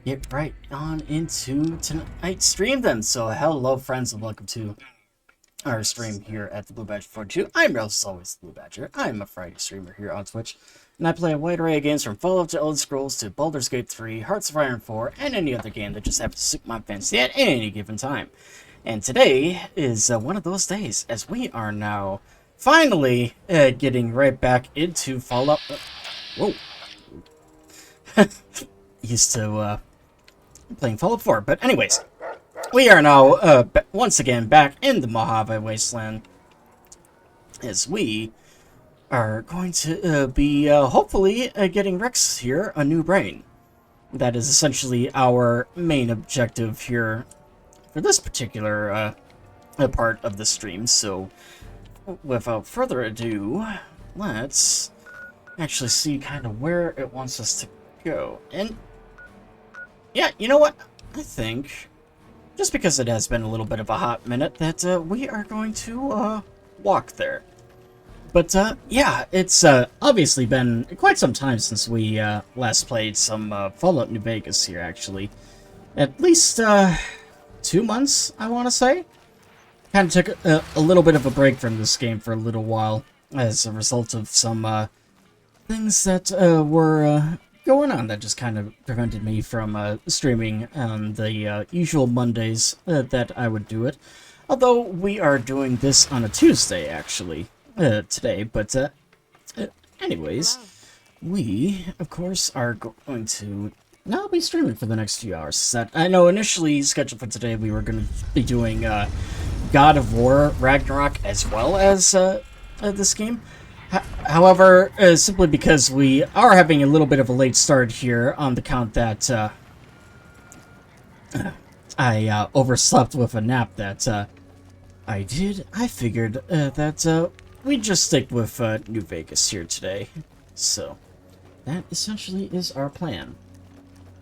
get right on into tonight's stream then. So hello friends and welcome to our stream here at the Blue Badger 42. I'm as always the Blue Badger. I'm a Friday streamer here on Twitch, and I play a wide array of games from Fallout to Elder Scrolls to Baldur's Gate 3, Hearts of Iron 4, and any other game that just happens to suit my fancy at any given time. And today is one of those days, as we are now finally getting right back into Fallout. Whoa. Used to playing Fallout 4, but anyways, we are now once again back in the Mojave Wasteland, as we are going to be hopefully getting Rex here a new brain. That is essentially our main objective here for this particular part of the stream. So without further ado, let's actually see kind of where it wants us to go. And yeah, you know what? I think, just because it has been a little bit of a hot minute, that we are going to walk there. But yeah, it's obviously been quite some time since we last played some Fallout New Vegas here, actually. At least 2 months, I want to say. Kind of took a little bit of a break from this game for a little while as a result of some things that were going on that just kind of prevented me from streaming on the usual Mondays that I would do it. Although we are doing this on a Tuesday, actually, today. But anyways, we, of course, are going to now be streaming for the next few hours. That I know initially scheduled for today we were going to be doing God of War Ragnarok as well as this game. However, simply because we are having a little bit of a late start here on the count that I overslept with a nap that I did, I figured that we'd just stick with New Vegas here today. So that essentially is our plan.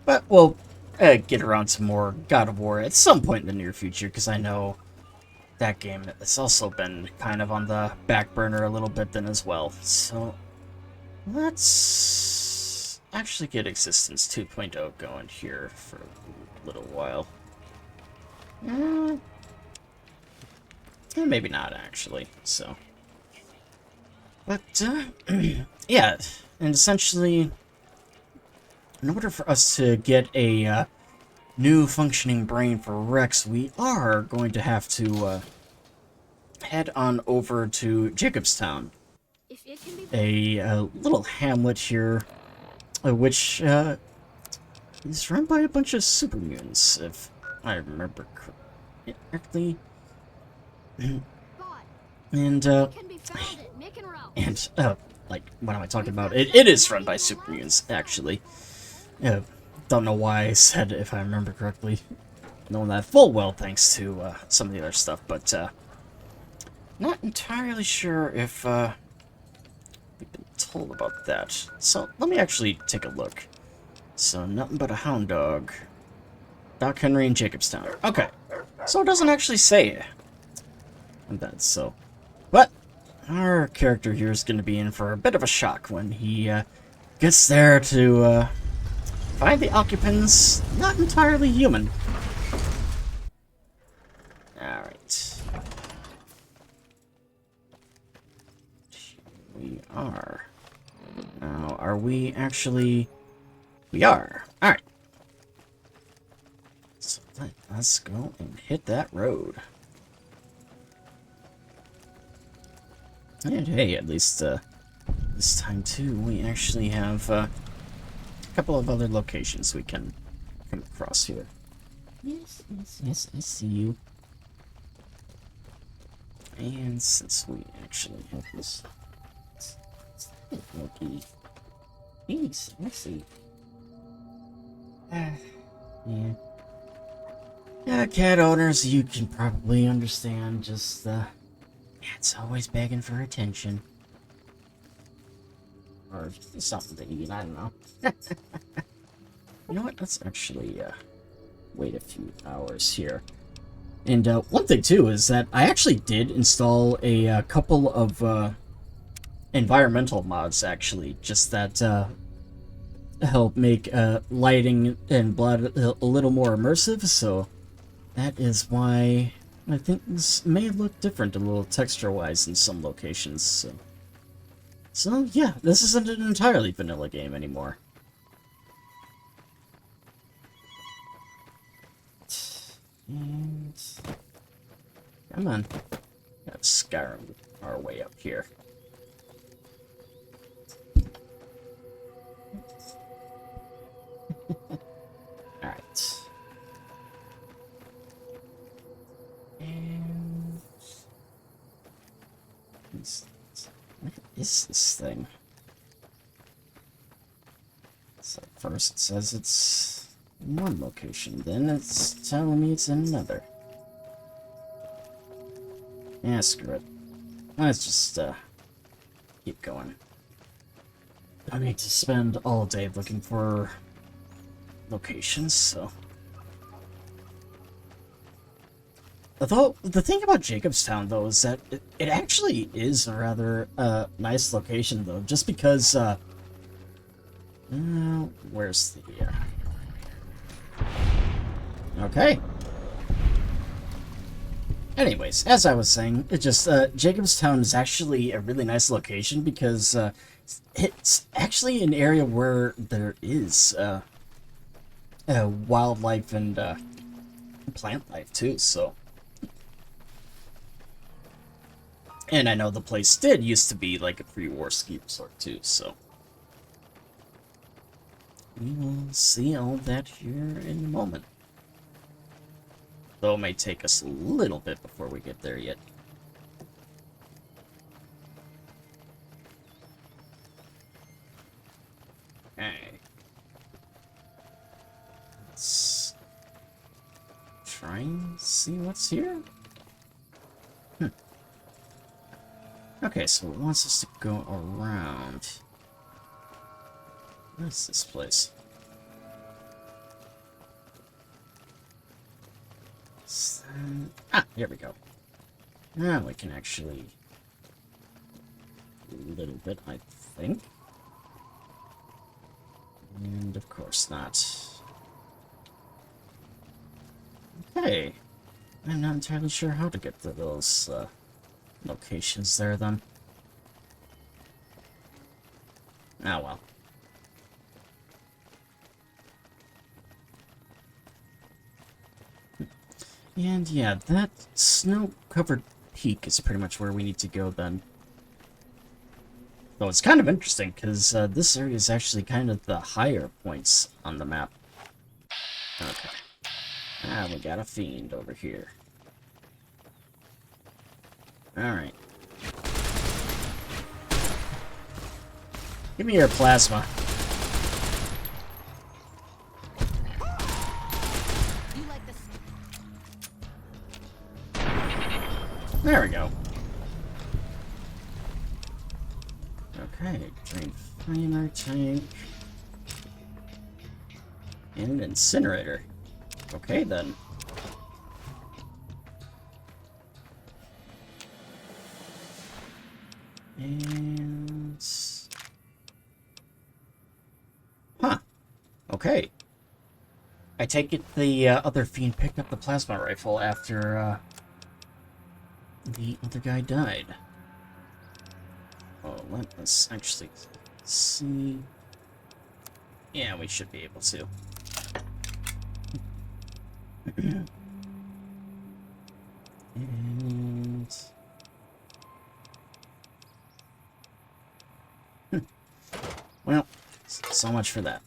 But we'll get around to more God of War at some point in the near future, because I know that game has also been kind of on the back burner a little bit then as well. So let's actually get Existence 2.0 going here for a little while. Maybe not, actually. So, but yeah, and essentially, in order for us to get a new functioning brain for Rex, we are going to have to head on over to Jacobstown, a little hamlet here, which is run by a bunch of super mutants, if I remember correctly. And like, what am I talking about? It is run by super mutants, actually. Don't know why I said if I remember correctly. Knowing that full well thanks to some of the other stuff, but not entirely sure if we've been told about that. So let me actually take a look. So nothing but a hound dog. Doc Henry and Jacobstown. Okay. So it doesn't actually say that, so. But our character here is going to be in for a bit of a shock when he gets there to find the occupants not entirely human. Alright. Here we are. Now, are we actually... We are. Alright. So let's go and hit that road. And hey, at least this time too, we actually have a couple of other locations we can come across here. Yes, I see you. And since we actually have this... Loki. Jeez, let's see. Yeah. Yeah, cat owners, you can probably understand, just, it's always begging for attention. Or something to eat, I don't know. You know what, let's actually, wait a few hours here. And, one thing, too, is that I actually did install a couple of, environmental mods, actually. Just that, help make lighting and blood a little more immersive, so that is why I think this may look different a little texture-wise in some locations. So yeah, this isn't an entirely vanilla game anymore. And come on, got Skyrim our way up here. Alright. And what is this thing? So first it says it's in one location, then it's telling me it's in another. Yeah, screw it. Let's just keep going. I need to spend all day looking for locations, so. Although, the thing about Jacobstown, though, is that it actually is a rather nice location, though, just because, where's the, Okay. Anyways, as I was saying, it just, Jacobstown is actually a really nice location because, it's actually an area where there is, wildlife and, plant life, too, so. And I know the place did used to be like a pre-war ski resort too, so. We will see all that here in a moment. Though it may take us a little bit before we get there yet. Okay. Let's try and see what's here. Okay, so it wants us to go around. What is this place? Here we go. Now we can actually... a little bit, I think. And of course not. Okay. I'm not entirely sure how to get to those, locations there, then. Ah, well. And yeah, that snow-covered peak is pretty much where we need to go, then. Though it's kind of interesting, because this area is actually kind of the higher points on the map. Okay. Ah, we got a fiend over here. Alright. Give me your plasma. There we go. Okay, drain flamer tank. And incinerator. Okay then. And... huh. Okay. I take it the other fiend picked up the plasma rifle after the other guy died. Oh, let us actually see. Yeah, we should be able to. And... well, so much for that.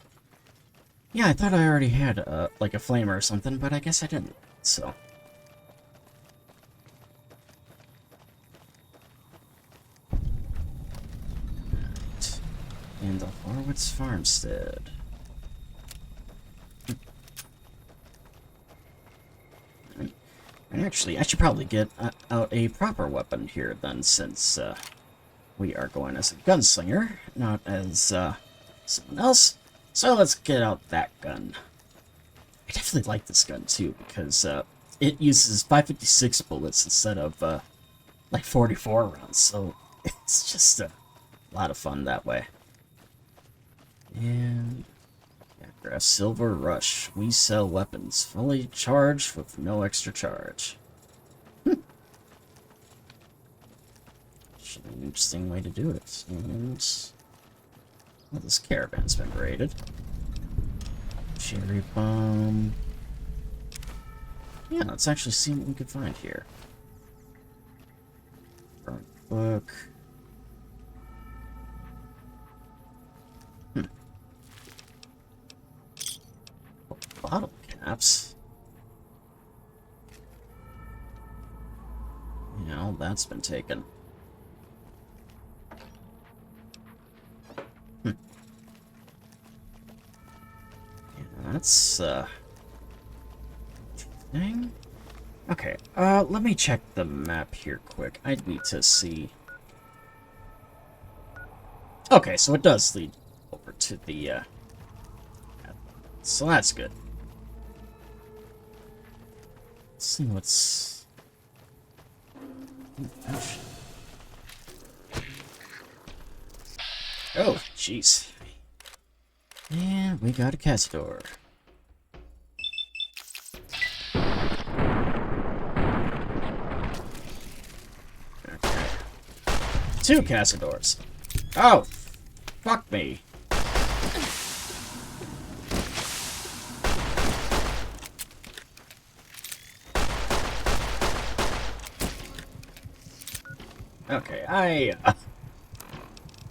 Yeah, I thought I already had, like a flamer or something, but I guess I didn't, so... and the Horwitz Farmstead. And actually, I should probably get out a proper weapon here then, since we are going as a gunslinger, not as someone else. So let's get out that gun. I definitely like this gun too, because it uses 556 bullets instead of like 44 rounds, so it's just a lot of fun that way. And Grass Silver Rush. We sell weapons. Fully charged with no extra charge. Actually, an interesting way to do it. And... well, this caravan's been raided. Cherry bomb. Yeah, let's actually see what we can find here. Burnt book. Bottle caps. Yeah, all that's been taken. Yeah, that's, thing. Okay, let me check the map here quick. I need to see... okay, so it does lead over to the, so that's good. Let's see what's... oh, jeez. And we got a cazador. Okay. 2 cazadors. Oh, fuck me. Okay, I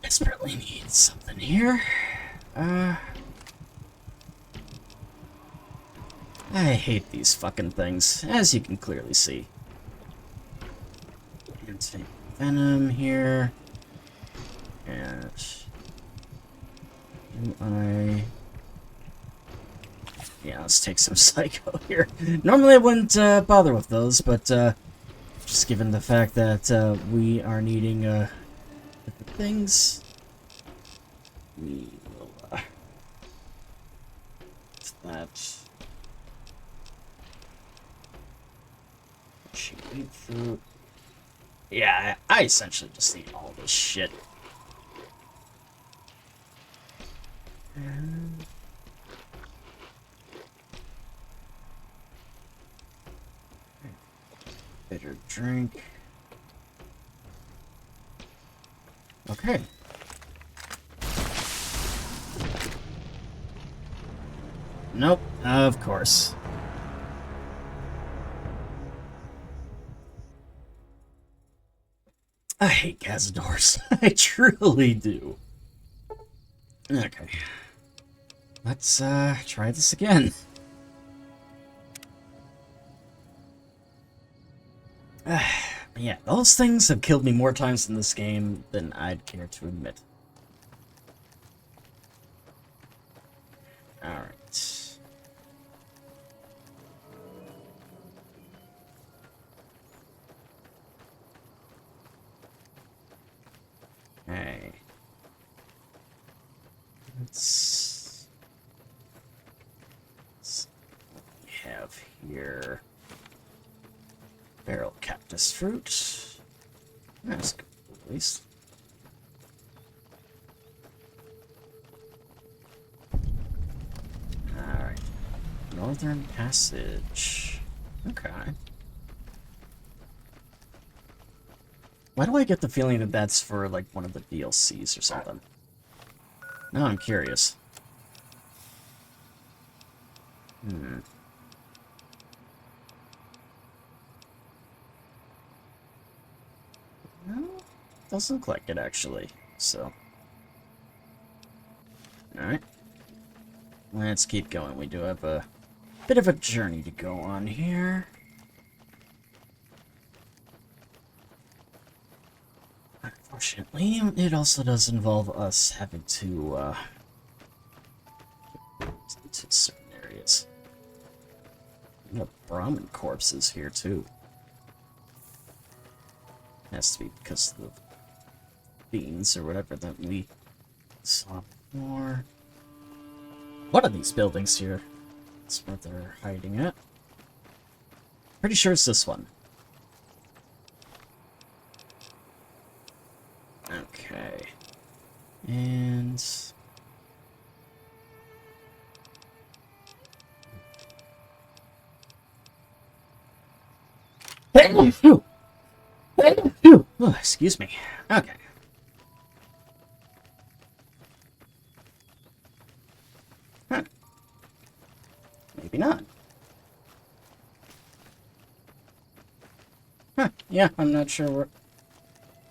desperately need something here. I hate these fucking things, as you can clearly see. Anti-venom here. And... yeah, let's take some psycho here. Normally I wouldn't bother with those, but just given the fact that we are needing different things, we will that. Fruit. Yeah, I essentially just need all this shit. And... bitter drink. Okay. Nope, of course. I hate cazadors. I truly do. Okay. Let's try this again. Yeah, those things have killed me more times in this game than I'd care to admit. Alright. Okay. Let's see what we have here. Barrel cactus fruit. That's good, at least. Alright. Northern Passage. Okay. Why do I get the feeling that that's for, like, one of the DLCs or something? Now I'm curious. No, doesn't look like it, actually. So. Alright. Let's keep going. We do have a bit of a journey to go on here. Unfortunately, it also does involve us having to, into certain areas. We have Brahmin corpses here, too. Has to be because of the beans or whatever that we saw before. What are these buildings here? That's where they're hiding at. Pretty sure it's this one. Okay. And... Phew. Phew. Oh, excuse me. Okay. Huh. Maybe not. Huh. Yeah, I'm not sure where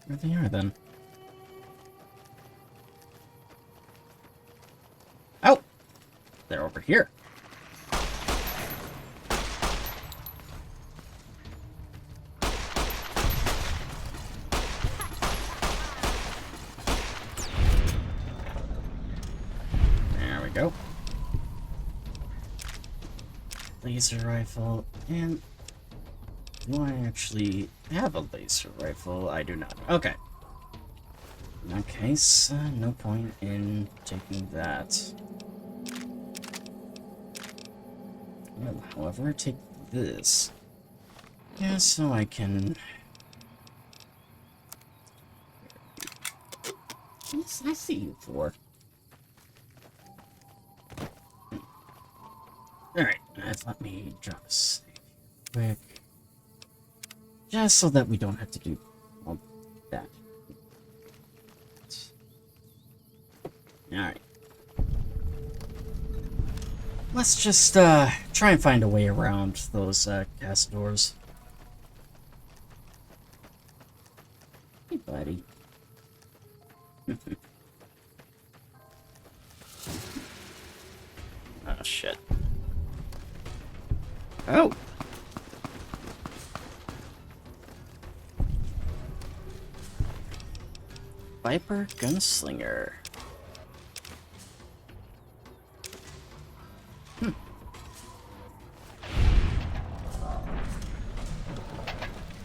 they are then. Oh! They're over here. There we go. Laser rifle, and do I actually have a laser rifle? I do not. Okay. In that case, no point in taking that. Well, however, take this. Yeah, so I can... Yes, I see you for. Alright, let me drop a save quick. Just so that we don't have to do all that. Alright. Let's just, try and find a way around those, cast doors. Hey, buddy. Oh, shit. Oh! Viper Gunslinger.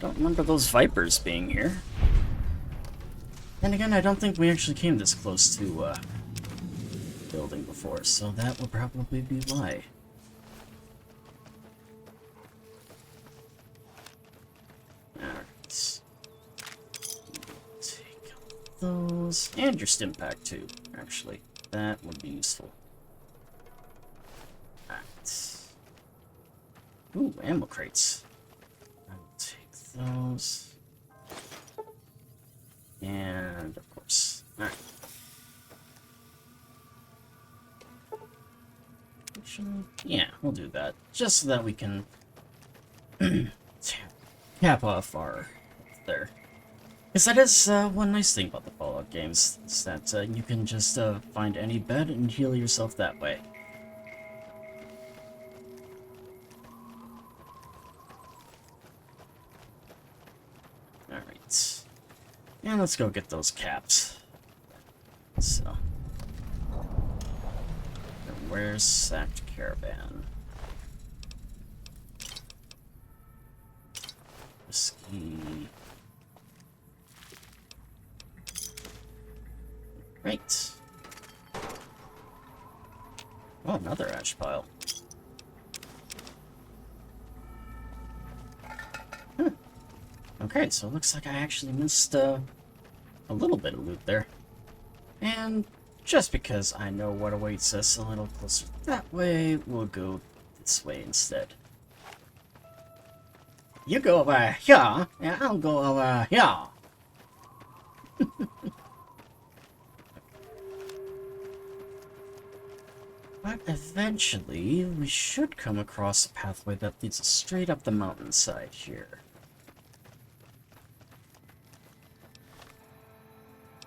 Don't remember those Vipers being here. And again, I don't think we actually came this close to, building before, so that would probably be why. Alright. Take those. And your stim pack, too, actually. That would be useful. Alright. Ooh, ammo crates. I will take those. And, of course. Alright. Yeah, we'll do that. Just so that we can cap off our there. Because that is one nice thing about the Fallout games, is that you can just find any bed and heal yourself that way. Alright. And let's go get those caps. So. Where's Sacked Caravan? Whiskey. Right. Oh, another ash pile. Huh. Okay, so it looks like I actually missed a little bit of loot there. And just because I know what awaits us a little closer that way, we'll go this way instead. You go over here, and I'll go over here. But eventually, we should come across a pathway that leads us straight up the mountainside here.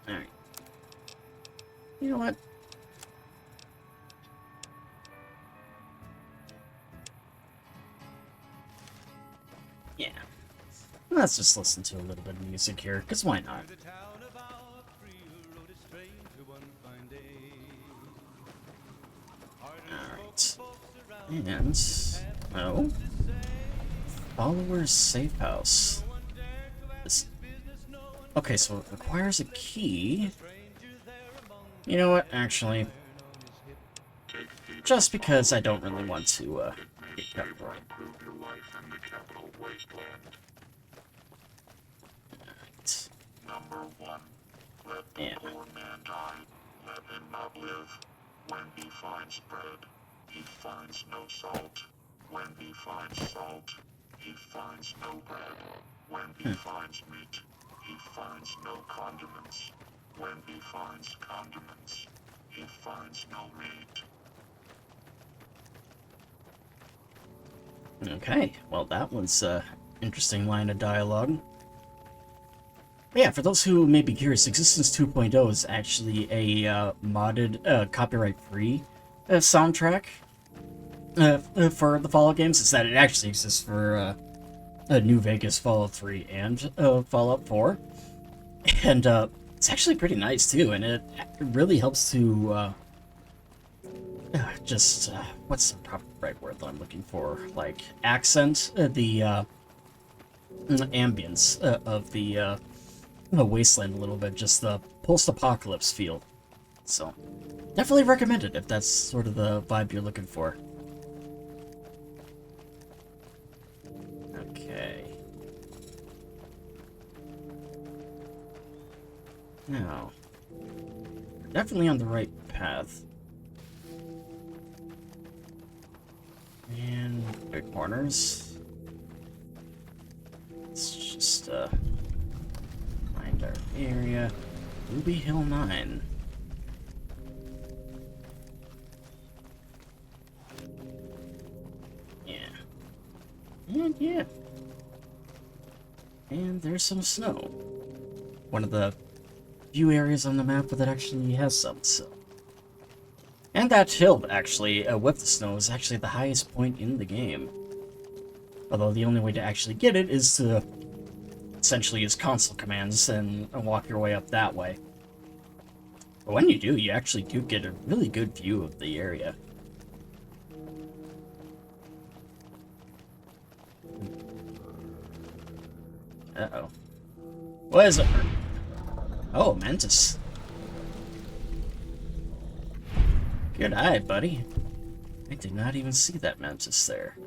Alright. You know what? Yeah. Let's just listen to a little bit of music here, because why not? Alright. And... oh? Follower's safe house. This... okay, so it requires a key. You know what, actually... just because I don't really want to, get copyright. Alright. Number 1. Let the poor man die. Let him not live. When he finds bread, he finds no salt. When he finds salt, he finds no bread. When he finds meat, he finds no condiments. When he finds condiments, he finds no meat. Okay, well that was an interesting line of dialogue. But yeah, for those who may be curious, Existence 2.0 is actually a modded, copyright-free soundtrack for the Fallout games. It's that it actually exists for New Vegas, Fallout 3, and Fallout 4. And it's actually pretty nice too, and it really helps to just what's the proper right word that I'm looking for? Like accent the ambience of the wasteland a little bit, just the post-apocalypse feel. So definitely recommend it if that's sort of the vibe you're looking for. Okay. Now, we're definitely on the right path. And big corners. Let's just find our area. Ruby Hill 9. Yeah. And yeah. And there's some snow. One of the few areas on the map that actually has some, so. And that hill, actually, with the snow, is actually the highest point in the game. Although the only way to actually get it is to essentially use console commands and walk your way up that way. But when you do, you actually do get a really good view of the area. Uh-oh. What is it? Oh, Mantis. Good eye, buddy. I did not even see that Mantis there.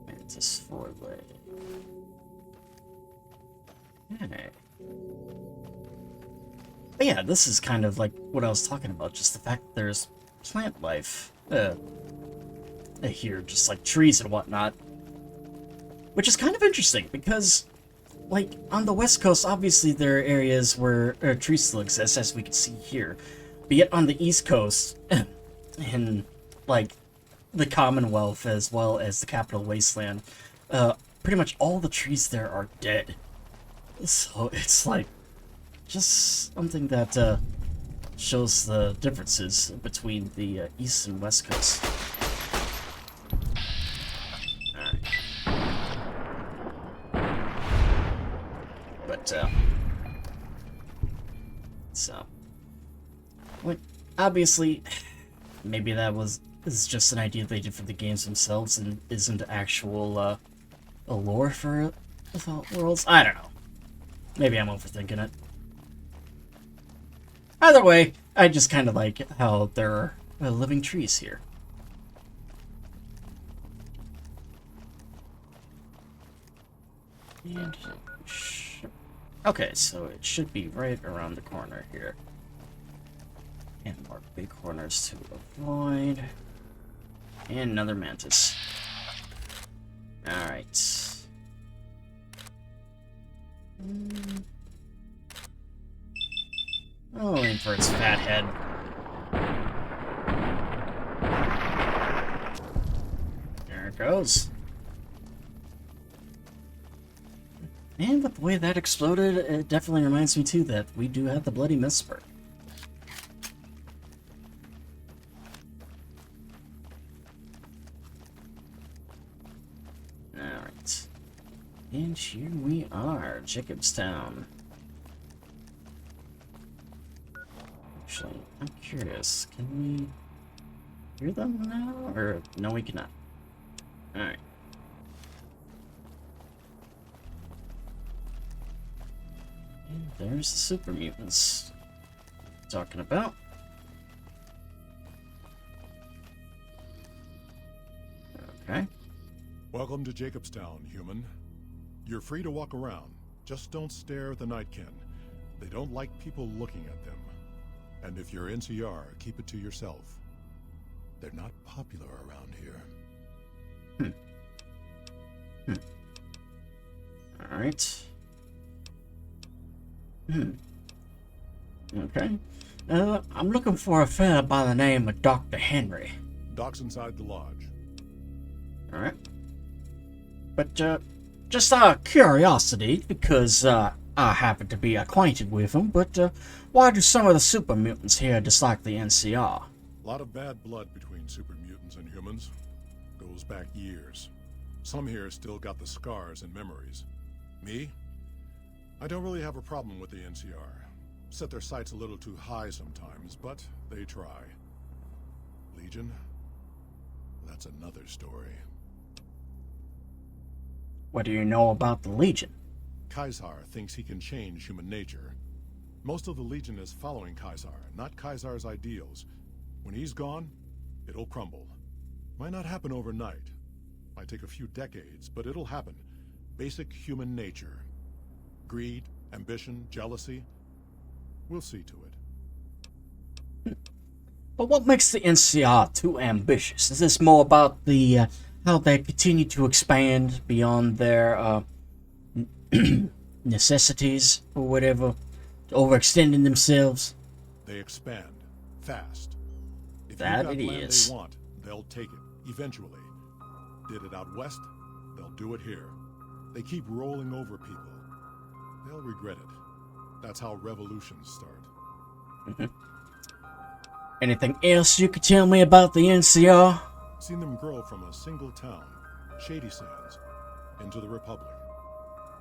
Mantis 4-leg. Okay. But yeah, this is kind of like what I was talking about, just the fact that there's plant life here, just like trees and whatnot. Which is kind of interesting, because, like, on the West Coast, obviously there are areas where trees still exist, as we can see here. But yet on the East Coast, in, like, the Commonwealth as well as the Capital Wasteland, pretty much all the trees there are dead. So it's, like, just something that shows the differences between the East and West Coast. So, well, obviously, maybe that is just an idea they did for the games themselves and isn't actual a lore for the worlds. I don't know. Maybe I'm overthinking it. Either way, I just kind of like how there are living trees here. And okay, so it should be right around the corner here. And more big corners to avoid. And another Mantis. Alright. Oh, aim for its fat head. There it goes. And with the way that exploded, it definitely reminds me too that we do have the Bloody Misper. Alright. And here we are, Jacobstown. Actually, I'm curious, can we hear them now? Or no, we cannot. Alright. And there's the super mutants talking about. Okay. Welcome to Jacobstown, human. You're free to walk around. Just don't stare at the Nightkin. They don't like people looking at them. And if you're NCR, keep it to yourself. They're not popular around here. Alright. Okay. I'm looking for a fella by the name of Dr. Henry. Doc's inside the lodge. Alright. But, just out of curiosity, because, I happen to be acquainted with him, but, why do some of the super mutants here dislike the NCR? A lot of bad blood between super mutants and humans. Goes back years. Some here still got the scars and memories. Me? I don't really have a problem with the NCR. Set their sights a little too high sometimes, but they try. Legion? That's another story. What do you know about the Legion? Caesar thinks he can change human nature. Most of the Legion is following Caesar, not Caesar's ideals. When he's gone, it'll crumble. Might not happen overnight. Might take a few decades, but it'll happen. Basic human nature. Greed, ambition, jealousy. We'll see to it. But what makes the NCR too ambitious? Is this more about the, how they continue to expand beyond their, necessities, or whatever? Overextending themselves? They expand. Fast. If That you got it land is. they want, they'll take it. Eventually. Did it out west, they'll do it here. They keep rolling over people. They'll regret it. That's how revolutions start. Anything else you could tell me about the NCR? Seen them grow from a single town, Shady Sands, into the Republic.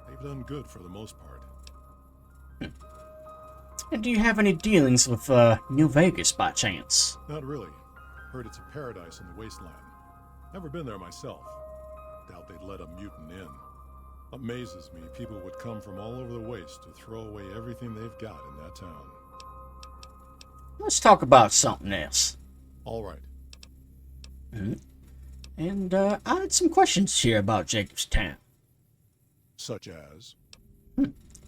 They've done good for the most part. And do you have any dealings with, New Vegas by chance? Not really. Heard it's a paradise in the wasteland. Never been there myself. Doubt they'd let a mutant in. Amazes me people would come from all over the waste to throw away everything they've got in that town. Let's talk about something else. All right. And, I had some questions here about Jacobstown. Such as?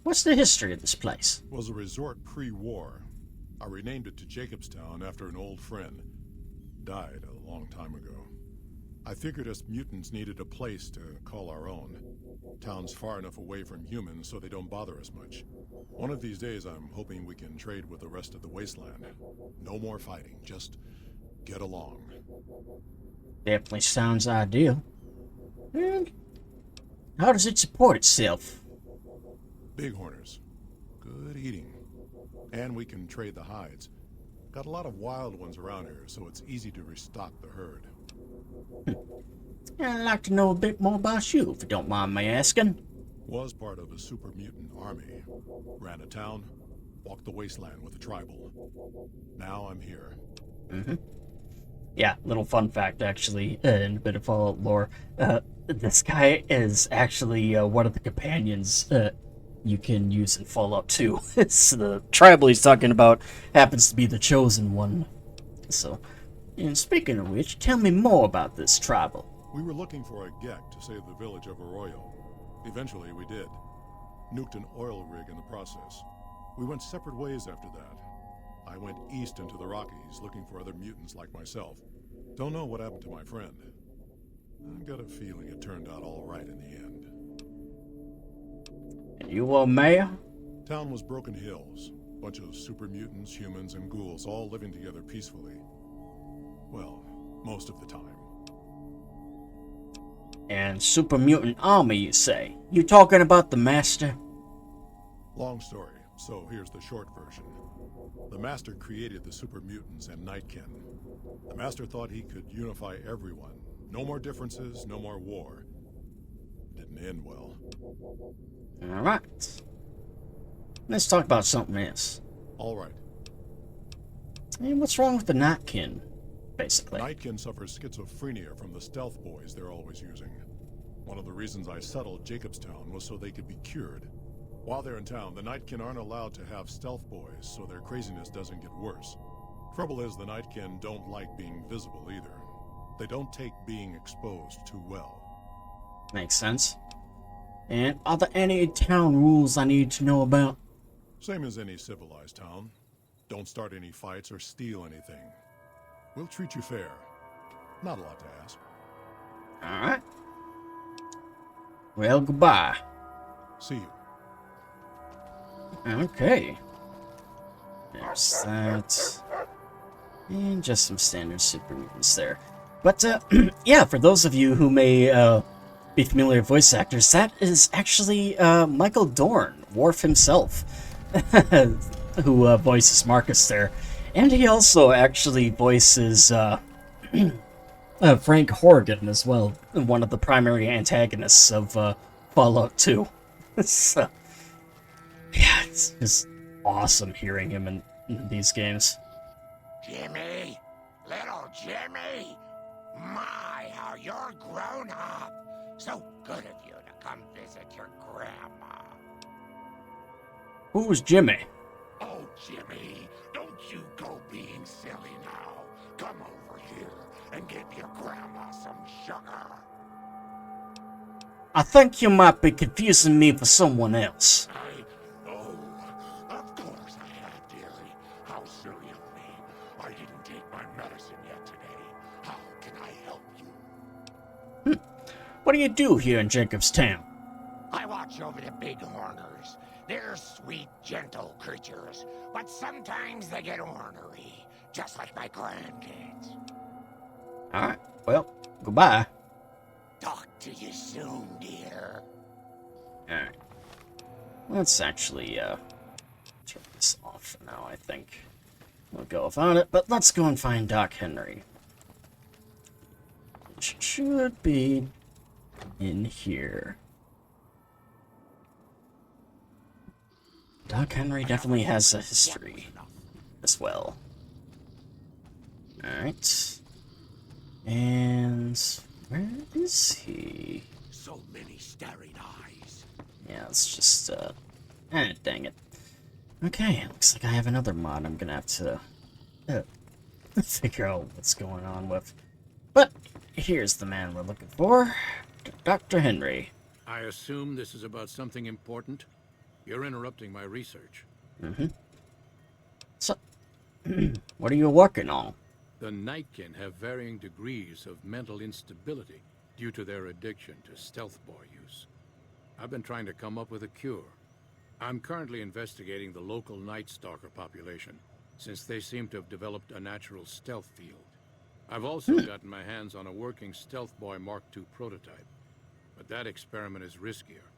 What's the history of this place? Was a resort pre-war. I renamed it to Jacobstown after an old friend. Died a long time ago. I figured us mutants needed a place to call our own. Town's far enough away from humans so they don't bother us much. One of these days I'm hoping we can trade with the rest of the wasteland. No more fighting, just get along. Definitely sounds ideal. And how does it support itself? Bighorners. Good eating. And we can trade the hides. Got a lot of wild ones around here, so it's easy to restock the herd. I'd like to know a bit more about you, if you don't mind me asking. Was part of a super mutant army. Ran a town, walked the wasteland with a tribal. Now I'm here. Yeah, little fun fact, actually, and a bit of Fallout lore. This guy is actually one of the companions you can use in Fallout 2. It's the tribal he's talking about happens to be the chosen one. So, and speaking of which, tell me more about this tribal. We were looking for a Gek to save the village of Arroyo. Eventually we did. Nuked an oil rig in the process. We went separate ways after that. I went east into the Rockies looking for other mutants like myself. Don't know what happened to my friend. I've got a feeling it turned out all right in the end. And you were mayor? Town was Broken Hills. Bunch of super mutants, humans, and ghouls all living together peacefully. Well, most of the time. And super mutant army, you say? You talking about the Master? Long story, so here's the short version. The Master created the super mutants and Nightkin. The Master thought he could unify everyone. No more differences, no more war. Didn't end well. Alright. Let's talk about something else. All right. And what's wrong with the Nightkin, basically? Nightkin suffers schizophrenia from the stealth boys they're always using. One of the reasons I settled Jacobstown was so they could be cured. While they're in town, the Nightkin aren't allowed to have stealth boys, so their craziness doesn't get worse. Trouble is, the Nightkin don't like being visible either. They don't take being exposed too well. Makes sense. And are there any town rules I need to know about? Same as any civilized town. Don't start any fights or steal anything. We'll treat you fair. Not a lot to ask. Alright. Well, goodbye. See you. Okay. There's that. And just some standard super mutants there. But, yeah, for those of you who may be familiar with voice actors, that is actually Michael Dorn, Worf himself, who voices Marcus there. And he also actually voices Frank Horgan as well, one of the primary antagonists of Fallout 2. So, yeah, it's just awesome hearing him in these games. Jimmy? Little Jimmy? My, how you're grown up. So good of you to come visit your grandma. Who was Jimmy? Oh, Jimmy, don't you go being silly now. Come over here and give your grandma some sugar. I think you might be confusing me for someone else. Oh, of course I had, dearie. How silly of me. I didn't take my medicine yet today. How can I help you? What do you do here in Jacobstown? I watch over the bighorners. They're sweet, gentle creatures, but sometimes they get ornery, just like my grandkids. Alright, well, goodbye. Talk to you soon, dear. Alright. Let's actually, turn this off for now, I think. We'll go without it, but let's go and find Doc Henry. Which should be in here. Doc Henry definitely has a history as well. Alright. And where is he? So many staring eyes. Yeah, let's just, dang it. Okay, looks like I have another mod I'm gonna have to figure out what's going on with. But here's the man we're looking for, Dr. Henry. I assume this is about something important? You're interrupting my research. Mm-hmm. So, what are you working on? The Nightkin have varying degrees of mental instability due to their addiction to stealth boy use. I've been trying to come up with a cure. I'm currently investigating the local Night Stalker population, since they seem to have developed a natural stealth field. I've also gotten my hands on a working Stealth Boy Mark II prototype, but that experiment is riskier.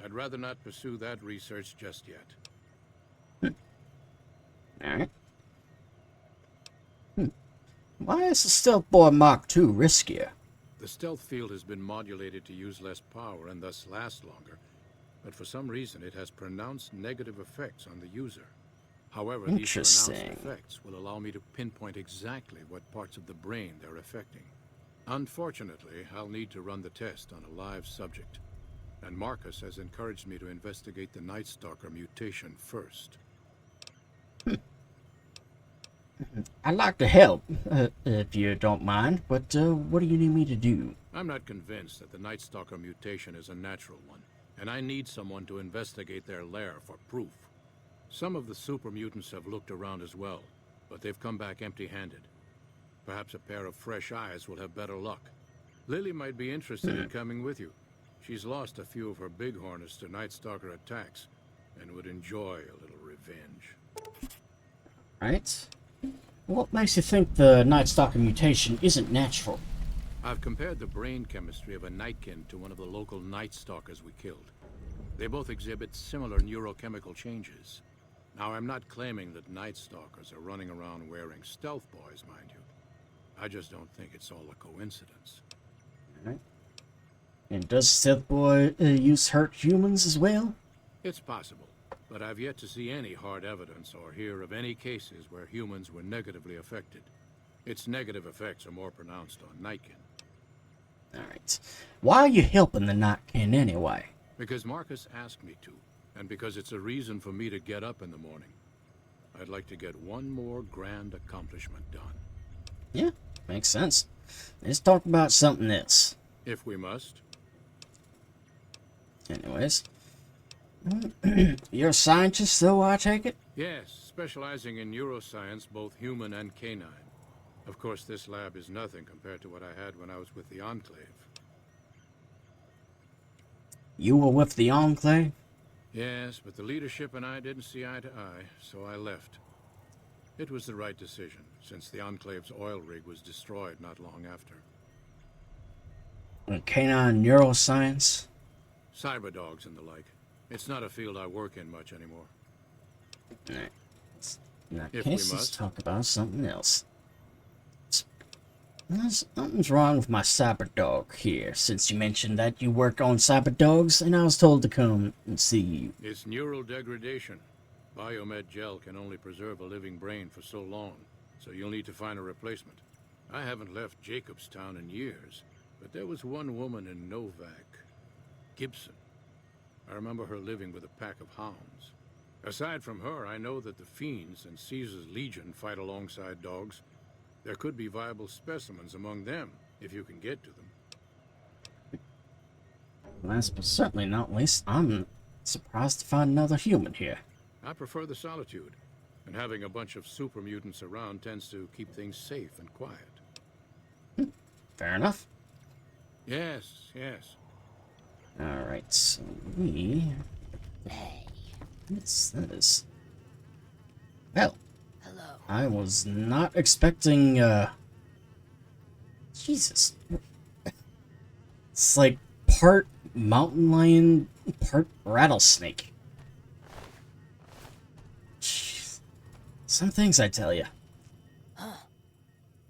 I'd rather not pursue that research just yet. Alright. Why is the Stealth Boy Mark II riskier? The stealth field has been modulated to use less power and thus last longer, but for some reason it has pronounced negative effects on the user. However, these pronounced effects will allow me to pinpoint exactly what parts of the brain they're affecting. Unfortunately, I'll need to run the test on a live subject, and Marcus has encouraged me to investigate the Night Stalker mutation first. I'd like to help, if you don't mind, but what do you need me to do? I'm not convinced that the Night Stalker mutation is a natural one, and I need someone to investigate their lair for proof. Some of the super mutants have looked around as well, but they've come back empty-handed. Perhaps a pair of fresh eyes will have better luck. Lily might be interested in coming with you. She's lost a few of her bighorners to Night Stalker attacks, and would enjoy a little revenge. Right. What makes you think the Night Stalker mutation isn't natural? I've compared the brain chemistry of a Nightkin to one of the local Night Stalkers we killed. They both exhibit similar neurochemical changes. Now, I'm not claiming that Night Stalkers are running around wearing stealth boys, mind you. I just don't think it's all a coincidence. Alright. And does Stealth Boy use hurt humans as well? It's possible, but I've yet to see any hard evidence or hear of any cases where humans were negatively affected. Its negative effects are more pronounced on Nightkin. Alright. Why are you helping the Nightkin anyway? Because Marcus asked me to, and because it's a reason for me to get up in the morning. I'd like to get one more grand accomplishment done. Yeah, makes sense. Let's talk about something else. If we must. Anyways. You're a scientist, though, I take it? Yes, specializing in neuroscience, both human and canine. Of course, this lab is nothing compared to what I had when I was with the Enclave. You were with the Enclave? Yes, but the leadership and I didn't see eye to eye, so I left. It was the right decision, since the Enclave's oil rig was destroyed not long after. And canine neuroscience? Cyberdogs and the like. It's not a field I work in much anymore. Alright. In that If case, we let's must. talk about something else. Something's wrong with my cyberdog here, since you mentioned that you work on cyberdogs, and I was told to come and see you. It's neural degradation. Biomed gel can only preserve a living brain for so long, so you'll need to find a replacement. I haven't left Jacobstown in years, but there was one woman in Novak, Gibson. I remember her living with a pack of hounds. Aside from her, I know that the Fiends and Caesar's Legion fight alongside dogs. There could be viable specimens among them, if you can get to them. Last but certainly not least, I'm surprised to find another human here. I prefer the solitude, and having a bunch of super mutants around tends to keep things safe and quiet. Fair enough. Yes, yes. Alright, so we... Yes, that is... Well, Hello. I was not expecting, Jesus. It's like part mountain lion, part rattlesnake. Jeez. Some things, I tell you.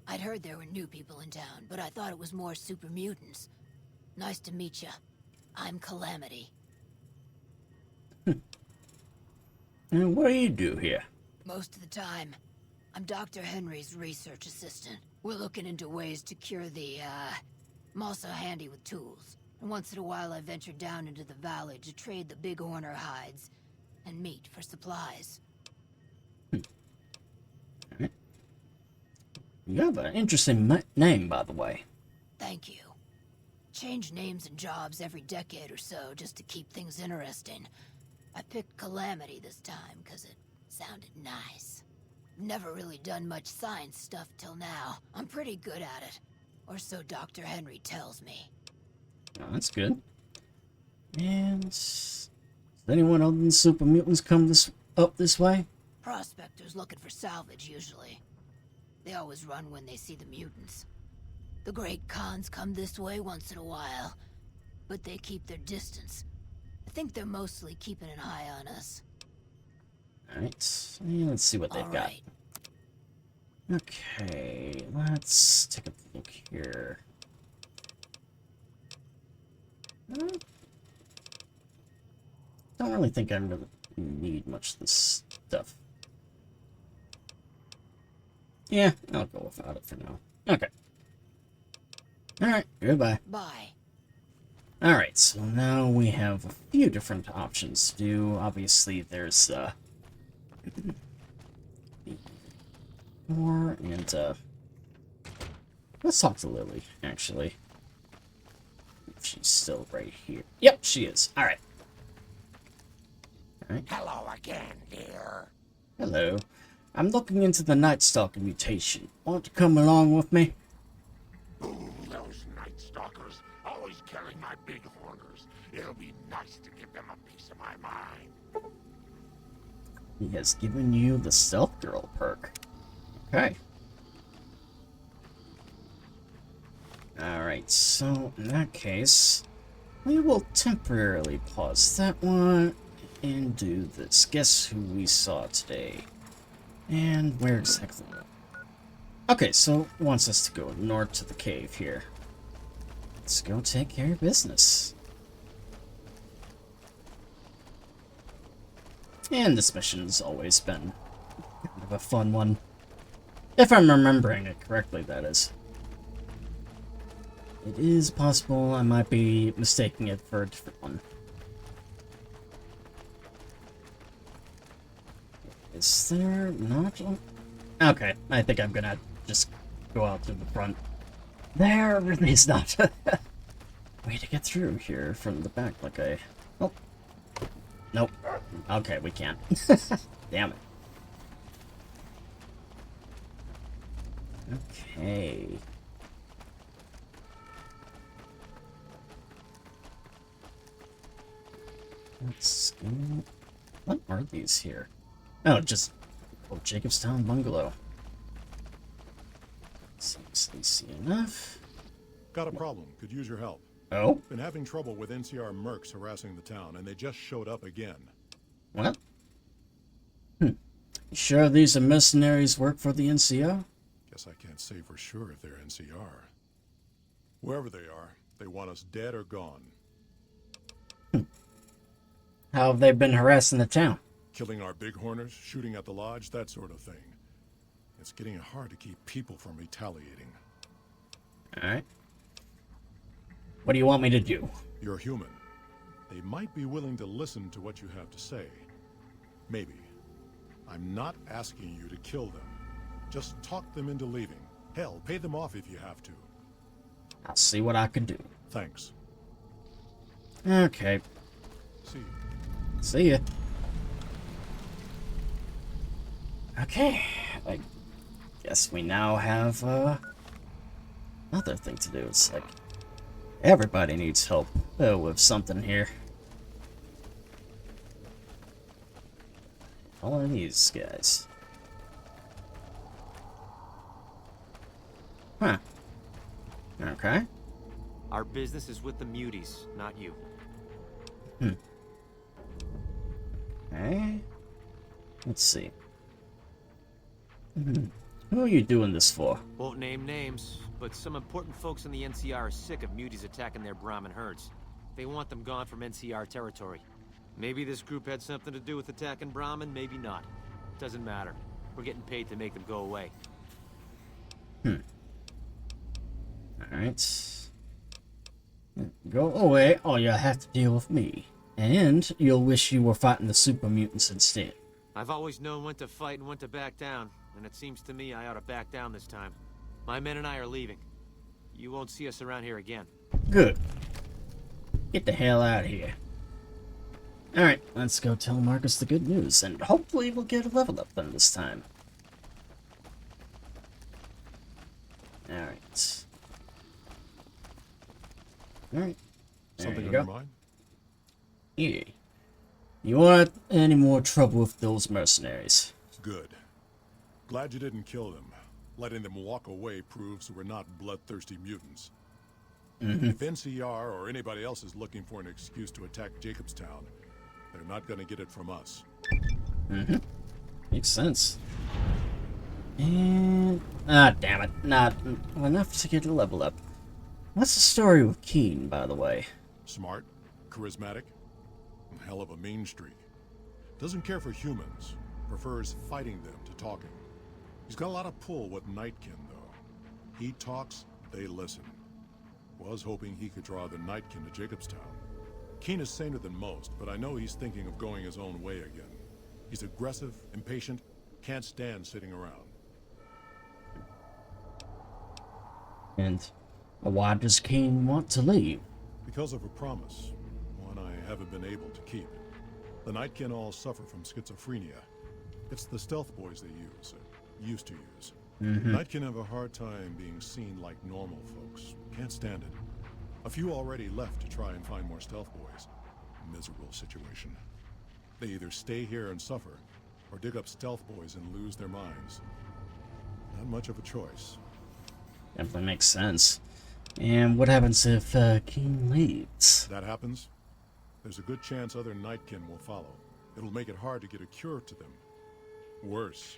I'd heard there were new people in town, but I thought it was more super mutants. Nice to meet ya. I'm Calamity. And what do you do here? Most of the time, I'm Dr. Henry's research assistant. We're looking into ways to cure I'm also handy with tools. And once in a while I venture down into the valley to trade the big horner hides and meat for supplies. You have an interesting name, by the way. Thank you. Change names and jobs every decade or so just to keep things interesting. I picked Calamity this time because it sounded nice. Never really done much science stuff till now. I'm pretty good at it. Or so Dr. Henry tells me. Oh, that's good. And... does anyone other than super mutants come up this way? Prospectors looking for salvage, usually. They always run when they see the mutants. The Great Khans come this way once in a while, but they keep their distance. I think they're mostly keeping an eye on us. Alright, yeah, let's see what they've got. Alright. Okay, let's take a look here. Don't really think I really need much of this stuff. Yeah, I'll go without it for now. Okay. Alright, goodbye. Bye. Alright, so now we have a few different options to do. Obviously, there's, more, and, let's talk to Lily, actually. If she's still right here. Yep, she is. Alright. Alright. Hello again, dear. Hello. I'm looking into the Night Stalker mutation. Want to come along with me? Ooh, those Night Stalkers, always killing my big horners. It'll be nice to give them a piece of my mind. He has given you the Stealth Girl perk. Okay. Alright, so in that case, we will temporarily pause that one and do this. Guess who we saw today? And where exactly? Okay, so it wants us to go north to the cave here. Let's go take care of business. And this mission's always been kind of a fun one. If I'm remembering it correctly, that is. It is possible I might be mistaking it for a different one. Is there not one? Okay, I think I'm gonna just go out to the front. There really is not. Way to get through here from the back like I... Oh. Nope. Okay, we can't. Damn it. Okay. Let's go. What are these here? Oh, just Jacobstown Bungalow. Seems easy enough. Got a problem. Could use your help. Oh? Been having trouble with NCR mercs harassing the town, and they just showed up again. What? You sure these are mercenaries work for the NCR? Guess I can't say for sure if they're NCR. Wherever they are, they want us dead or gone. How have they been harassing the town? Killing our bighorners, shooting at the lodge, that sort of thing. It's getting hard to keep people from retaliating. Alright. What do you want me to do? You're human. They might be willing to listen to what you have to say. Maybe. I'm not asking you to kill them. Just talk them into leaving. Hell, pay them off if you have to. I'll see what I can do. Thanks. Okay. See you. See ya. Okay. I guess we now have, another thing to do. It's like, everybody needs help with something here. All of these guys. Huh. Okay. Our business is with the muties, not you. Okay. Let's see. Who are you doing this for? Won't name names, but some important folks in the NCR are sick of muties attacking their Brahmin herds. They want them gone from NCR territory. Maybe this group had something to do with attacking Brahmin, maybe not. Doesn't matter. We're getting paid to make them go away. Alright. Go away, or you'll have to deal with me. And you'll wish you were fighting the super mutants instead. I've always known when to fight and when to back down, and it seems to me I ought to back down this time. My men and I are leaving. You won't see us around here again. Good. Get the hell out of here. Alright, let's go tell Marcus the good news, and hopefully we'll get a level up then this time. Alright. Alright. There Something you on go. your mind? Yeah. You want any more trouble with those mercenaries? Good. Glad you didn't kill them. Letting them walk away proves we're not bloodthirsty mutants. If NCR or anybody else is looking for an excuse to attack Jacobstown, they're not gonna get it from us. Makes sense. And... ah, damn it. Not enough to get a level up. What's the story with Keen, by the way? Smart, charismatic, hell of a mean streak. Doesn't care for humans, prefers fighting them to talking. He's got a lot of pull with Nightkin, though. He talks, they listen. Was hoping he could draw the Nightkin to Jacobstown. Keen is saner than most, but I know he's thinking of going his own way again. He's aggressive, impatient, can't stand sitting around. And why does Keen want to leave? Because of a promise, one I haven't been able to keep. The Nightkin all suffer from schizophrenia. It's the stealth boys they use, or used to use. Nightkin have a hard time being seen like normal folks. Can't stand it. A few already left to try and find more stealth boys. Miserable situation. They either stay here and suffer, or dig up stealth boys and lose their minds. Not much of a choice. Definitely makes sense. And what happens if Keen leaves? If that happens, there's a good chance other Nightkin will follow. It'll make it hard to get a cure to them. Worse,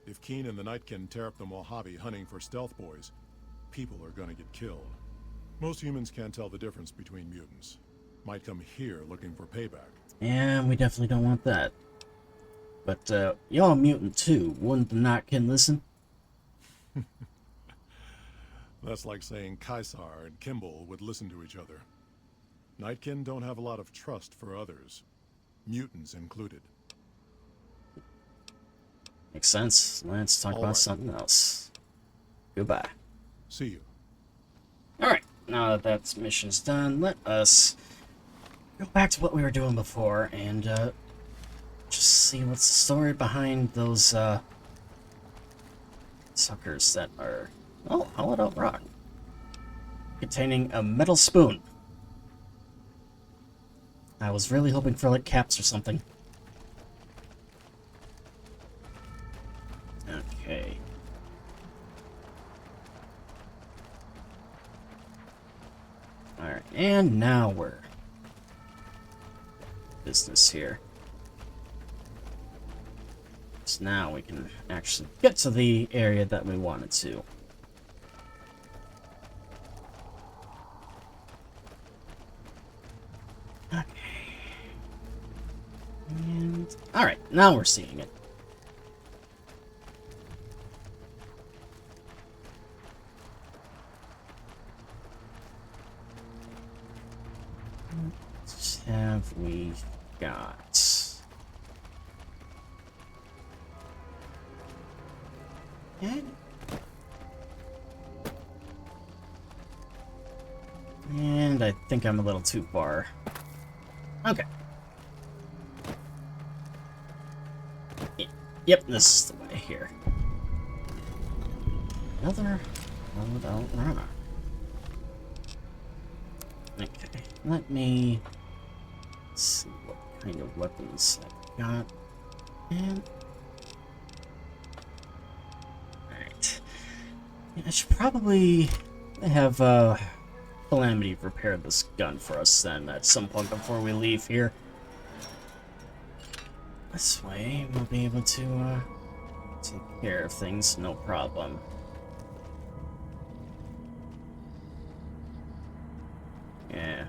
if Keen and the Nightkin tear up the Mojave hunting for stealth boys, people are gonna get killed. Most humans can't tell the difference between mutants. Might come here looking for payback. Yeah, we definitely don't want that. But, you're a mutant too. Wouldn't the Nightkin listen? That's like saying Caesar and Kimball would listen to each other. Nightkin don't have a lot of trust for others, mutants included. Makes sense. Let's talk All about right. something else. Goodbye. See you. Alright, now that that mission's done, let us go back to what we were doing before and just see what's the story behind those suckers that are... oh, hollowed out rock. Containing a metal spoon. I was really hoping for, like, caps or something. Okay. Alright, and now we're... business here. So now we can actually get to the area that we wanted to. Okay. And... alright, now we're seeing it. What have we got? Okay. And I think I'm a little too far. Okay. Yep, this is the way here. Another loadout runner. Okay, let me see what kind of weapons I've got. And alright. Yeah, I should probably have Calamity repair this gun for us then at some point before we leave here. This way we'll be able to take care of things, no problem. Yeah.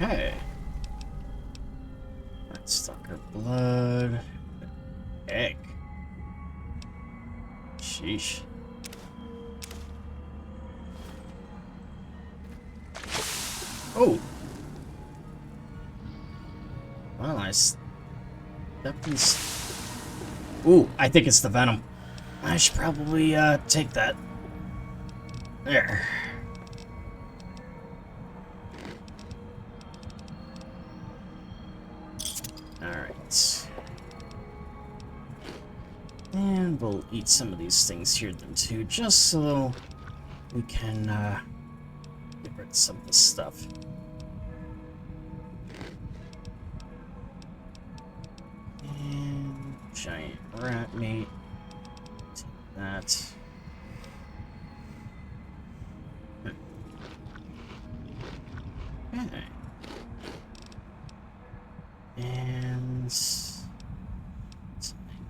Okay. That's sucker blood. Egg. Sheesh. Oh! Well, I stepped in... ooh, I think it's the venom. I should probably, take that. There. Alright. And we'll eat some of these things here then too, just so we can get rid of some of this stuff. And giant rat meat. Take that. Okay. And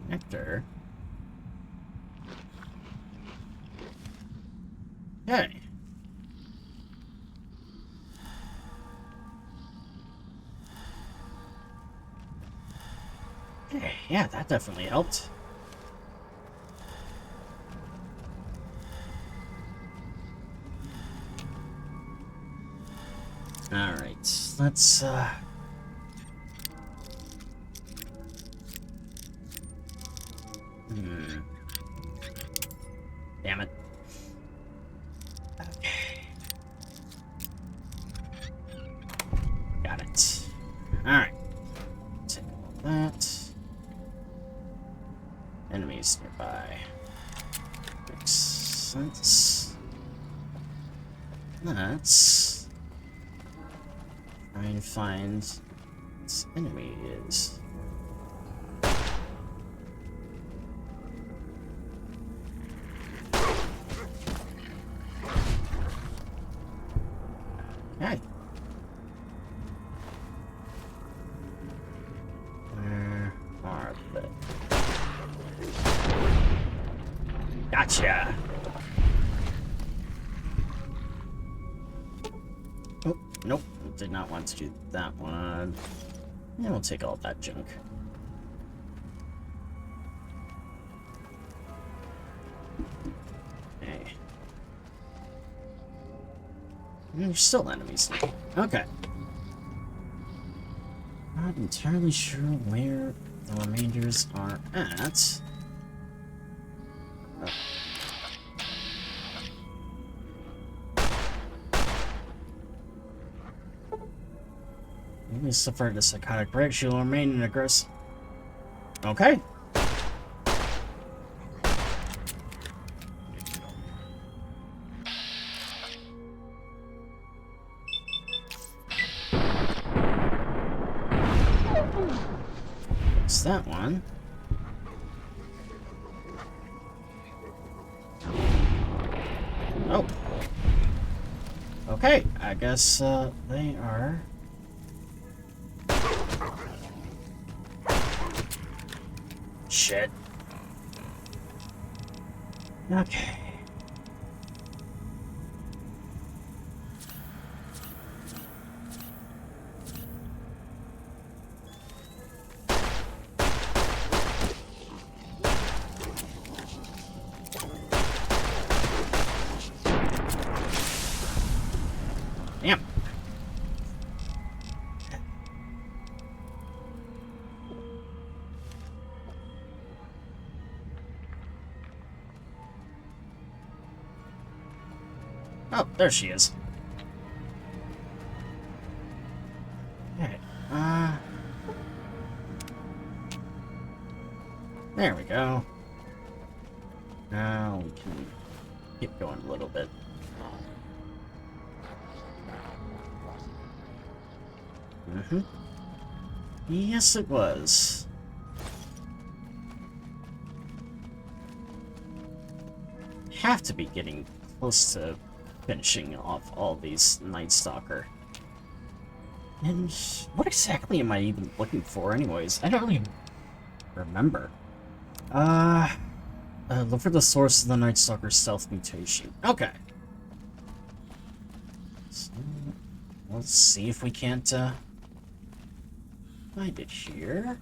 nectar. Okay. Okay, yeah, that definitely helped. All right, let's damn it. Okay. Got it. Alright. Take all that. Enemies nearby. Makes sense. Let's try and find what this enemy is. Okay. Where are they? Gotcha! Oh, nope. Did not want to do that one. And we'll take all that junk. Okay. And there's still enemies. Okay. Not entirely sure where the remainders are at. You suffered a psychotic break. She will remain in aggressive. Okay. What's that one? Oh. Okay, I guess they are. Shit. Okay. Damn. Oh, there she is. Okay. There we go. Now we can keep going a little bit. Mm-hmm. Yes, it was. Have to be getting close to finishing off all these Night Stalker. And what exactly am I even looking for anyways? I don't even remember. Look for the source of the Night Stalker stealth mutation. Okay. So, let's see if we can't, find it here.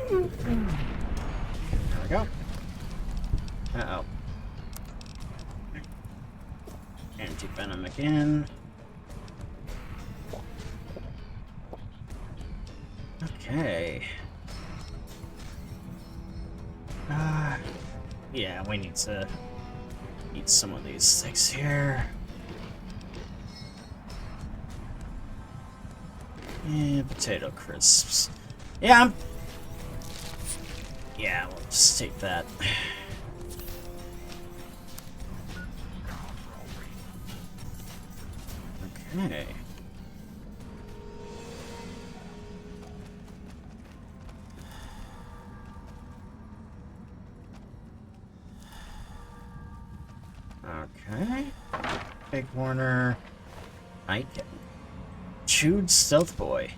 There we go. Uh-oh. Anti-venom again. Okay. Yeah, we need to eat some of these things here. And potato crisps. Yeah, yeah, we'll just take that. Okay. Okay. Big Warner. Night Chewed Stealth Boy.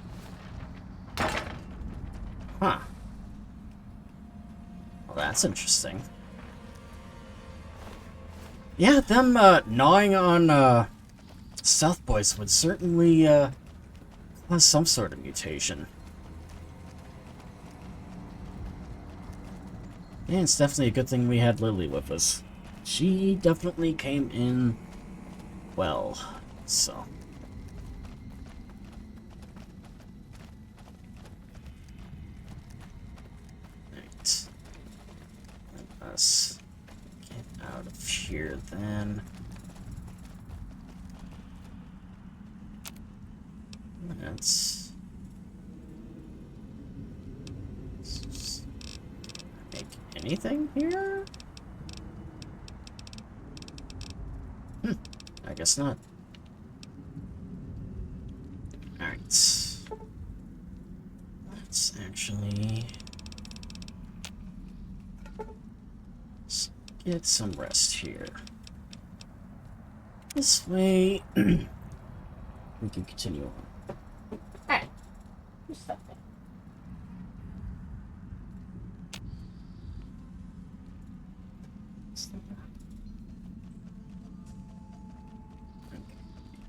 Huh. Well, that's interesting. Yeah, them gnawing on Stealth Boys would certainly cause some sort of mutation. And it's definitely a good thing we had Lily with us. She definitely came in well, so. Right. Let us get out of here then. Let's make anything here? I guess not. Alright. Let's actually get some rest here. This way we can continue on. Hey, you stop it.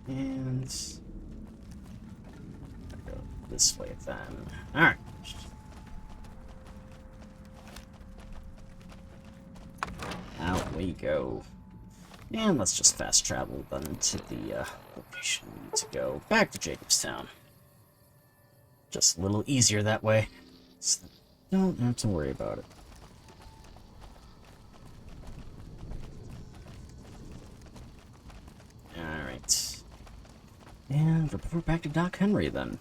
And go this way then. Alright. Out we go. And let's just fast travel then to the location we need to go. Back to Jacobstown. Just a little easier that way. don't have to worry about it. Alright. And report back to Doc Henry, then.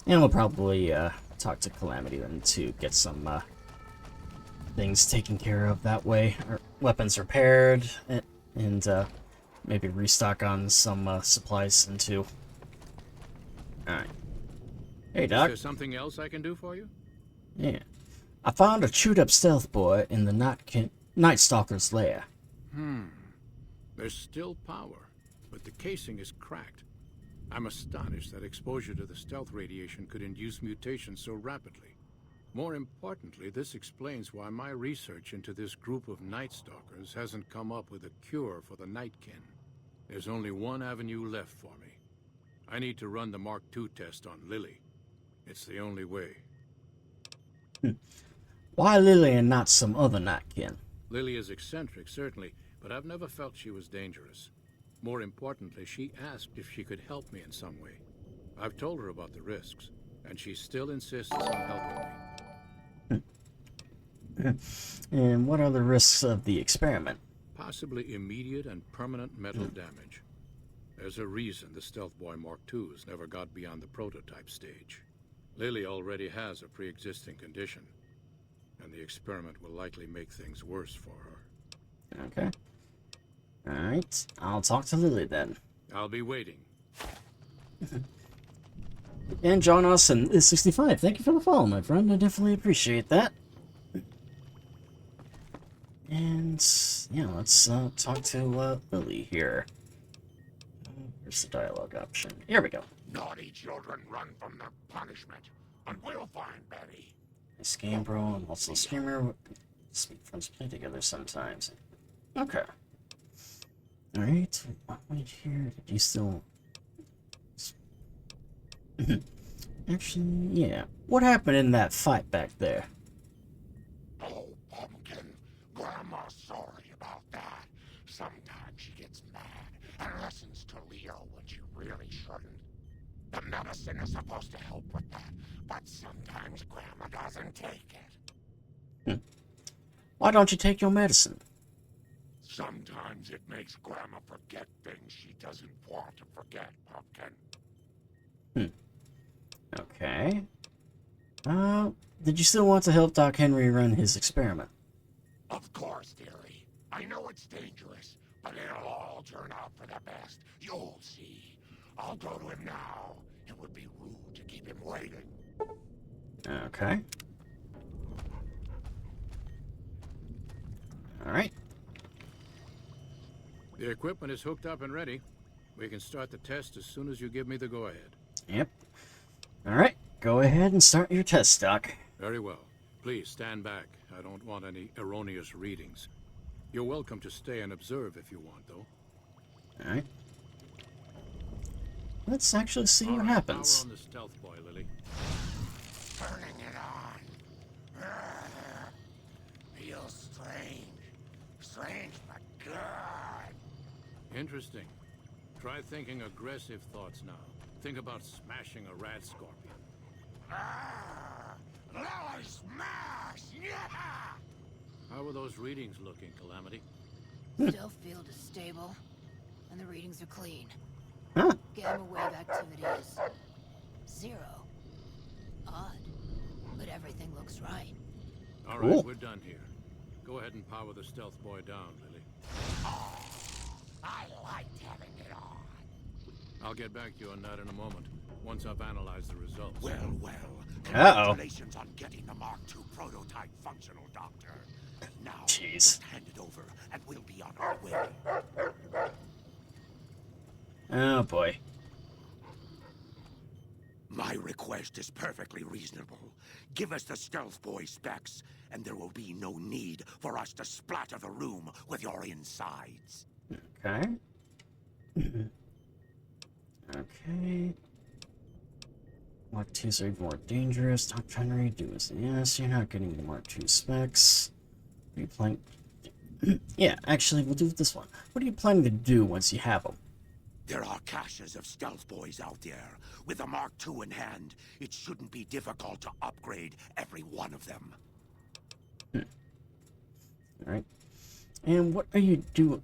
And we'll probably, talk to Calamity, then, to get some, things taken care of that way. Or weapons repaired, and maybe restock on some, supplies, and too. Alright. Hey, Doc. Is there something else I can do for you? Yeah. I found a chewed-up stealth boy in the Night Stalker's lair. There's still power, but the casing is cracked. I'm astonished that exposure to the stealth radiation could induce mutations so rapidly. More importantly, this explains why my research into this group of Night Stalkers hasn't come up with a cure for the Nightkin. There's only one avenue left for me. I need to run the Mark II test on Lily. It's the only way. Why Lily and not some other Nightkin? Lily is eccentric, certainly, but I've never felt she was dangerous. More importantly, she asked if she could help me in some way. I've told her about the risks, and she still insists on helping me. And what are the risks of the experiment? Possibly immediate and permanent mental damage. There's a reason the Stealth Boy Mark IIs never got beyond the prototype stage. Lily already has a pre-existing condition, and the experiment will likely make things worse for her. Okay. Alright, I'll talk to Lily then. I'll be waiting. And John Austin is 65. Thank you for the follow, my friend. I definitely appreciate that. And, yeah, let's talk to Lily here. Here's the dialogue option. Here we go. Naughty children run from their punishment, and we'll find Betty. Nice game, bro. I'm also a streamer. Friends play together sometimes. Okay. Alright. Wait here. Did you still... Actually, yeah. What happened in that fight back there? Oh, Pumpkin. Grandma's sorry about that. Sometimes she gets mad and listens to Leo when she really shouldn't. The medicine is supposed to help with that, but sometimes Grandma doesn't take it. Why don't you take your medicine? Sometimes it makes Grandma forget things she doesn't want to forget, Pumpkin. Okay. Did you still want to help Doc Henry run his experiment? Of course, dearie. I know it's dangerous, but it'll all turn out for the best. You'll see. I'll go to him now. It would be rude to keep him waiting. Okay. Alright. The equipment is hooked up and ready. We can start the test as soon as you give me the go-ahead. Yep. Alright, go ahead and start your test, Doc. Very well. Please stand back. I don't want any erroneous readings. You're welcome to stay and observe if you want, though. Alright. Let's actually see what happens. Power on the stealth boy, Lily. Turning it on. Feels strange. Strange, but good. Interesting. Try thinking aggressive thoughts now. Think about smashing a rat scorpion. Lily smash! Yeah! How are those readings looking, Calamity? Stealth field is stable, and the readings are clean. Huh? Gamma wave activity is 0. Odd, but everything looks right. All right, Cool. we're done here. Go ahead and power the stealth boy down, Lily. Oh, I liked having it on. I'll get back to you on that in a moment, once I've analyzed the results. Well. Uh-oh. Congratulations on getting the Mark II prototype functional, Doctor. Now, Jeez. just hand it over, and we'll be on our way. Oh, boy. My request is perfectly reasonable. Give us the stealth boy specs, and there will be no need for us to splatter the room with your insides. Okay. Okay. Mark IIs are even more dangerous. Doc Henry, do as yes. You're not getting the Mark II specs. What are you planning? Yeah, actually, we'll do this one. What are you planning to do once you have them? There are caches of stealth boys out there. With a Mark II in hand, it shouldn't be difficult to upgrade every one of them. Alright. And what are you doing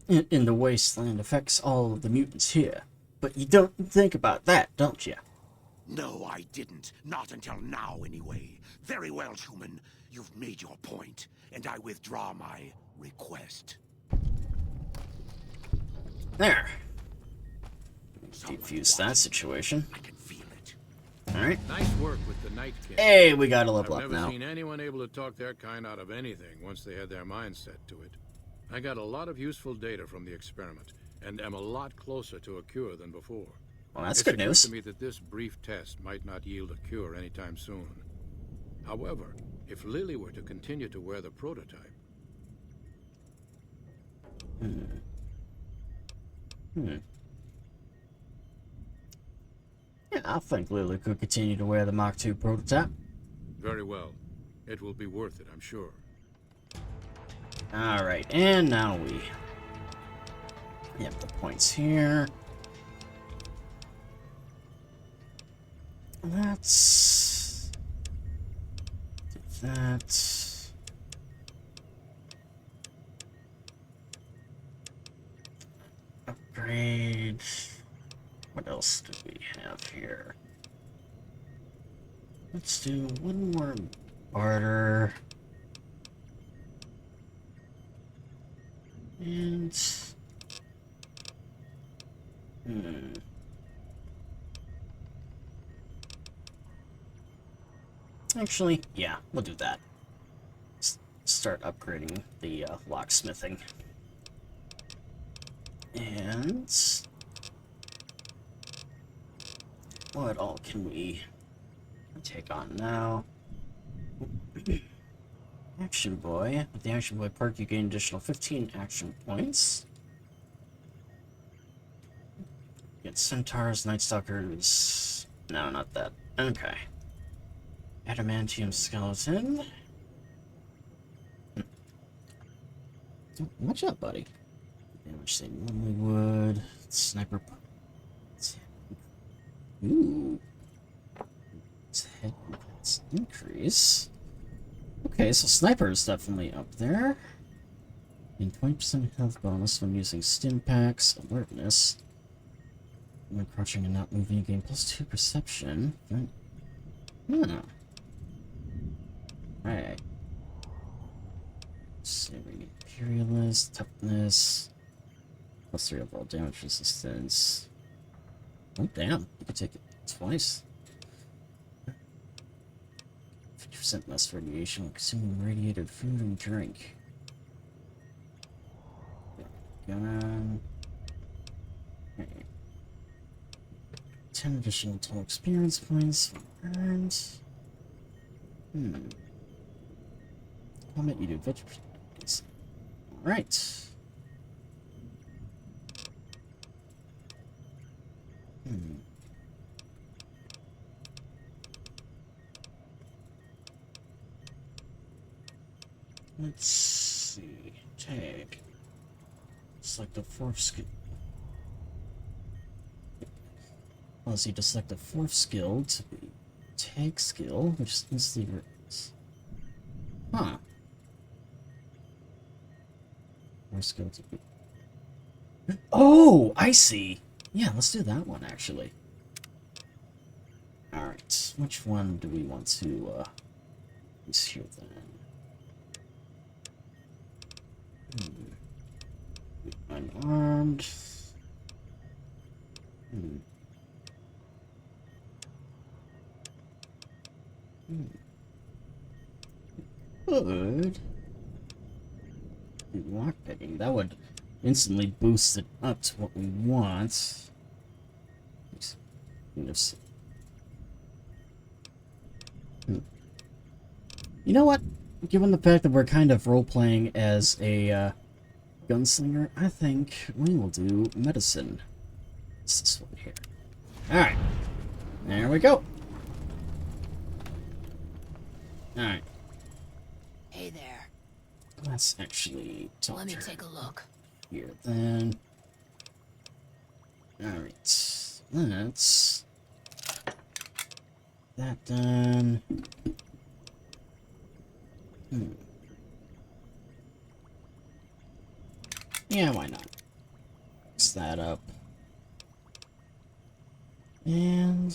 in the wasteland affects all of the mutants here? But you don't think about that, don't you? No, I didn't. Not until now, anyway. Very well, human. You've made your point, and I withdraw my request. There. Defuse that situation. I can feel it. Alright. Nice work with the Night King. Hey, we got a level I've up never now. seen anyone able to talk their kind out of anything once they had their mind set to it. I got a lot of useful data from the experiment, and am a lot closer to a cure than before. Well, that's It's good occurred news. to me that this brief test might not yield a cure anytime soon. However, if Lily were to continue to wear the prototype... Yeah, I think Lily could continue to wear the Mark II prototype. Very well. It will be worth it, I'm sure. Alright, and now we have the points here. Let's do that. Upgrade. What else do we have here? Let's do one more barter. And... Actually, yeah, we'll do that. Start upgrading the locksmithing. And... what all can we take on now? Action Boy. With the Action Boy perk, you gain additional 15 action points. Get Centaurs, Night Stalkers. No, not that. Okay. Adamantium Skeleton. Watch out, buddy. Damage they normally would. Sniper. Ooh. It's head increase. Okay, so Sniper is definitely up there. And 20% health bonus when using stim packs, alertness. When crouching and not moving, you gain +2 perception. Alright. Saving Imperialist, toughness. +3 overall damage resistance. Oh, damn. You can take it twice. 50% less radiation when consuming radiated food and drink. Gun. Okay. 10 additional total experience points earned. Comment you do vegetables. Alright. Let's see. Tag. Select the fourth skill. Let's see, to select the fourth skill to be tag skill, which is instantly. Huh. Fourth skill to be. Oh, I see. Yeah, let's do that one actually. Alright, which one do we want to use here then? Unarmed. Good. Lockpicking. That would instantly boost it up to what we want. You know what? Given the fact that we're kind of role-playing as a gunslinger, I think we will do medicine. It's this one here. Alright. There we go. Alright. Hey there. Let's actually talk Let me to her take a look. here then. Alright. Let's... that done. Yeah, why not? Fix that up. And...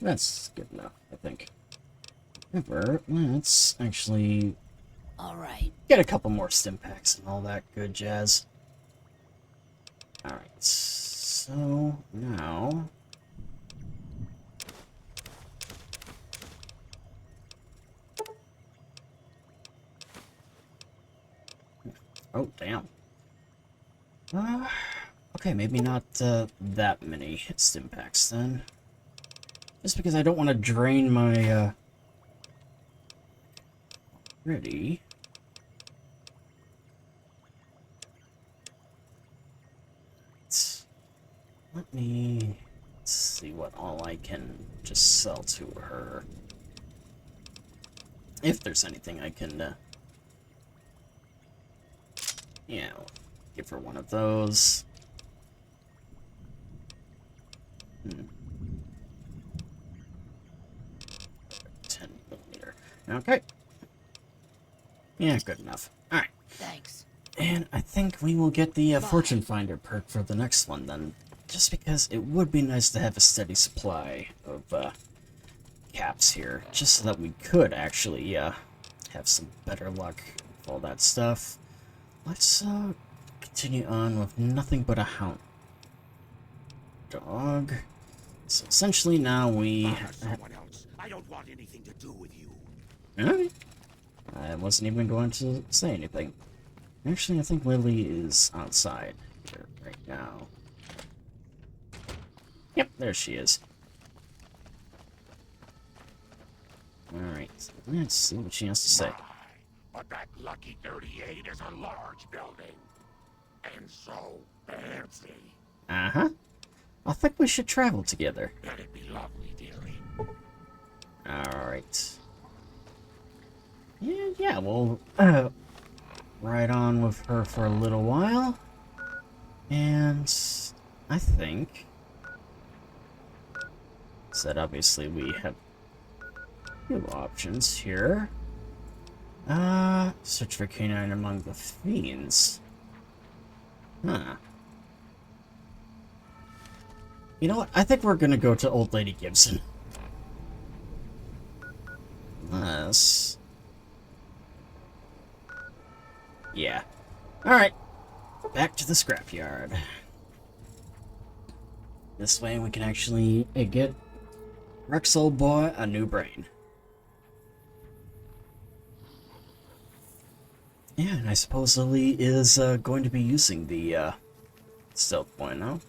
that's good enough, I think. However, let's actually Alright. get a couple more stim packs and all that good jazz. Alright, so now... oh, damn. Okay, maybe not that many stim packs then. Just because I don't want to drain my, ready. Let me see what all I can just sell to her. If there's anything I can, yeah, give her one of those. 10mm. Okay. Yeah, good enough. Alright. Thanks. And I think we will get the Fortune Finder perk for the next one then. Just because it would be nice to have a steady supply of caps here. Just so that we could actually have some better luck with all that stuff. Let's continue on with nothing but a hound dog. So essentially now we... someone else. I don't want anything to do with you. Okay. I wasn't even going to say anything. Actually, I think Lily is outside here right now. Yep, there she is. Alright, let's see what she has to say. But that lucky 38 is a large building. And so fancy. Uh-huh. I think we should travel together. That'd be lovely, dearie. Alright. Yeah, we'll ride on with her for a little while. And I think that obviously we have a few options here. Search for canine among the fiends. Huh. You know what? I think we're gonna go to Old Lady Gibson. Unless... yeah. Alright. Back to the scrapyard. This way we can actually get Rex, old boy, a new brain. Yeah, and I suppose Lily is going to be using the stealth point now.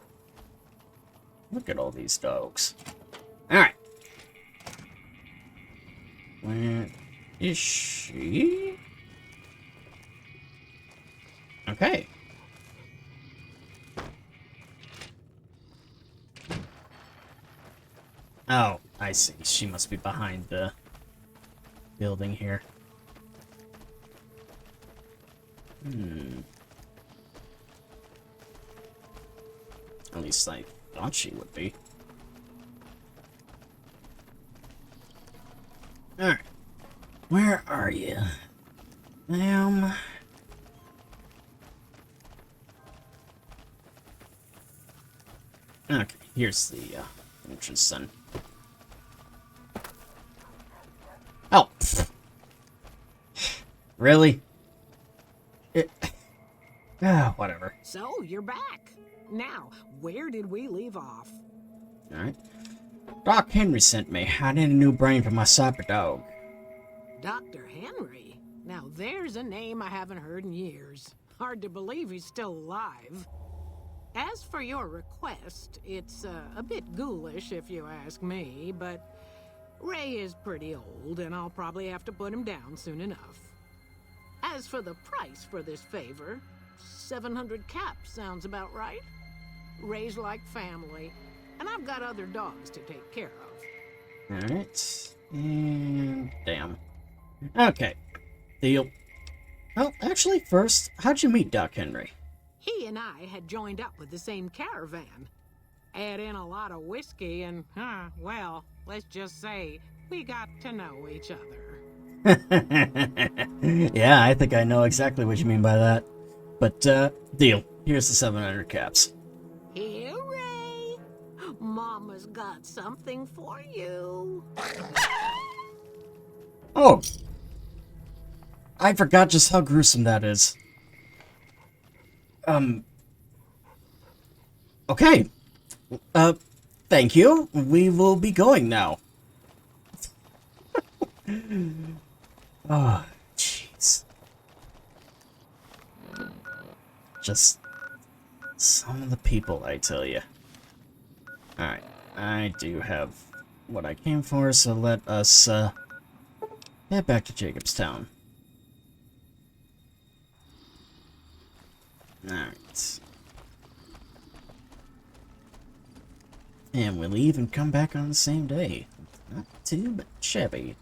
Look at all these dogs. Alright. Where is she? Okay. Oh, I see. She must be behind the building here. At least I thought she would be. Alright. Where are you? Ma'am. Okay, here's the entrance then. Oh! Really? Whatever. So, you're back. Now, where did we leave off? Alright. Doc Henry sent me. I need a new brain for my cyber dog. Dr. Henry? Now, there's a name I haven't heard in years. Hard to believe he's still alive. As for your request, it's a bit ghoulish if you ask me, but Ray is pretty old, and I'll probably have to put him down soon enough. As for the price for this favor, 700 caps sounds about right. Ray's like family, and I've got other dogs to take care of. Alright. And... damn. Okay. Deal. Well, actually, first, how'd you meet Doc Henry? He and I had joined up with the same caravan. Add in a lot of whiskey and, well, let's just say we got to know each other. Yeah, I think I know exactly what you mean by that. But, deal. Here's the 700 caps. Here, Ray. Mama's got something for you. Oh! I forgot just how gruesome that is. Okay. Thank you. We will be going now. Oh, jeez. Just some of the people, I tell you. Alright, I do have what I came for, so let us, head back to Jacobstown. Alright. And we leave and come back on the same day. Not too shabby.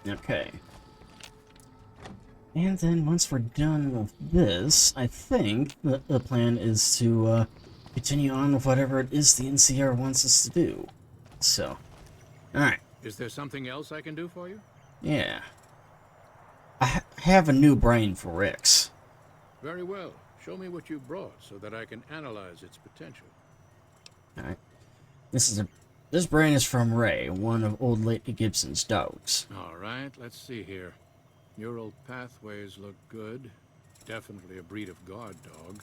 Okay. And then once we're done with this, I think the plan is to continue on with whatever it is the NCR wants us to do. So, alright. Is there something else I can do for you? Yeah. I have a new brain for Rix. Very well. Show me what you brought so that I can analyze its potential. Alright. This brain is from Ray, one of old Lady Gibson's dogs. All right, let's see here. Neural pathways look good. Definitely a breed of guard dog.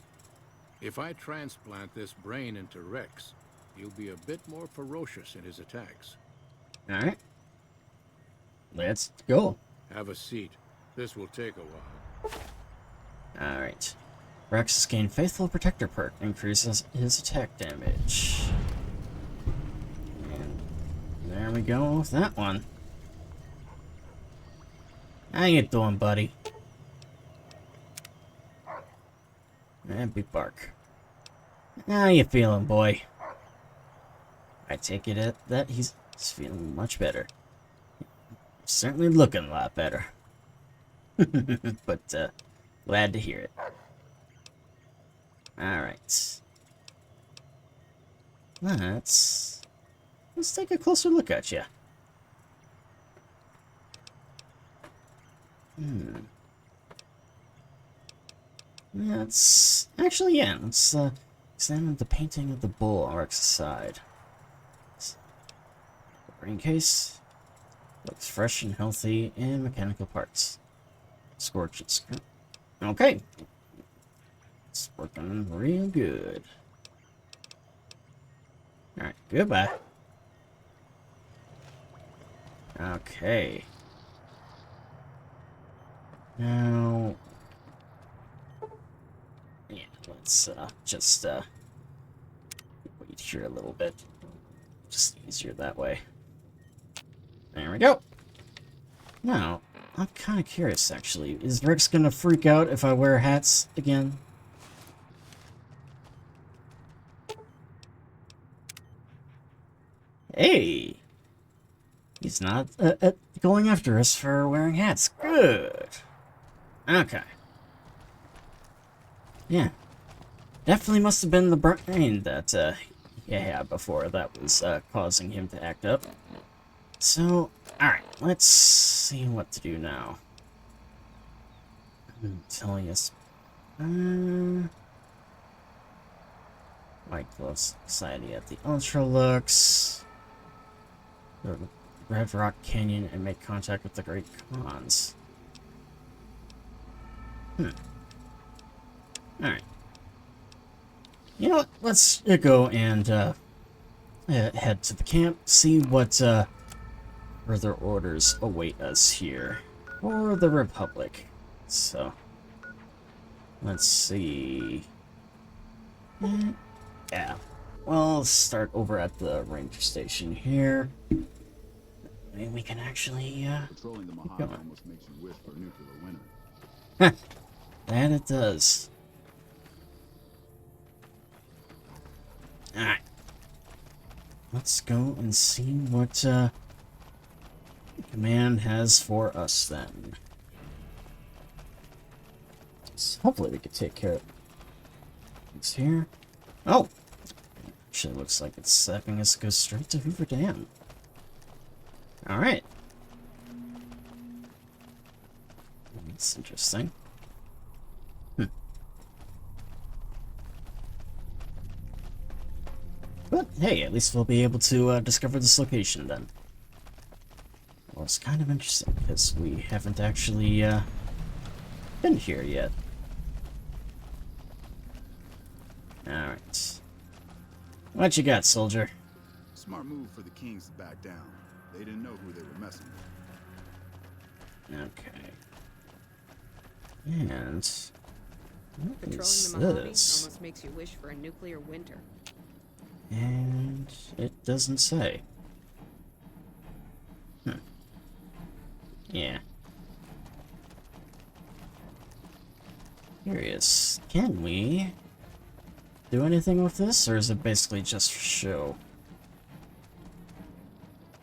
If I transplant this brain into Rex, he'll be a bit more ferocious in his attacks. Alright. Let's go. Have a seat. This will take a while. Alright. Rex has gained Faithful Protector perk, increases his attack damage. And there we go with that one. How you doing, buddy? And big bark. How you feeling, boy? I take it that he's feeling much better. Certainly looking a lot better. But, glad to hear it. Alright. Let's take a closer look at you. Let's examine the painting of the bull on Rex's side. The brain case looks fresh and healthy in mechanical parts. Scorches. Okay. It's working real good. Alright, goodbye. Okay. Now, yeah, let's just wait here a little bit. Just easier that way. There we go. Now, I'm kind of curious, actually. Is Rex gonna freak out if I wear hats again? Hey! He's not going after us for wearing hats. Good. Okay. Yeah. Definitely must have been the brain that he had before that was causing him to act up. So, alright, let's see what to do now. Tell us. White Glove Society at the Ultralux. Go to Red Rock Canyon and make contact with the Great Khans. Alright. You know what? Let's go and head to the camp, see what further orders await us here for the Republic. So, let's see. Yeah. Well, let's start over at the ranger station here. Maybe we can actually Patrolling the keep Mojave going. almost makes you wish for a nuclear winter. That it does. Alright. let's go and see what command has for us then. So hopefully we can take care of things here. Oh! Actually looks like it's having us go straight to Hoover Dam. Alright. That's interesting. But hey, at least we'll be able to discover this location then. Well, it's kind of interesting because we haven't actually been here yet. Alright. What you got, soldier? Smart move for the Kings to back down. They didn't know who they were messing with. Okay. And what Patrolling is the Mojave this? almost makes you wish for a nuclear winter. And it doesn't say. Yeah. Curious. Can we do anything with this, or is it basically just for show?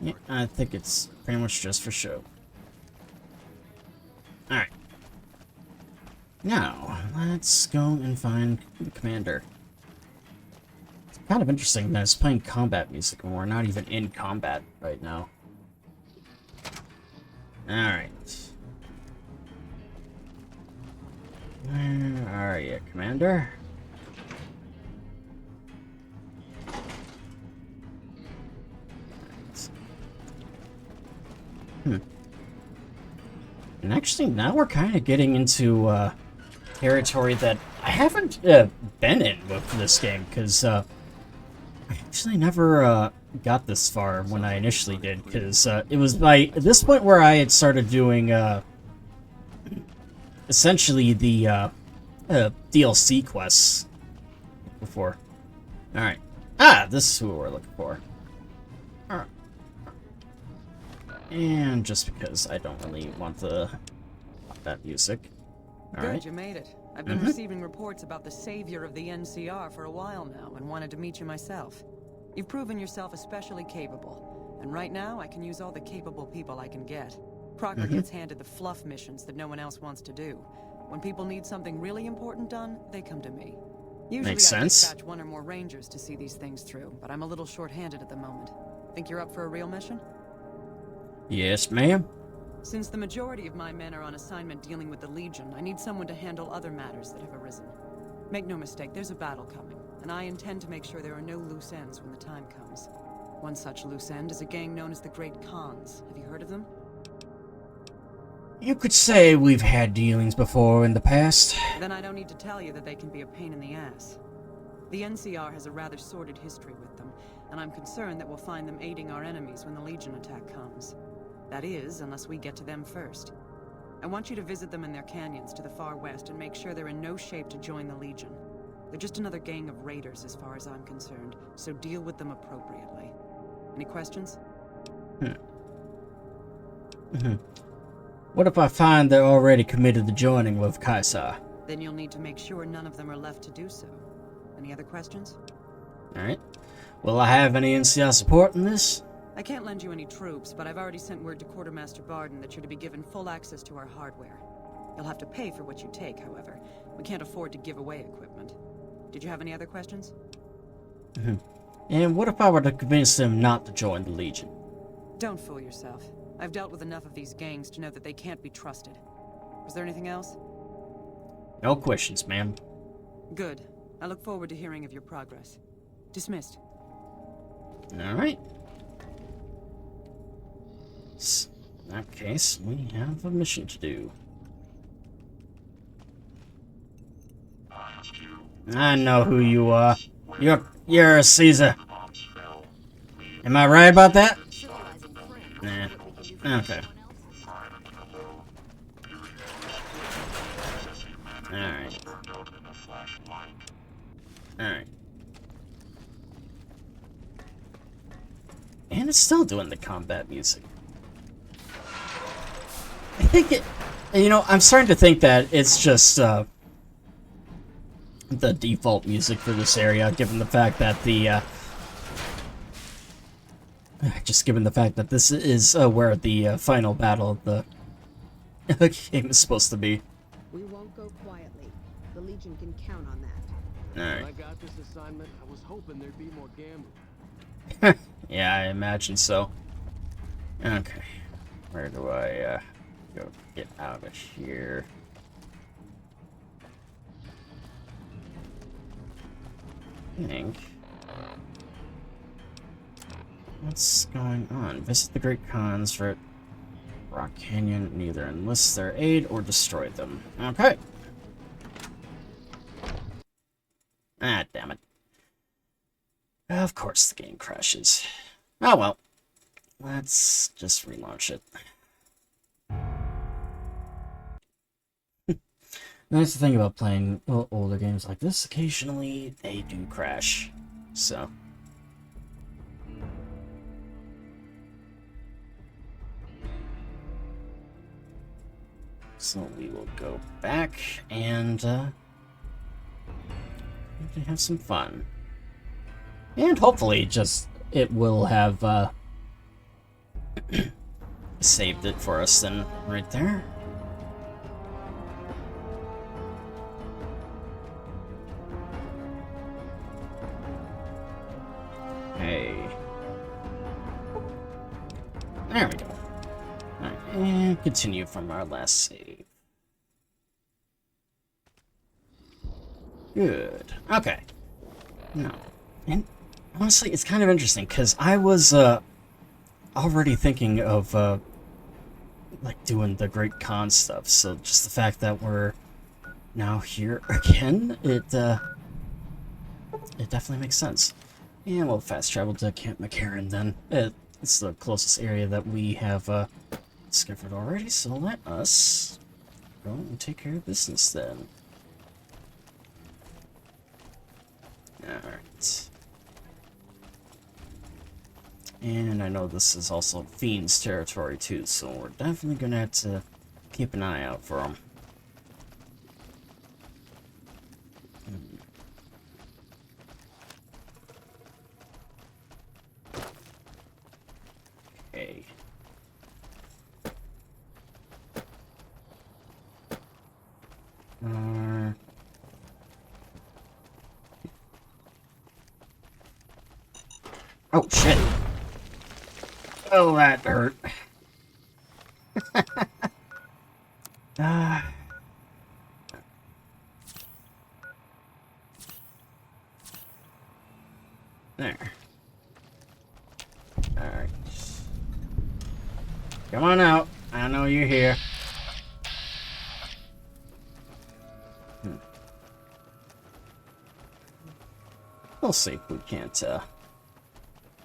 Yeah, I think it's pretty much just for show. Alright. Now, let's go and find the commander. It's kind of interesting that it's playing combat music when we're not even in combat right now. Alright. Where are you, Commander? And actually, now we're kind of getting into territory that I haven't been in with this game, because I actually never got this far when I initially did, because it was by this point where I had started doing essentially the DLC quests before. Alright. Ah, this is who we're looking for. Alright. And just because I don't really want that music. Alright. Good, you made it. I've been receiving reports about the savior of the NCR for a while now and wanted to meet you myself. You've proven yourself especially capable, and right now I can use all the capable people I can get. Proctor gets handed the fluff missions that no one else wants to do. When people need something really important done, they come to me. Usually Makes I sense. dispatch one or more rangers to see these things through, but I'm a little short-handed at the moment. Think you're up for a real mission? Yes, ma'am. Since the majority of my men are on assignment dealing with the Legion, I need someone to handle other matters that have arisen. Make no mistake, there's a battle coming, and I intend to make sure there are no loose ends when the time comes. One such loose end is a gang known as the Great Khans. Have you heard of them? You could say we've had dealings before in the past. Then I don't need to tell you that they can be a pain in the ass. The NCR has a rather sordid history with them, and I'm concerned that we'll find them aiding our enemies when the Legion attack comes. That is, unless we get to them first. I want you to visit them in their canyons to the far west and make sure they're in no shape to join the Legion. They're just another gang of raiders as far as I'm concerned, so deal with them appropriately. Any questions? What if I find they're already committed to joining with Kaisar? Then you'll need to make sure none of them are left to do so. Any other questions? Alright. Will I have any NCR support in this? I can't lend you any troops, but I've already sent word to Quartermaster Barden that you're to be given full access to our hardware. You'll have to pay for what you take, however. We can't afford to give away equipment. Did you have any other questions? And what if I were to convince them not to join the Legion? Don't fool yourself. I've dealt with enough of these gangs to know that they can't be trusted. Was there anything else? No questions, ma'am. Good. I look forward to hearing of your progress. Dismissed. Alright. In that case, we have a mission to do. I know who you are. You're a Caesar. Am I right about that? Nah. Okay. Alright. Alright. And it's still doing the combat music. I think it... You know, I'm starting to think that it's just, the default music for this area, given the fact that the, Just given the fact that this is where the final battle of the game is supposed to be. We won't go quietly. The Legion can count on that. Alright. When I got this assignment, I was hoping there'd be more gambling. Yeah, I imagine so. Okay. Where do I go get out of here? I think. What's going on? Visit the Great Khans for Rock Canyon. Neither enlist their aid or destroy them. Okay. Ah, damn it. Of course the game crashes. Oh well. Let's just relaunch it. That's the thing about playing older games like this. Occasionally, they do crash. So. So we will go back and have some fun. And hopefully just it will have saved it for us then right there. Hey. There we go. Alright, and continue from our last save. Good. Okay. No. And honestly, it's kind of interesting, because I was already thinking of like doing the Great Khan stuff, so just the fact that we're now here again, it definitely makes sense. And we'll fast travel to Camp McCarran then. It's the closest area that we have discovered already, so let us go and take care of business then. Alright. And I know this is also Fiend's territory too, so we're definitely gonna have to keep an eye out for them. Okay. Oh, shit. Oh, that hurt. There. Alright. Come on out. I know you're here. We'll see if we can't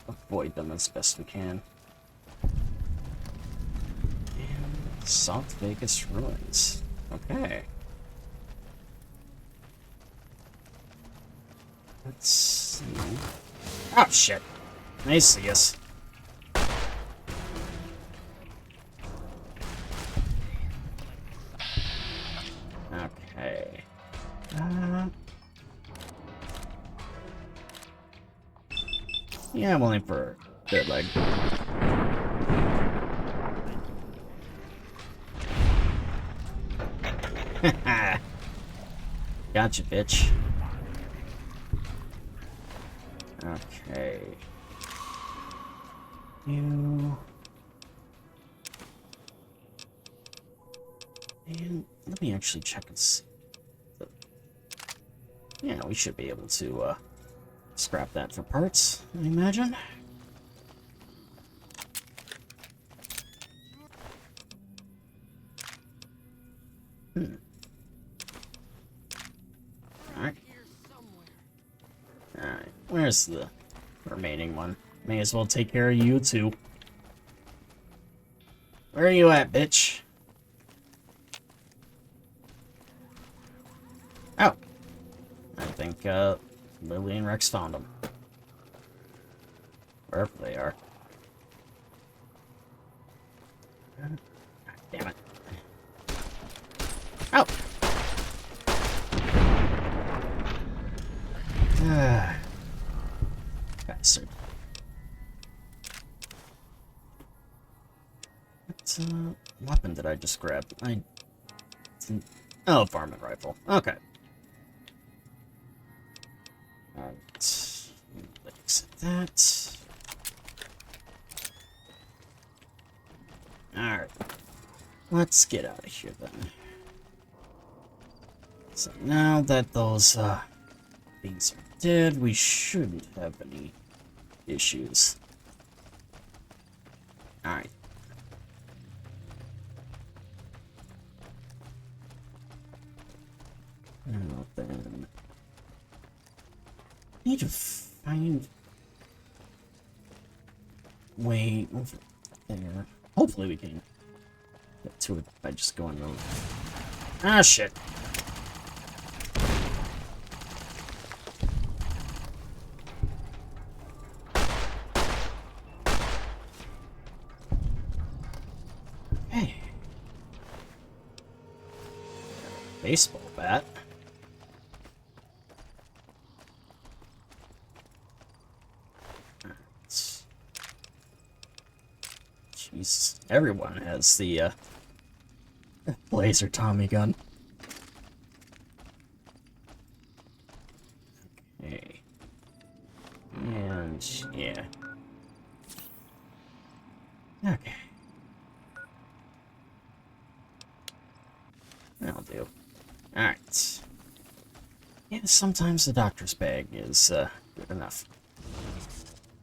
avoid them as best we can. And South Vegas ruins. Okay. Let's see. Oh shit. I see us. Okay. Yeah, I'm only for third leg. Gotcha, bitch. Okay. You. And let me actually check and see. Yeah, we should be able to scrap that for parts, I imagine. Alright. Alright, where's the remaining one? May as well take care of you too. Where are you at, bitch? Oh. I think, Lily and Rex found them. Wherever they are. Damn it. Oh! Bastard. weapon did I just grab? I didn't... Oh, varmint rifle. Okay. Alright. Exit that. Alright. Let's get out of here then. So now that those things are dead, we shouldn't have any issues. Alright. Now then, need to find way over there. Hopefully we can get to it by just going over. Ah, shit. Hey. Baseball bat. Jeez, everyone has the laser Tommy gun. Okay. And yeah. Okay. That'll do. Alright. Yeah, sometimes the doctor's bag is good enough.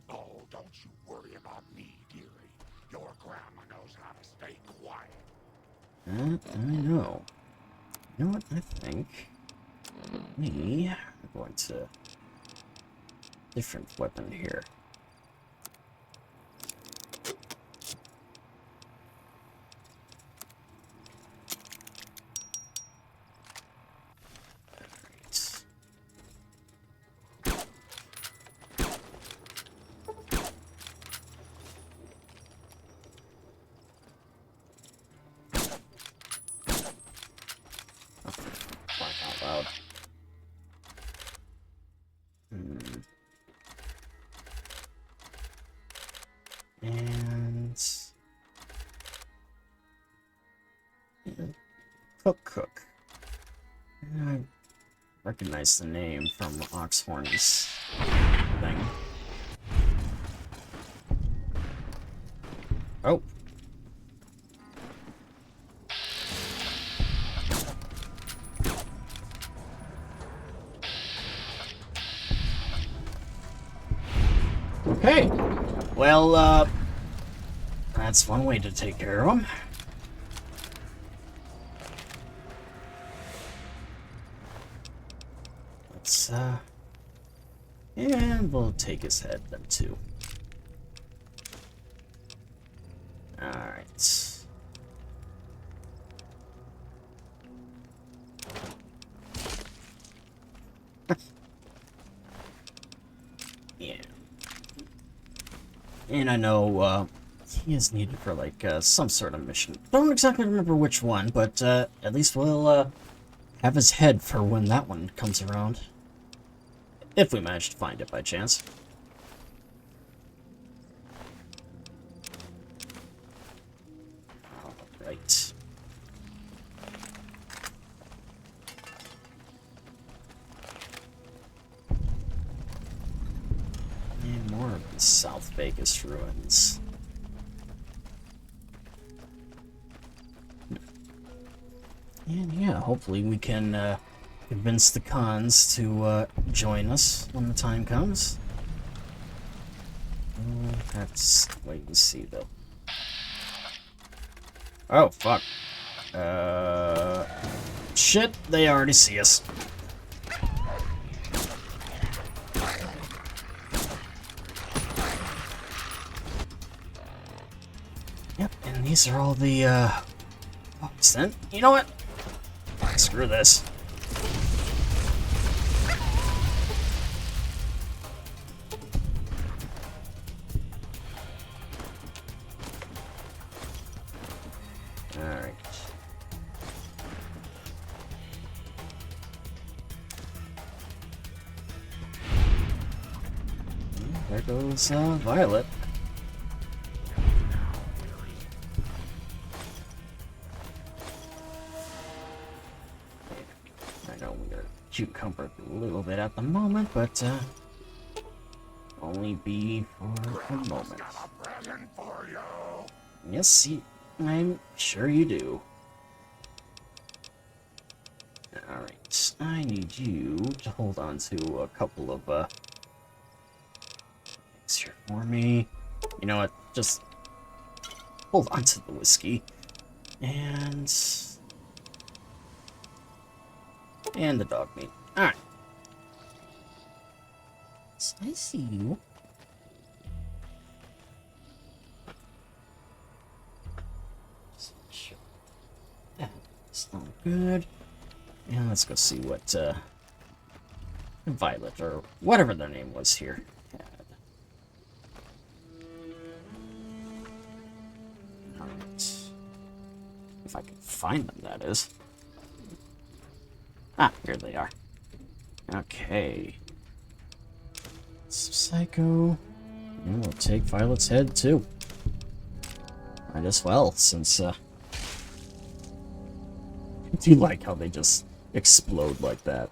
Oh, don't you worry about me, dearie. Your grandma knows how to stay quiet. I know. You know what I think? We are going to... different weapon here. Loud. And yeah. Cook. I recognize the name from Oxhorn's thing. Oh. Okay. Well, that's one way to take care of him. Let's, and we'll take his head then, too. Alright. Yeah. And I know, he is needed for, like, some sort of mission. Don't exactly remember which one, but, at least we'll, have his head for when that one comes around. If we manage to find it by chance. Alright. And more of the South Vegas ruins. And yeah, hopefully we can convince the cons to join us when the time comes. We'll have to wait and see, though. Oh, fuck. Shit, they already see us. Yep, and these are all the, bugs then. You know what? Screw this. Alright. There goes, Violet. cucumber a little bit at the moment, but only be for a moment. Got a present for you. Yes, I'm sure you do. Alright, I need you to hold on to a couple of things here for me. You know what? Just hold on to the whiskey. And the dog meat. Alright. So I see you. Just sure. That's not good. And let's go see what Violet, or whatever their name was here, had. Alright. If I can find them, that is. Ah, here they are. Okay. Psycho. And we'll take Violet's head, too. Might as well, since, I do like how they just explode like that.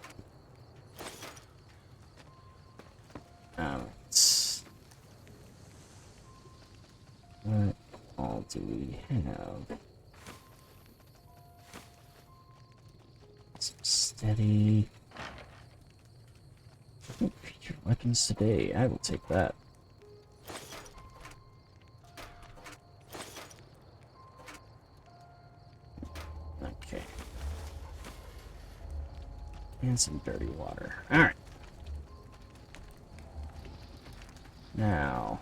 Alright. What all do we have? Some steady. Feature weapons today. I will take that. Okay. And some dirty water. Alright. Now.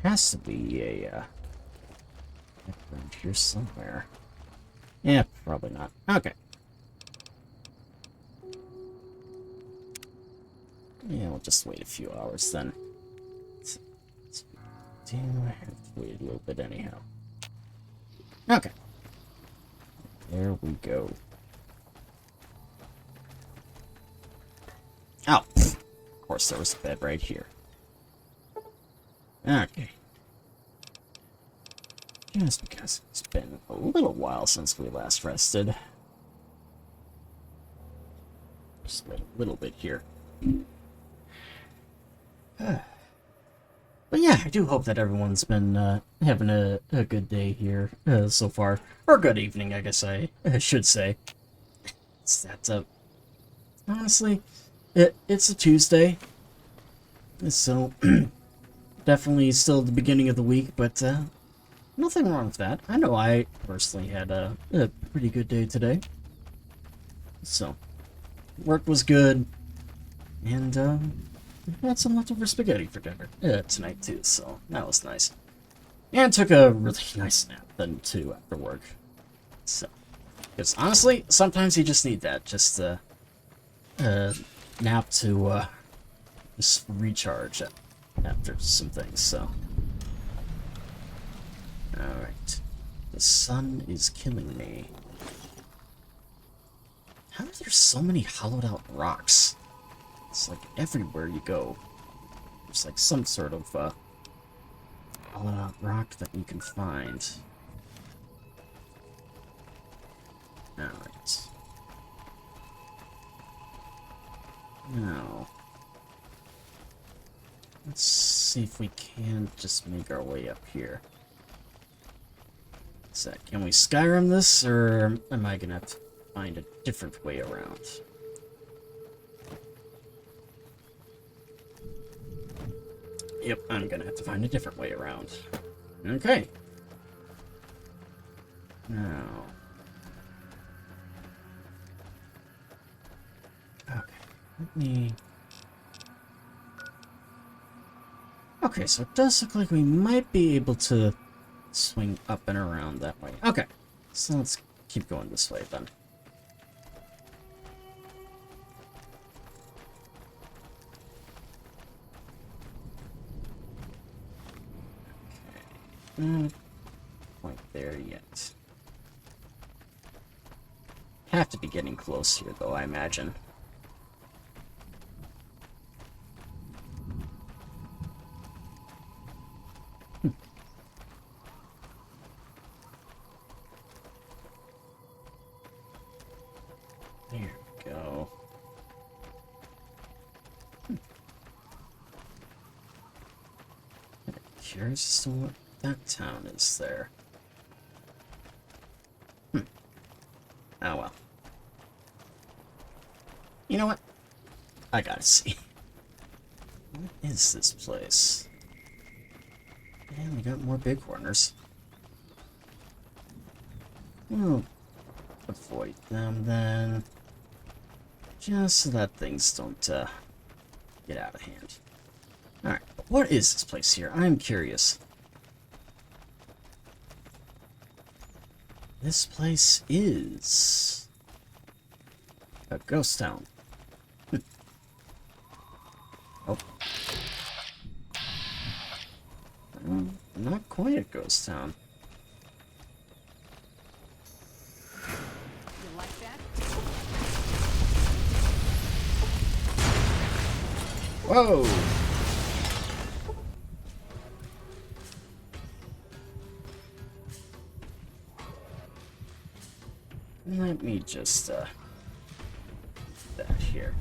Has to be a, around here somewhere. Yeah, probably not. Okay. Yeah, we'll just wait a few hours then. Do I have to wait a little bit anyhow? Okay. There we go. Oh, of course there was a bed right here. Okay. Just because it's been a little while since we last rested. Just a little bit here. But yeah, I do hope that everyone's been having a good day here so far. Or good evening, I guess I should say. It's that, honestly, it's a Tuesday. So, definitely still the beginning of the week, but nothing wrong with that. I know I personally had a pretty good day today. So, work was good. And, had some leftover spaghetti for dinner tonight too, so that was nice. And took a really nice nap then too after work. So, because honestly, sometimes you just need that, just nap to just recharge after some things. So, all right, the sun is killing me. How are there so many hollowed out rocks? It's like everywhere you go, there's like some sort of hollowed out rock that you can find. Alright. Now, let's see if we can just make our way up here. So, can we Skyrim this, or am I gonna have to find a different way around? Yep, I'm gonna have to find a different way around. Okay. Now. Okay, let me... Okay, so it does look like we might be able to swing up and around that way. Okay, so let's keep going this way then. Not quite there yet. Have to be getting close here, though, I imagine. curious as to what that town is there. Oh well. You know what? I gotta see. What is this place? And we got more big corners. We'll avoid them then. Just so that things don't get out of hand. Alright, but what is this place here? I'm curious. This place is a ghost town. Oh. Not quite a ghost town. You like that? Whoa! Let me just, that here.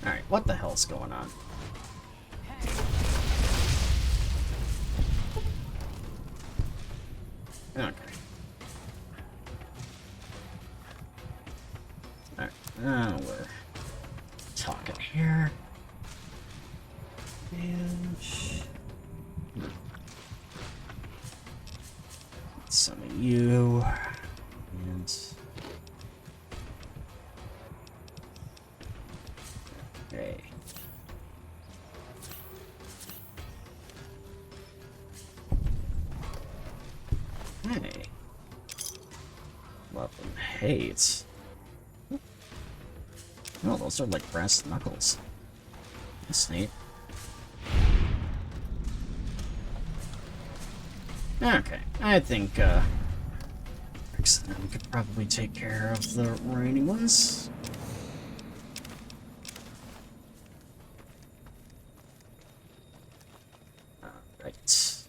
Alright, what the hell's going on? Okay. Alright, now we're talking here. And some of you. And okay. Hey. Love and hate. Oh, those are like brass knuckles. That's neat. Okay, I think, Rex and them could probably take care of the remaining ones. Alright.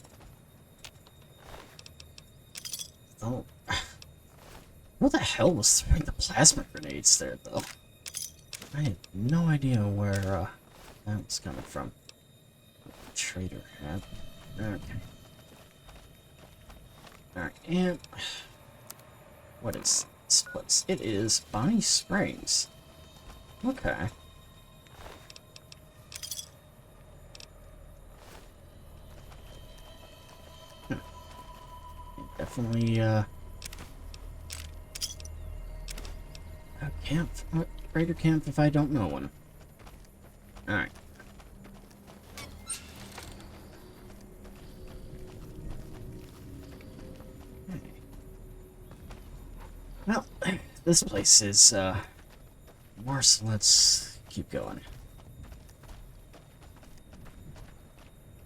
Oh. Who the hell was throwing the plasma grenades there, though? I had no idea where, that was coming from. Trader hat. Okay. Alright, and what is this place? It is Bonnie Springs. Okay. Definitely, a camp, greater camp if I don't know one. Alright. Well, this place is, more, so let's keep going.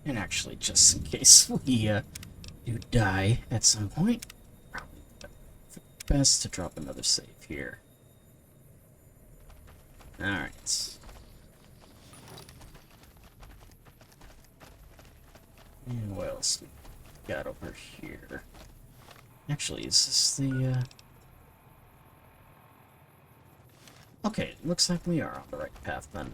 And actually, just in case we, do die at some point, probably best to drop another save here. Alright. And what else we got over here? Actually, is this the, Okay, looks like we are on the right path then.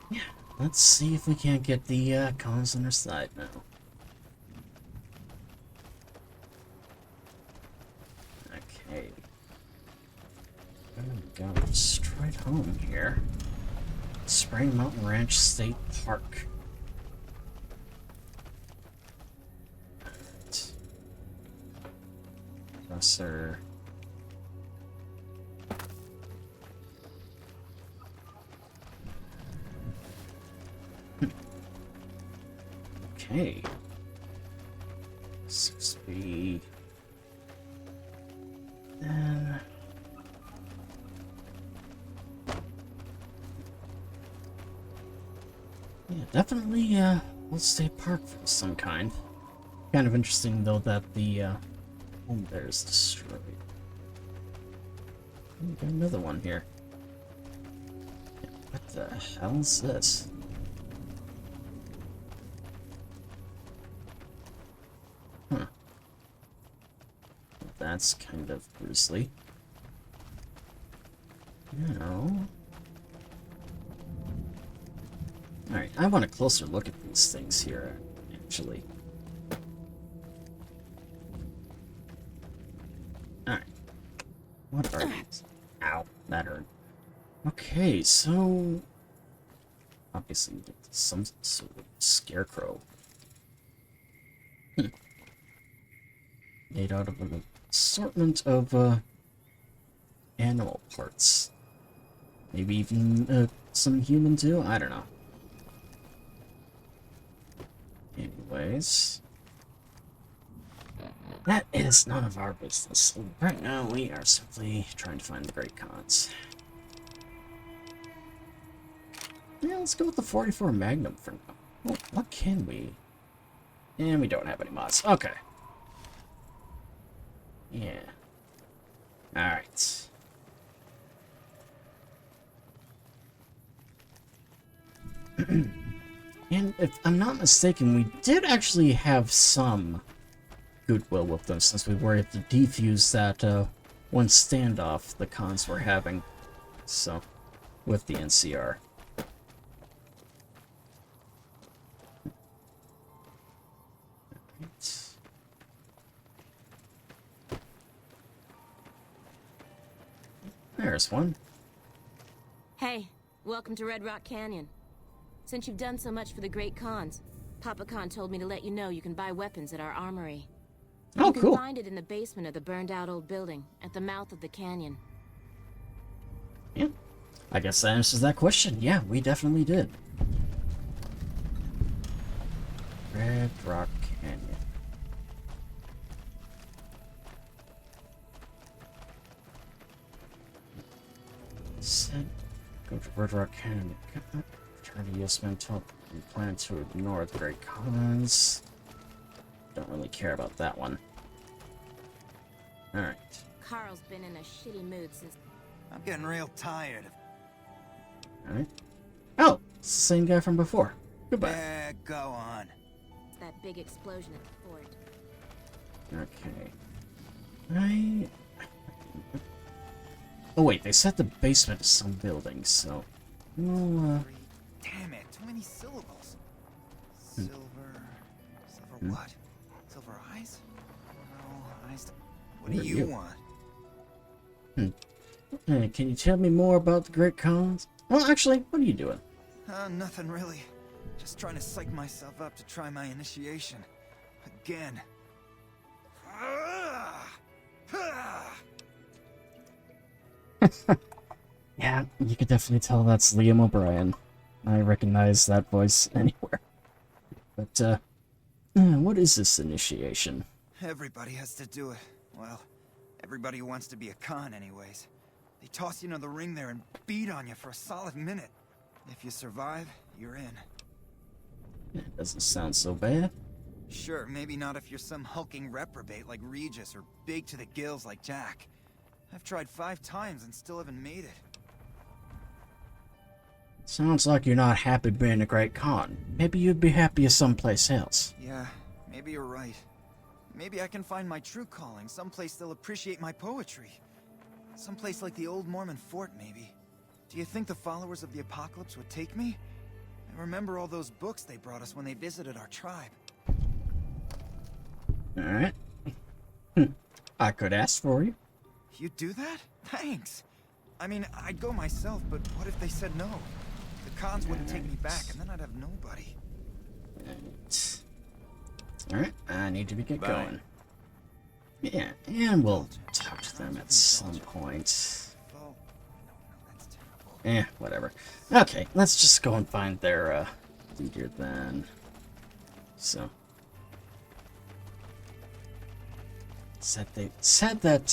Yeah, let's see if we can't get the cons on our side now. Okay. I'm going straight home here. Spring Mountain Ranch State Park. Professor. Okay. 6 speed. Then. Yeah, definitely, we'll stay park for some kind. Kind of interesting, though, that the, home there is destroyed. We got another one here. What the hell is this? Huh. That's kind of grisly. Now, Alright, I want a closer look at these things here, actually. Alright. What are these? Ow, that hurt. Okay, so... obviously, some sort of scarecrow. Made out of an assortment of, animal parts. Maybe even, some human too? I don't know. Anyways... that is none of our business. Right now, we are simply trying to find the Great Khans. Yeah, let's go with the 44 Magnum for now. Well, what can we... and we don't have any mods. Okay. Yeah. Alright. And if I'm not mistaken, we did actually have some goodwill with them since we were able to defuse that one standoff the cons were having. So, with the NCR. There's one. Hey, welcome to Red Rock Canyon. Since you've done so much for the Great Khans, Papa Khan told me to let you know you can buy weapons at our armory. Oh, you cool. can find it in the basement of the burned-out old building at the mouth of the canyon. Yeah, I guess that answers that question. Yeah, we definitely did. Red Rock Canyon. Go to Red Rock Canyon. Return to US Mental and plan to ignore the Great Khans. Don't really care about that one. Alright. Carl's been in a shitty mood since... I'm getting real tired. Alright. Oh, it's the same guy from before. Goodbye. Yeah, go on. that big explosion at the fort. Okay. Oh wait, they said the basement is some building, so... Well, Damn it, too many syllables. Silver... Silver what? Silver eyes? No, eyes... What do you want? Can you tell me more about the Great Khans? Well, actually, what are you doing? Nothing really. Just trying to psych myself up to try my initiation. Again. Yeah, you could definitely tell that's Liam O'Brien. I recognize that voice anywhere. But, what is this initiation? Everybody has to do it. Well, everybody who wants to be a Khan anyways. They toss you into the ring there and beat on you for a solid minute. If you survive, you're in. It doesn't sound so bad. Sure, maybe not if you're some hulking reprobate like Regis or big to the gills like Jack. I've tried 5 times and still haven't made it. Sounds like you're not happy being a Great Khan. Maybe you'd be happier someplace else. Yeah, maybe you're right. Maybe I can find my true calling, someplace they'll appreciate my poetry. Someplace like the old Mormon fort, maybe. Do you think the followers of the apocalypse would take me? I remember all those books they brought us when they visited our tribe. Alright. I could ask for you. You'd do that? Thanks. I mean, I'd go myself, but what if they said no? The Khans wouldn't take me back, and then I'd have nobody. Alright, I need to get going. Yeah, and we'll talk to them at some point. Whatever. Okay, let's just go and find their, leader then. So. They said that,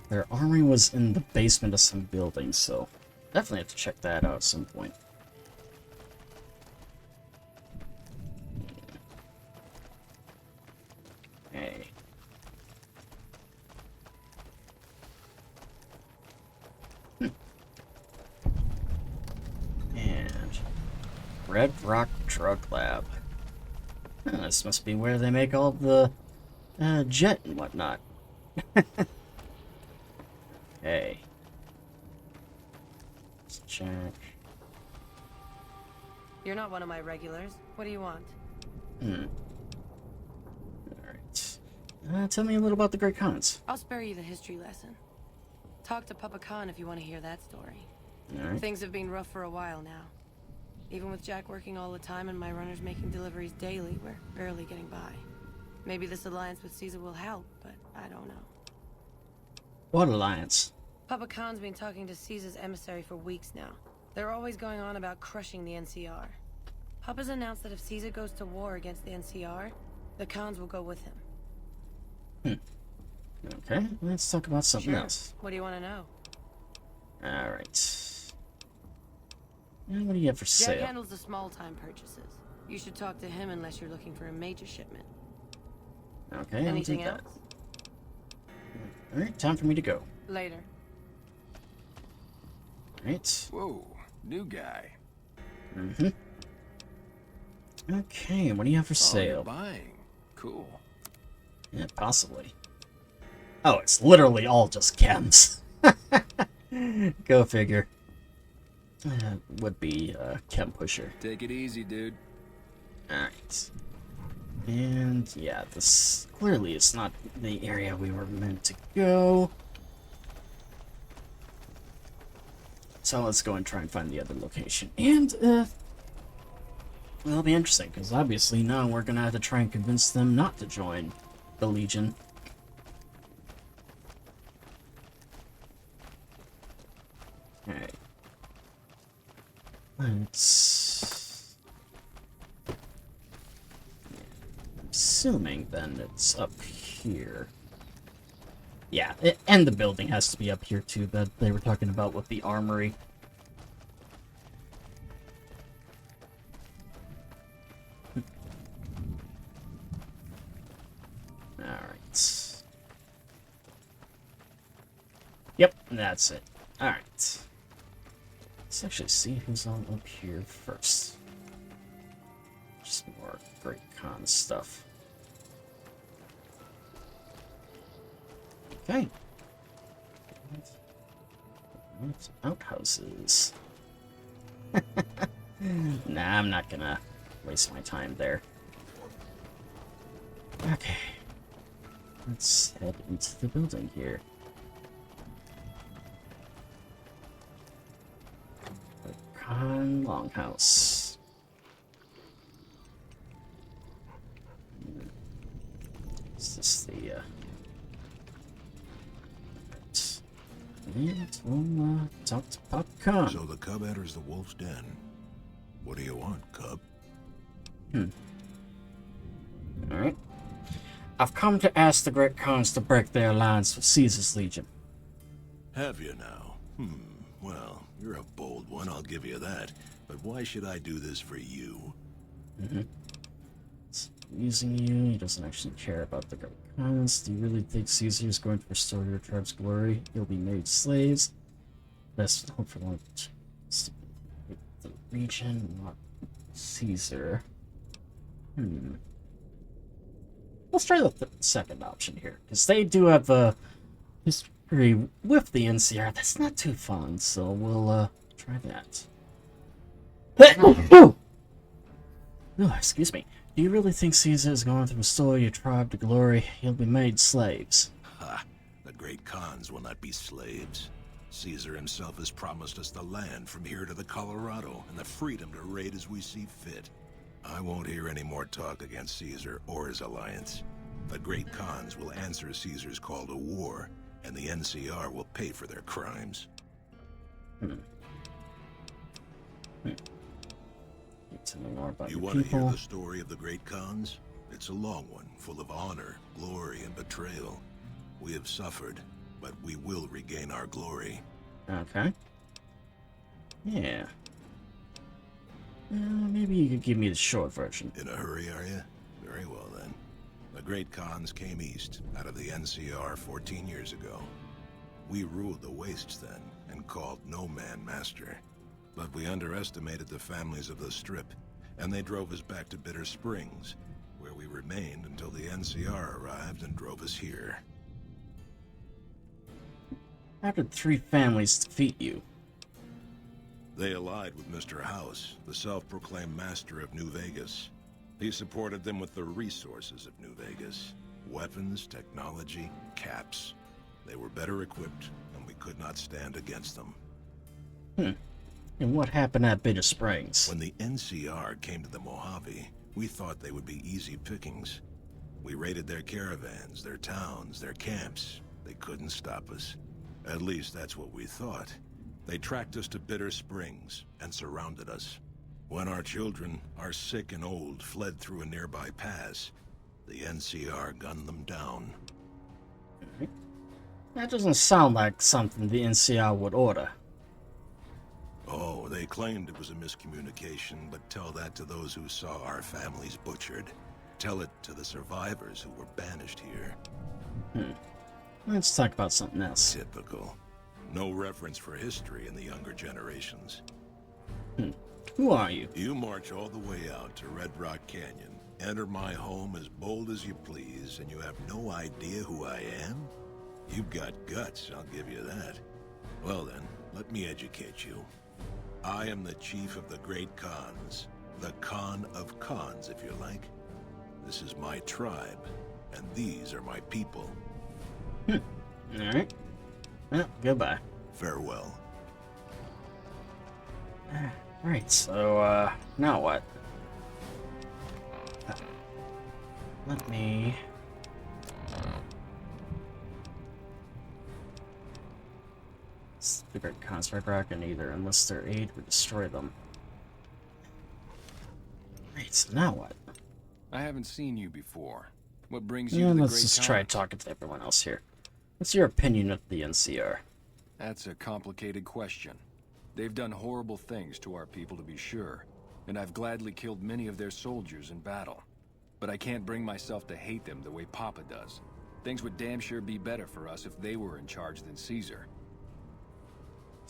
their armory was in the basement of some building, so definitely have to check that out at some point. Hey. And Red Rock Drug Lab. This must be where they make all the jet and whatnot. Hey. Let's check. You're not one of my regulars. What do you want? Alright. Tell me a little about the Great Khans. I'll spare you the history lesson. Talk to Papa Khan if you want to hear that story. Alright. Things have been rough for a while now. Even with Jack working all the time and my runners making deliveries daily, we're barely getting by. Maybe this alliance with Caesar will help, but I don't know. What alliance? Papa Khan's been talking to Caesar's emissary for weeks now. They're always going on about crushing the NCR. Papa's announced that if Caesar goes to war against the NCR, the Khans will go with him. Okay, let's talk about something else. What do you want to know? Alright. What do you have for Jack sale? handles the small-time purchases. You should talk to him unless you're looking for a major shipment. Okay, Anything I'll do else? that. Alright, time for me to go. Later. Alright. Whoa, new guy. Okay, what do you have for sale? You're buying. Cool. Yeah, possibly. Oh, it's literally all just chems. Go figure. Would be chem pusher. Take it easy, dude. Alright. And yeah, this clearly is not the area we were meant to go. So let's go and try and find the other location. And it'll be interesting, because obviously now we're gonna have to try and convince them not to join the Legion. Alright. Let's... I'm assuming then it's up here. Yeah, and the building has to be up here too, that they were talking about with the armory. Alright. Yep, that's it. Alright. Let's actually see who's all up here first. Just more Great Khan stuff. Okay. What outhouses? Nah, I'm not gonna waste my time there. Okay. Let's head into the building here. The Khan Longhouse. Is this the, and we'll talk to Pop Khan. So the cub enters the wolf's den. What do you want, cub? Alright. I've come to ask the Great Khans to break their alliance with Caesar's Legion. Have you now? Well, you're a bold one, I'll give you that. But why should I do this for you? It's using you, he doesn't actually care about the Great Khans. Do you really think Caesar is going to restore your tribe's glory? You'll be made slaves. Best hope for one the region, not Caesar. Let's try the second option here, because they do have a history with the NCR that's not too fun, so we'll try that. Oh, excuse me. Do you really think Caesar is going to restore your tribe to glory? He'll be made slaves. Ha! The Great Khans will not be slaves. Caesar himself has promised us the land from here to the Colorado, and the freedom to raid as we see fit. I won't hear any more talk against Caesar or his alliance. The Great Khans will answer Caesar's call to war, and the NCR will pay for their crimes. To know more about you want to hear the story of the Great Khans? It's a long one, full of honor, glory, and betrayal. We have suffered, but we will regain our glory. Okay. Yeah. Maybe you could give me the short version. In a hurry, are you? Very well, then. The Great Khans came east, out of the NCR 14 years ago. We ruled the wastes then, and called no man master. But we underestimated the families of the Strip, and they drove us back to Bitter Springs, where we remained until the NCR arrived and drove us here. How did 3 families defeat you? They allied with Mr. House, the self-proclaimed master of New Vegas. He supported them with the resources of New Vegas. Weapons, technology, caps. They were better equipped, and we could not stand against them. And what happened at Bitter Springs? When the NCR came to the Mojave, we thought they would be easy pickings. We raided their caravans, their towns, their camps. They couldn't stop us. At least that's what we thought. They tracked us to Bitter Springs and surrounded us. When our children, our sick and old, fled through a nearby pass, the NCR gunned them down. That doesn't sound like something the NCR would order. Oh, they claimed it was a miscommunication, but tell that to those who saw our families butchered. Tell it to the survivors who were banished here. Let's talk about something else. Typical. No reference for history in the younger generations. Who are you? You march all the way out to Red Rock Canyon, enter my home as bold as you please, and you have no idea who I am? You've got guts, I'll give you that. Well then, let me educate you. I am the chief of the Great Khans. The Khan of Khans, if you like. This is my tribe, and these are my people. Alright. Well, goodbye. Farewell. Alright, so, now what? Let me... The Great Khans Red Rock and either enlist their aid or destroy them. Right, so now what? I haven't seen you before. What brings you to the Let's Great just Khans? try talking to everyone else here. What's your opinion of the NCR? That's a complicated question. They've done horrible things to our people, to be sure, and I've gladly killed many of their soldiers in battle. But I can't bring myself to hate them the way Papa does. Things would damn sure be better for us if they were in charge than Caesar.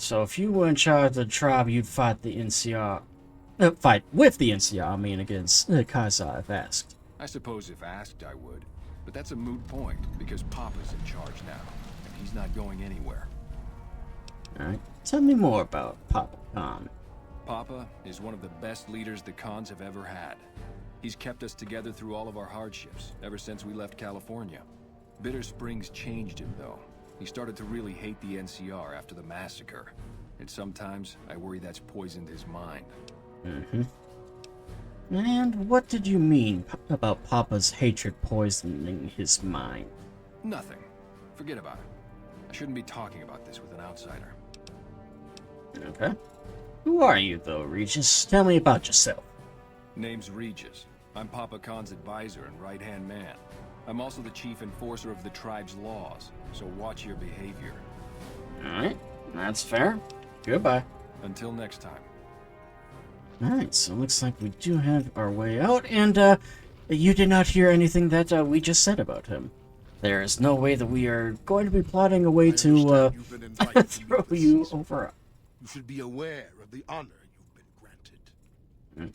So if you were in charge of the tribe, you'd fight the NCR... fight with the NCR, I mean against Kaiser, if asked. I suppose if asked, I would. But that's a moot point, because Papa's in charge now, and he's not going anywhere. Alright, tell me more about Papa Khan. Papa is one of the best leaders the Khans have ever had. He's kept us together through all of our hardships, ever since we left California. Bitter Springs changed him, though. He started to really hate the NCR after the massacre. And sometimes, I worry that's poisoned his mind. And what did you mean about Papa's hatred poisoning his mind? Nothing. Forget about it. I shouldn't be talking about this with an outsider. Okay. Who are you, though, Regis? Tell me about yourself. Name's Regis. I'm Papa Khan's advisor and right-hand man. I'm also the chief enforcer of the tribe's laws, so watch your behavior. Alright, that's fair. Goodbye. Until next time. Alright, so it looks like we do have our way out, and, you did not hear anything that, we just said about him. There is no way that we are going to be plotting a way to, throw you over. You should be aware of the honor you've been granted.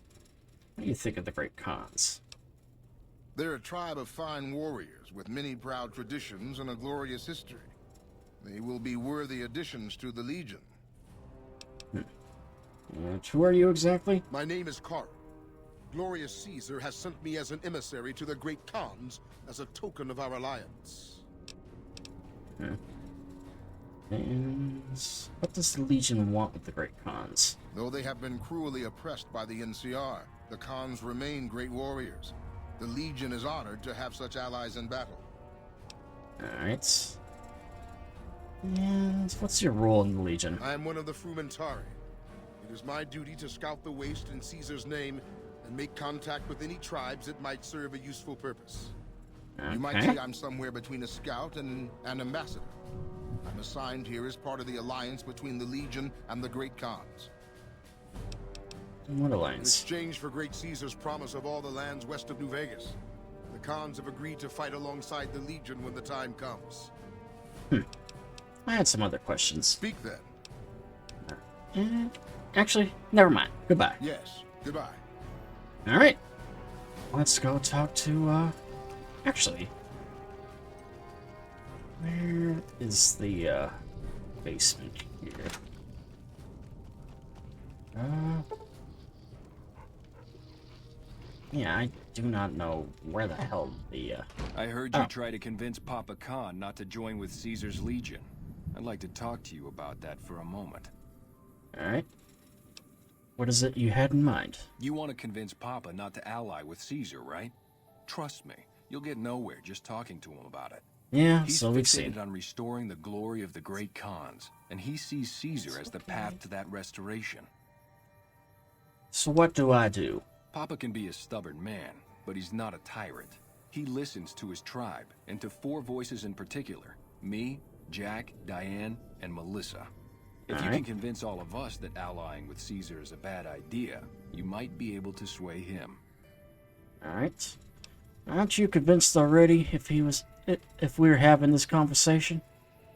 What do you think of the Great Khans? They're a tribe of fine warriors with many proud traditions and a glorious history. They will be worthy additions to the Legion. And who are you exactly? My name is Carl. Glorious Caesar has sent me as an emissary to the Great Khans as a token of our alliance. And what does the Legion want with the Great Khans? Though they have been cruelly oppressed by the NCR, the Khans remain great warriors. The Legion is honored to have such allies in battle. Alright. And what's your role in the Legion? I am one of the Frumentari. It is my duty to scout the waste in Caesar's name and make contact with any tribes that might serve a useful purpose. You might say I'm somewhere between a scout and an ambassador. I'm assigned here as part of the alliance between the Legion and the Great Khans. What In alliance? exchange for Great Caesar's promise of all the lands west of New Vegas, the Khans have agreed to fight alongside the Legion when the time comes. I had some other questions. Speak then. Actually, never mind. Goodbye. Yes, goodbye. Alright. Let's go talk to, actually, where is the, basement here? Yeah, I do not know where the hell the, I heard you try to convince Papa Khan not to join with Caesar's Legion. I'd like to talk to you about that for a moment. Alright. What is it you had in mind? You want to convince Papa not to ally with Caesar, right? Trust me, you'll get nowhere just talking to him about it. Yeah, He's so we've seen. fixated on restoring the glory of the great Khans, and he sees Caesar as the path to that restoration. So what do I do? Papa can be a stubborn man, but he's not a tyrant. He listens to his tribe, and to 4 voices in particular. Me, Jack, Diane, and Melissa. If you can convince all of us that allying with Caesar is a bad idea, you might be able to sway him. Alright. Aren't you convinced already if we were having this conversation?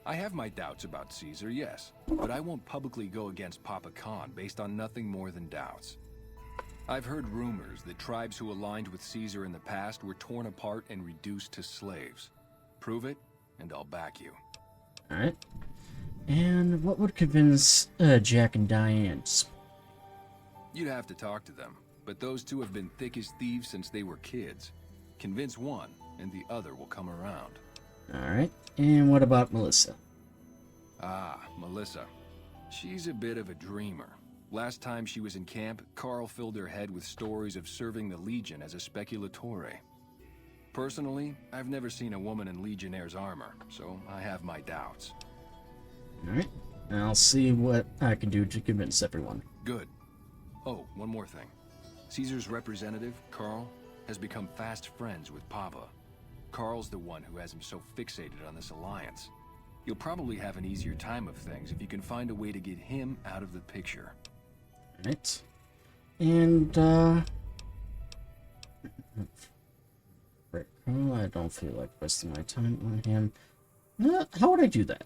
I have my doubts about Caesar, yes, but I won't publicly go against Papa Khan based on nothing more than doubts. I've heard rumors that tribes who aligned with Caesar in the past were torn apart and reduced to slaves. Prove it, and I'll back you. Alright. And what would convince Jack and Diane? You'd have to talk to them, but those 2 have been thick as thieves since they were kids. Convince one, and the other will come around. Alright. And what about Melissa? Ah, Melissa. She's a bit of a dreamer. Last time she was in camp, Carl filled her head with stories of serving the Legion as a speculatore. Personally, I've never seen a woman in Legionnaire's armor, so I have my doubts. Alright. I'll see what I can do to convince everyone. Good. Oh, one more thing. Caesar's representative, Carl, has become fast friends with Papa. Carl's the one who has him so fixated on this alliance. You'll probably have an easier time of things if you can find a way to get him out of the picture. Right. And, I don't feel like wasting my time on him. How would I do that?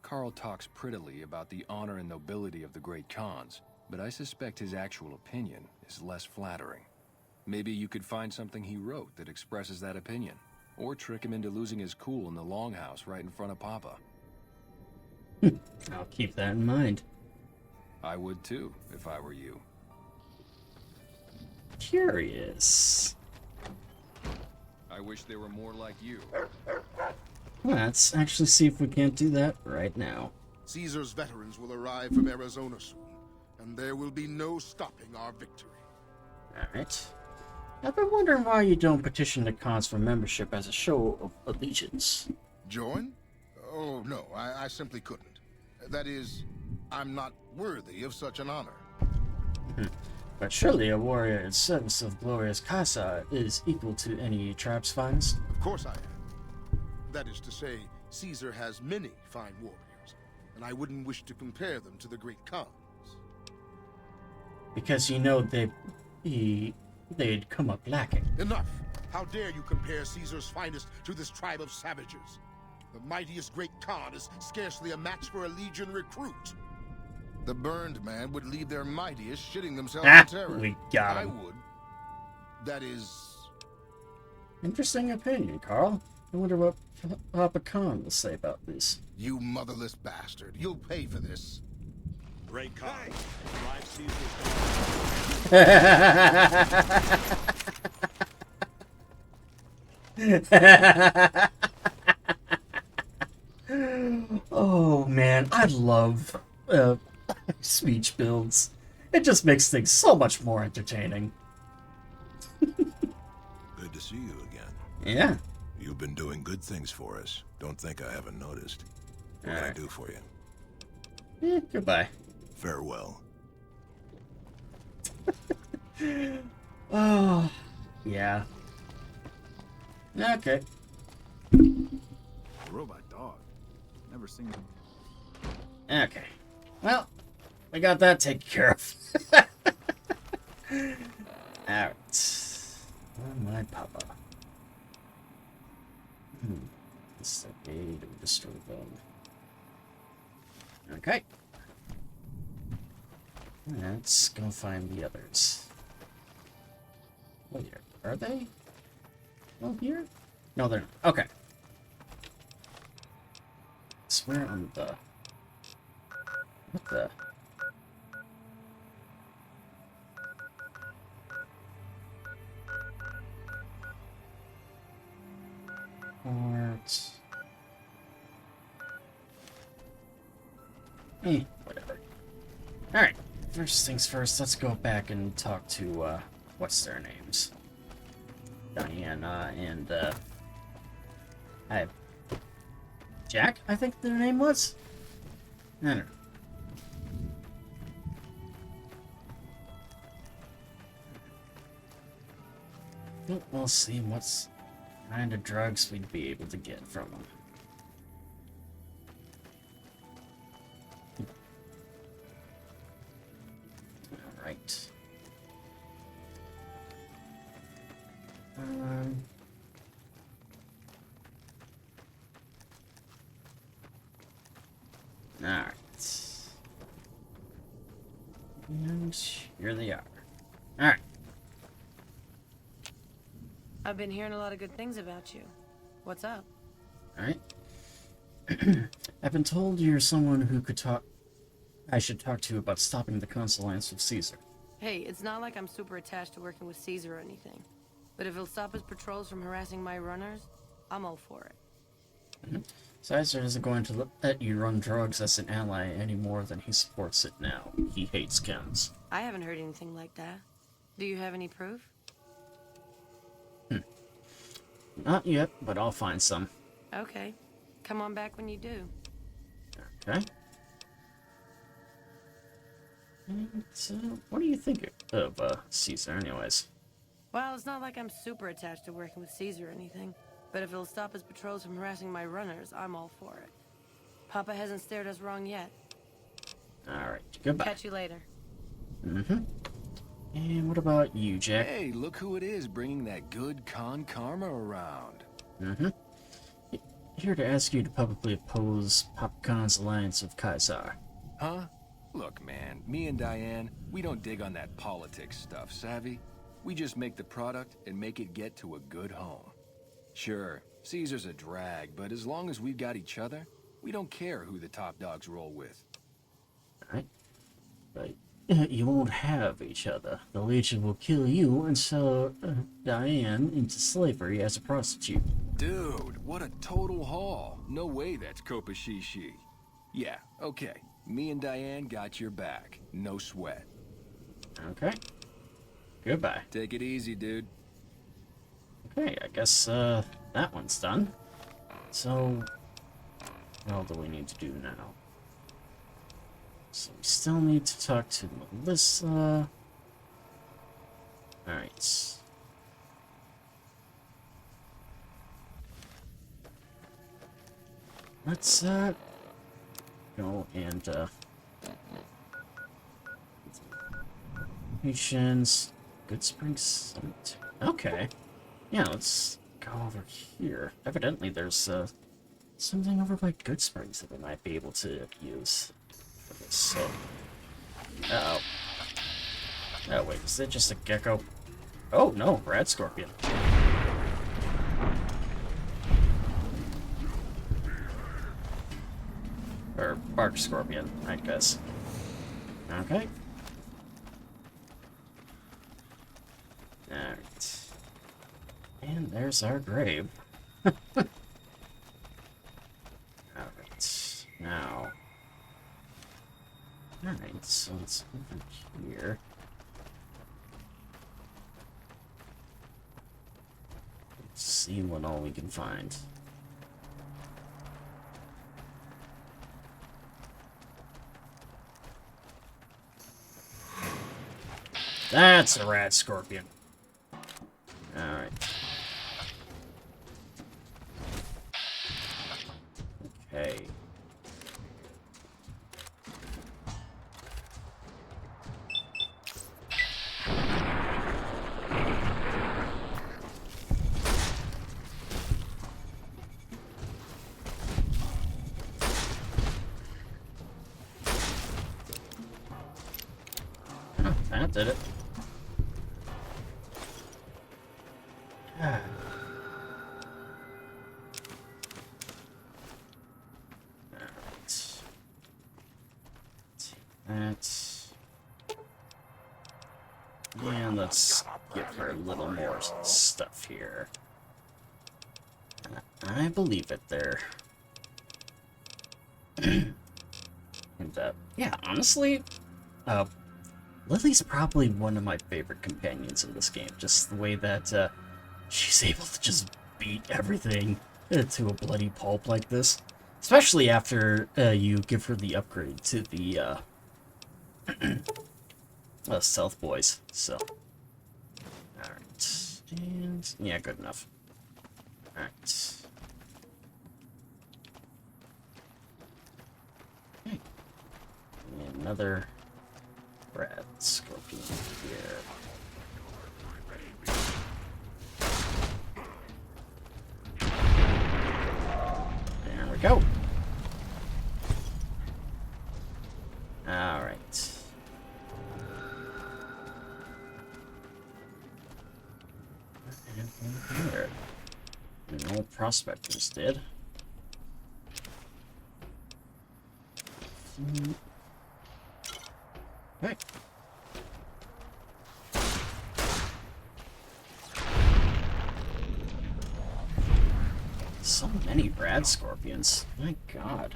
Carl talks prettily about the honor and nobility of the great Khans, but I suspect his actual opinion is less flattering. Maybe you could find something he wrote that expresses that opinion, or trick him into losing his cool in the longhouse right in front of Papa. I'll keep that in mind. I would too, if I were you. Curious. I wish there were more like you. Let's actually see if we can't do that right now. Caesar's veterans will arrive from Arizona soon, and there will be no stopping our victory. Alright. I've been wondering why you don't petition the Khans for membership as a show of allegiance. Join? Oh, no, I simply couldn't. That is, I'm not worthy of such an honor. But surely a warrior in service of glorious Caesar is equal to any tribe's finest? Of course I am. That is to say, Caesar has many fine warriors, and I wouldn't wish to compare them to the great Khans. Because you know they'd come up lacking. Enough! How dare you compare Caesar's finest to this tribe of savages? The mightiest great Khan is scarcely a match for a Legion recruit. The burned man would leave their mightiest shitting themselves in terror. We got him. I would. That is... Interesting opinion, Carl. I wonder what Papa Khan will say about this. You motherless bastard. You'll pay for this. Great Khan. Drive Caesar's Oh man, I love speech builds. It just makes things so much more entertaining. Good to see you again. Yeah. You've been doing good things for us. Don't think I haven't noticed. What can I do for you? Goodbye. Farewell. Oh, yeah. Okay. Robot dog. Never seen him. Okay. Well, we got that taken care of. Alright. Oh, my papa. This is a way to destroy them. Okay. Let's go find the others. Wait, are they? Oh, here? No, they're not. Okay. I swear on the... What the... Port. Whatever. Alright, first things first, let's go back and talk to, what's their names? Diana and, Jack, I think their name was? I don't know. We'll see what's kind of drugs we'd be able to get from them. Alright. Alright. And here they are. Alright. I've been hearing a lot of good things about you. What's up? Alright. I've been told you're someone who could talk. I should talk to about stopping the Council Alliance with Caesar. Hey, it's not like I'm super attached to working with Caesar or anything. But if he'll stop his patrols from harassing my runners, I'm all for it. Caesar isn't going to let you run drugs as an ally any more than he supports it now. He hates chems. I haven't heard anything like that. Do you have any proof? Not yet, but I'll find some. Okay. Come on back when you do. Okay. And, what do you think of, Caesar, anyways? Well, it's not like I'm super attached to working with Caesar or anything. But if he'll stop his patrols from harassing my runners, I'm all for it. Papa hasn't steered us wrong yet. Alright, goodbye. Catch you later. And what about you, Jack? Hey, look who it is bringing that good con karma around. Here to ask you to publicly oppose PopCon's alliance with Caesar. Huh? Look, man, me and Diane, we don't dig on that politics stuff, savvy? We just make the product and make it get to a good home. Sure, Caesar's a drag, but as long as we've got each other, we don't care who the top dogs roll with. Alright. But you won't have each other. The Legion will kill you and sell Diane into slavery as a prostitute. Dude, what a total haul. No way that's Kopashishi. Yeah, okay. Me and Diane got your back. No sweat. Okay. Goodbye. Take it easy, dude. Okay, I guess, that one's done. So, what all do we need to do now? So we still need to talk to Melissa. Alright. Let's, go and, Patience. Good Spring Summit. Okay. Yeah, let's go over here. Evidently there's, something over by Good Springs that we might be able to use for this, so... Uh-oh. Oh, wait, is it just a gecko? Oh, no, Rat Scorpion. Or Bark Scorpion, I guess. Okay. Alright. And there's our grave. Alright, now... Alright, so it's over here. Let's see what all we can find. That's a Rat Scorpion. Alright. Okay. Oh, that did it. And let's give her a little more stuff here. I believe it there. And, yeah, honestly, Lily's probably one of my favorite companions in this game. Just the way that, she's able to just beat everything to a bloody pulp like this. Especially after, you give her the upgrade to the, stealth boys, so. Alright, and, yeah, good enough. Alright. Okay. And another red scorpion here. There we go. Alright. There. No prospectors did. Okay. So many rad scorpions. My god.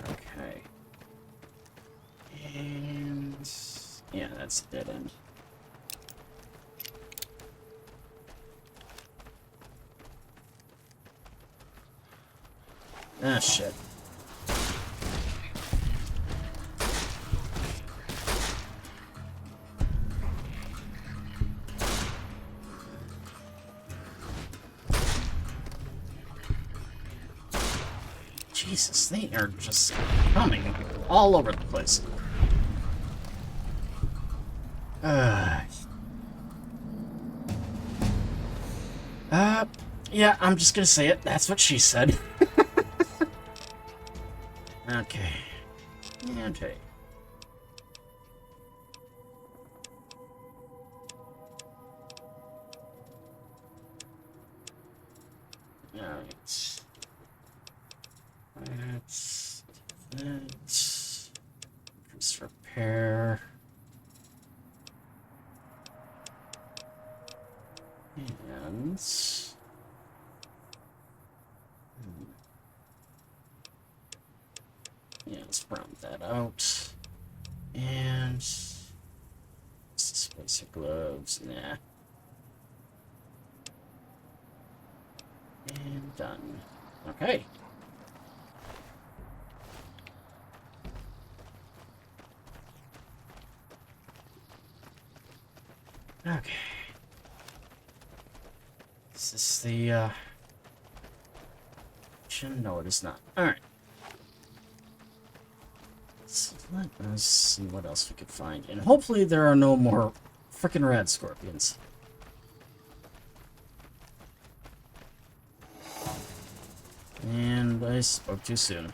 Okay. And yeah, that's a dead end. Ah, shit. Jesus, they are just coming all over the place. Yeah, I'm just gonna say it. That's what she said. Okay. Okay. Alright. That's that. Increase repair. And yeah, let's round that out. And basic gloves, nah. And done. Okay. Okay. Is this the, no, it is not. Alright. So let us see what else we could find. And hopefully there are no more frickin' rad scorpions. And I spoke too soon.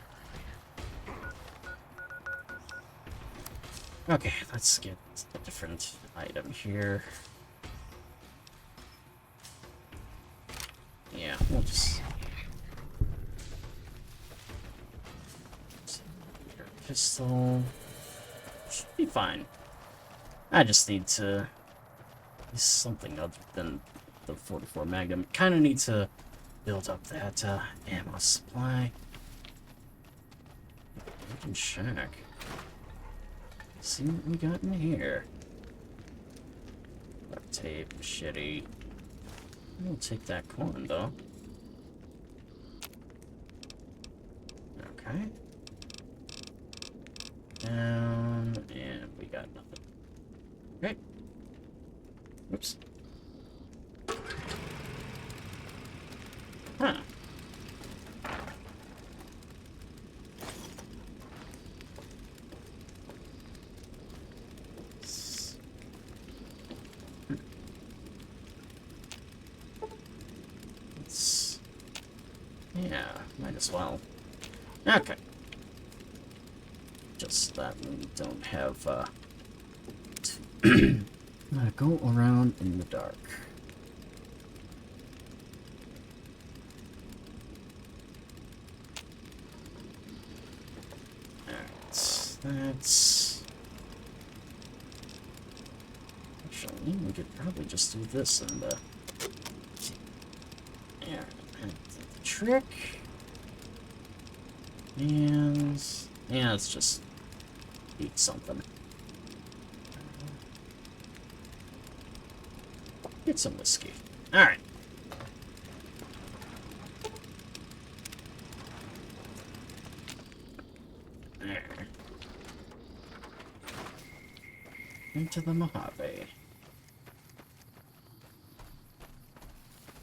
Okay, let's get a different item here. Yeah, we'll just... Pistol... Should be fine. I just need to... use something other than the 44 Magnum. Kinda need to build up that ammo supply. We can check. See what we got in here. Duct tape, machete. We'll take that corn though. Okay. Down, and we got nothing. Okay. Oops. Huh. Yeah, might as well. Okay. Just that we don't have, to go around in the dark. Alright, that's... Actually, we could probably just do this and, yeah, and the trick. And, yeah, let's just eat something. Get some whiskey. Alright. There. Into the Mojave.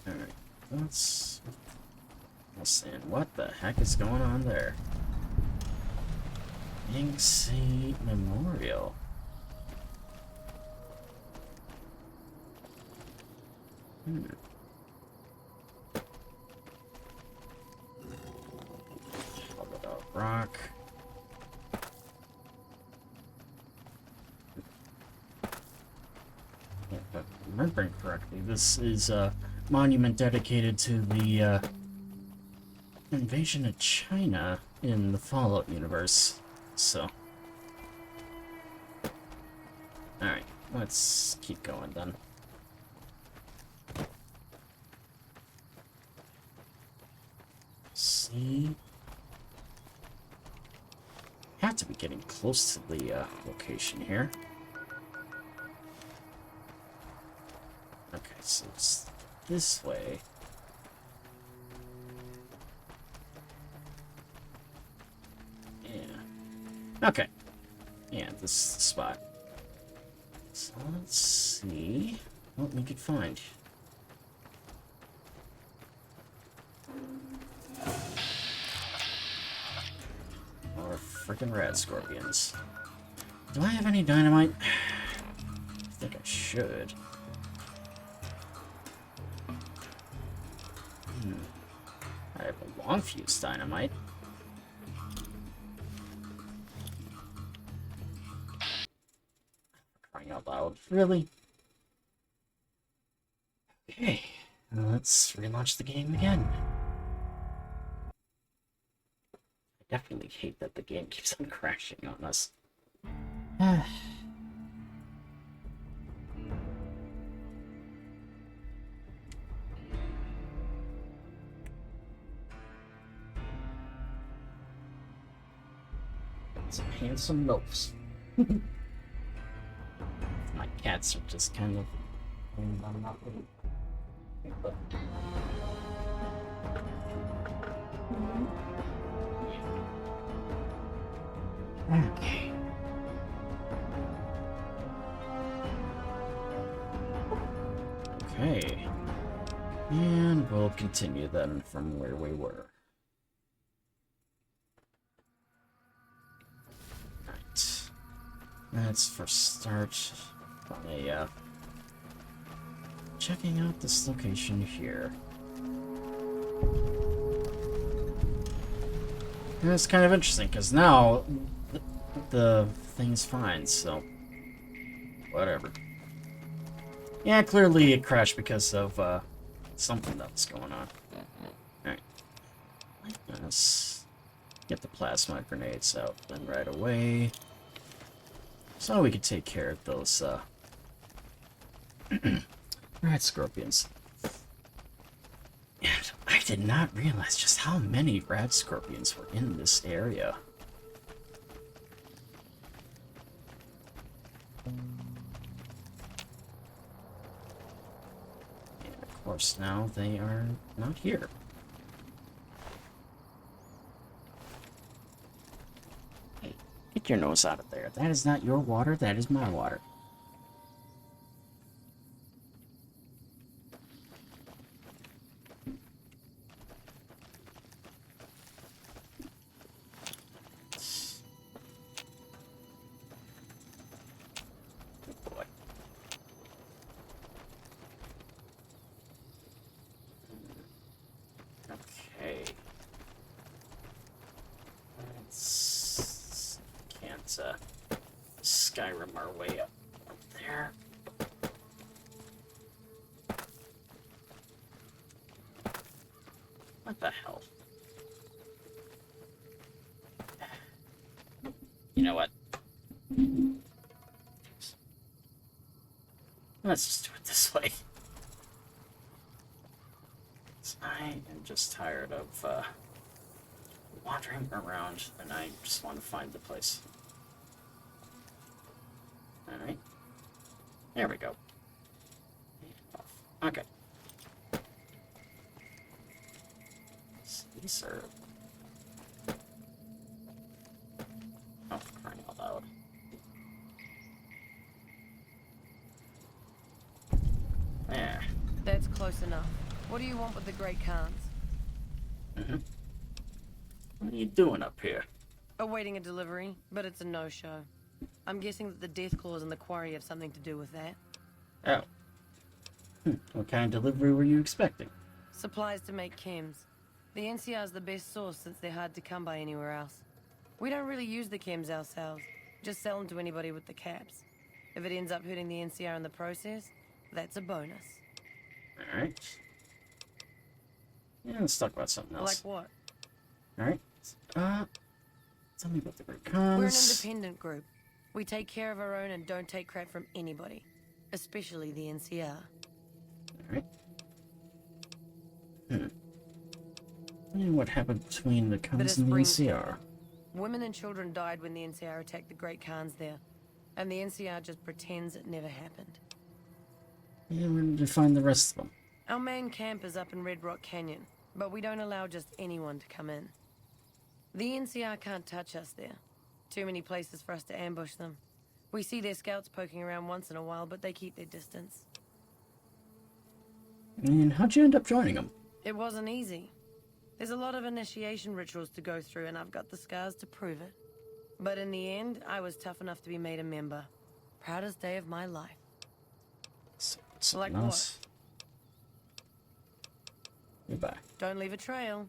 Alright, let's see. What the heck is going on there? Inksy Memorial. Rock. If I'm remembering correctly, this is a monument dedicated to the invasion of China in the Fallout universe. So, alright, let's keep going then. See, have to be getting close to the location here. Okay, so it's this way. Yeah. Okay. Yeah, this is the spot. So let's see what we could find. More freaking rad scorpions. Do I have any dynamite? I think I should. I have a long fuse dynamite. Crying out loud. Really? Okay, let's relaunch the game again. I definitely hate that the game keeps on crashing on us. Some handsome milfs. My cats are just kind of... I'm not really... But... Okay. Okay. And we'll continue then from where we were. Right. Let's first start by checking out this location here. And it's kind of interesting, because now the thing's fine, so whatever. Yeah, clearly it crashed because of something that was going on. Alright. Let's get the plasma grenades out then right away. So we can take care of those rat scorpions. And I did not realize just how many rat scorpions were in this area. And of course now they are not here. Hey, get your nose out of there. That is not your water, that is my water. Skyrim our way up there. What the hell? You know what? Let's just do it this way. I am just tired of wandering around, and I just want to find the place. Alright. There we go. Okay. Sir. Oh, for crying out loud. There. That's close enough. What do you want with the Great Khans? What are you doing up here? Awaiting a delivery, but it's a no-show. I'm guessing that the death claws in the quarry have something to do with that. Oh. What kind of delivery were you expecting? Supplies to make chems. The NCR is the best source since they're hard to come by anywhere else. We don't really use the chems ourselves, just sell them to anybody with the caps. If it ends up hurting the NCR in the process, that's a bonus. Alright. Yeah, let's talk about something else. Like what? Alright. Tell me about the Great Khans. We're an independent group. We take care of our own and don't take crap from anybody. Especially the NCR. Alright. And what happened between the Khans and the NCR? Women and children died when the NCR attacked the Great Khans there. And the NCR just pretends it never happened. And where did you find the rest of them? Our main camp is up in Red Rock Canyon, but we don't allow just anyone to come in. The NCR can't touch us there. Too many places for us to ambush them. We see their scouts poking around once in a while, but they keep their distance. And how'd you end up joining them? It wasn't easy. There's a lot of initiation rituals to go through, and I've got the scars to prove it. But in the end, I was tough enough to be made a member. Proudest day of my life. Like what? Goodbye. Don't leave a trail.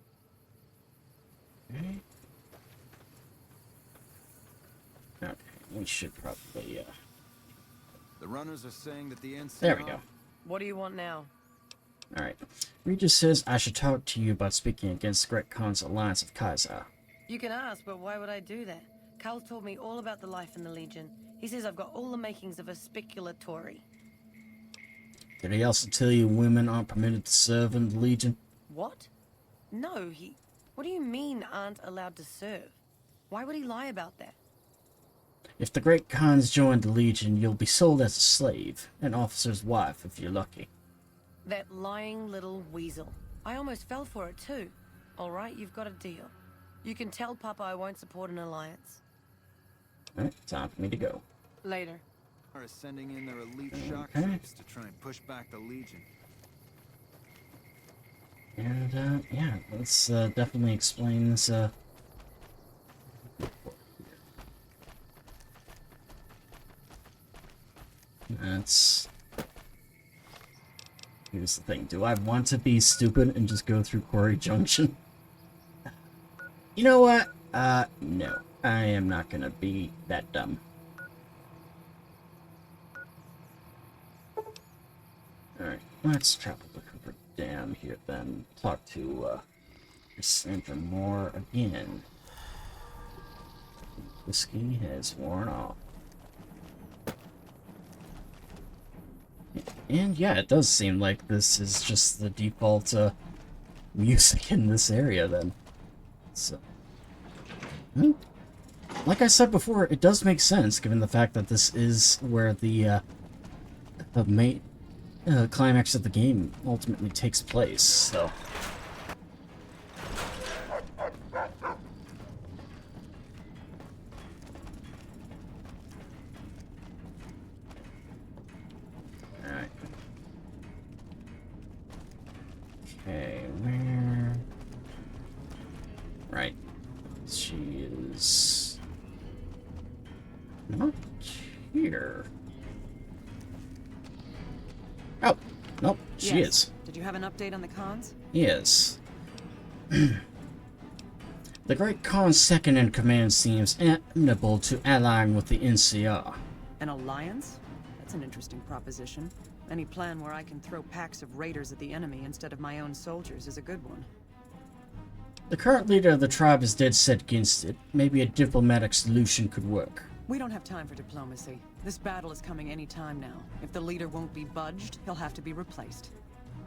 Okay, we should probably, The runners are saying that the NCR... There we go. What do you want now? Alright. Regis says I should talk to you about speaking against the Great Khan's alliance of Kaiser. You can ask, but why would I do that? Carl told me all about the life in the Legion. He says I've got all the makings of a speculatory. Did he also tell you women aren't permitted to serve in the Legion? What? No, he... What do you mean aren't allowed to serve? Why would he lie about that? If the Great Khans join the Legion, you'll be sold as a slave, an officer's wife if you're lucky. That lying little weasel. I almost fell for it too. Alright, you've got a deal. You can tell Papa I won't support an alliance. Alright, time for me to go. Later. Are sending in their elite shock troops to try and push back the Legion. And, yeah, let's definitely explain this, That's... Here's the thing. Do I want to be stupid and just go through Quarry Junction? You know what? No. I am not gonna be that dumb. Alright, let's travel the Cooper Dam here then. Talk to, Sandra Moore again. Whiskey has worn off. And yeah, it does seem like this is just the default, music in this area then. So... like I said before, it does make sense, given the fact that this is where the main climax of the game ultimately takes place, so... Alright. Okay, where... Right. She is... not here. Oh, nope, she is. Did you have an update on the Khans? Yes. The Great Khan's second-in-command seems amenable to allying with the NCR. An alliance? That's an interesting proposition. Any plan where I can throw packs of raiders at the enemy instead of my own soldiers is a good one. The current leader of the tribe is dead set against it. Maybe a diplomatic solution could work. We don't have time for diplomacy. This battle is coming any time now. If the leader won't be budged, he'll have to be replaced.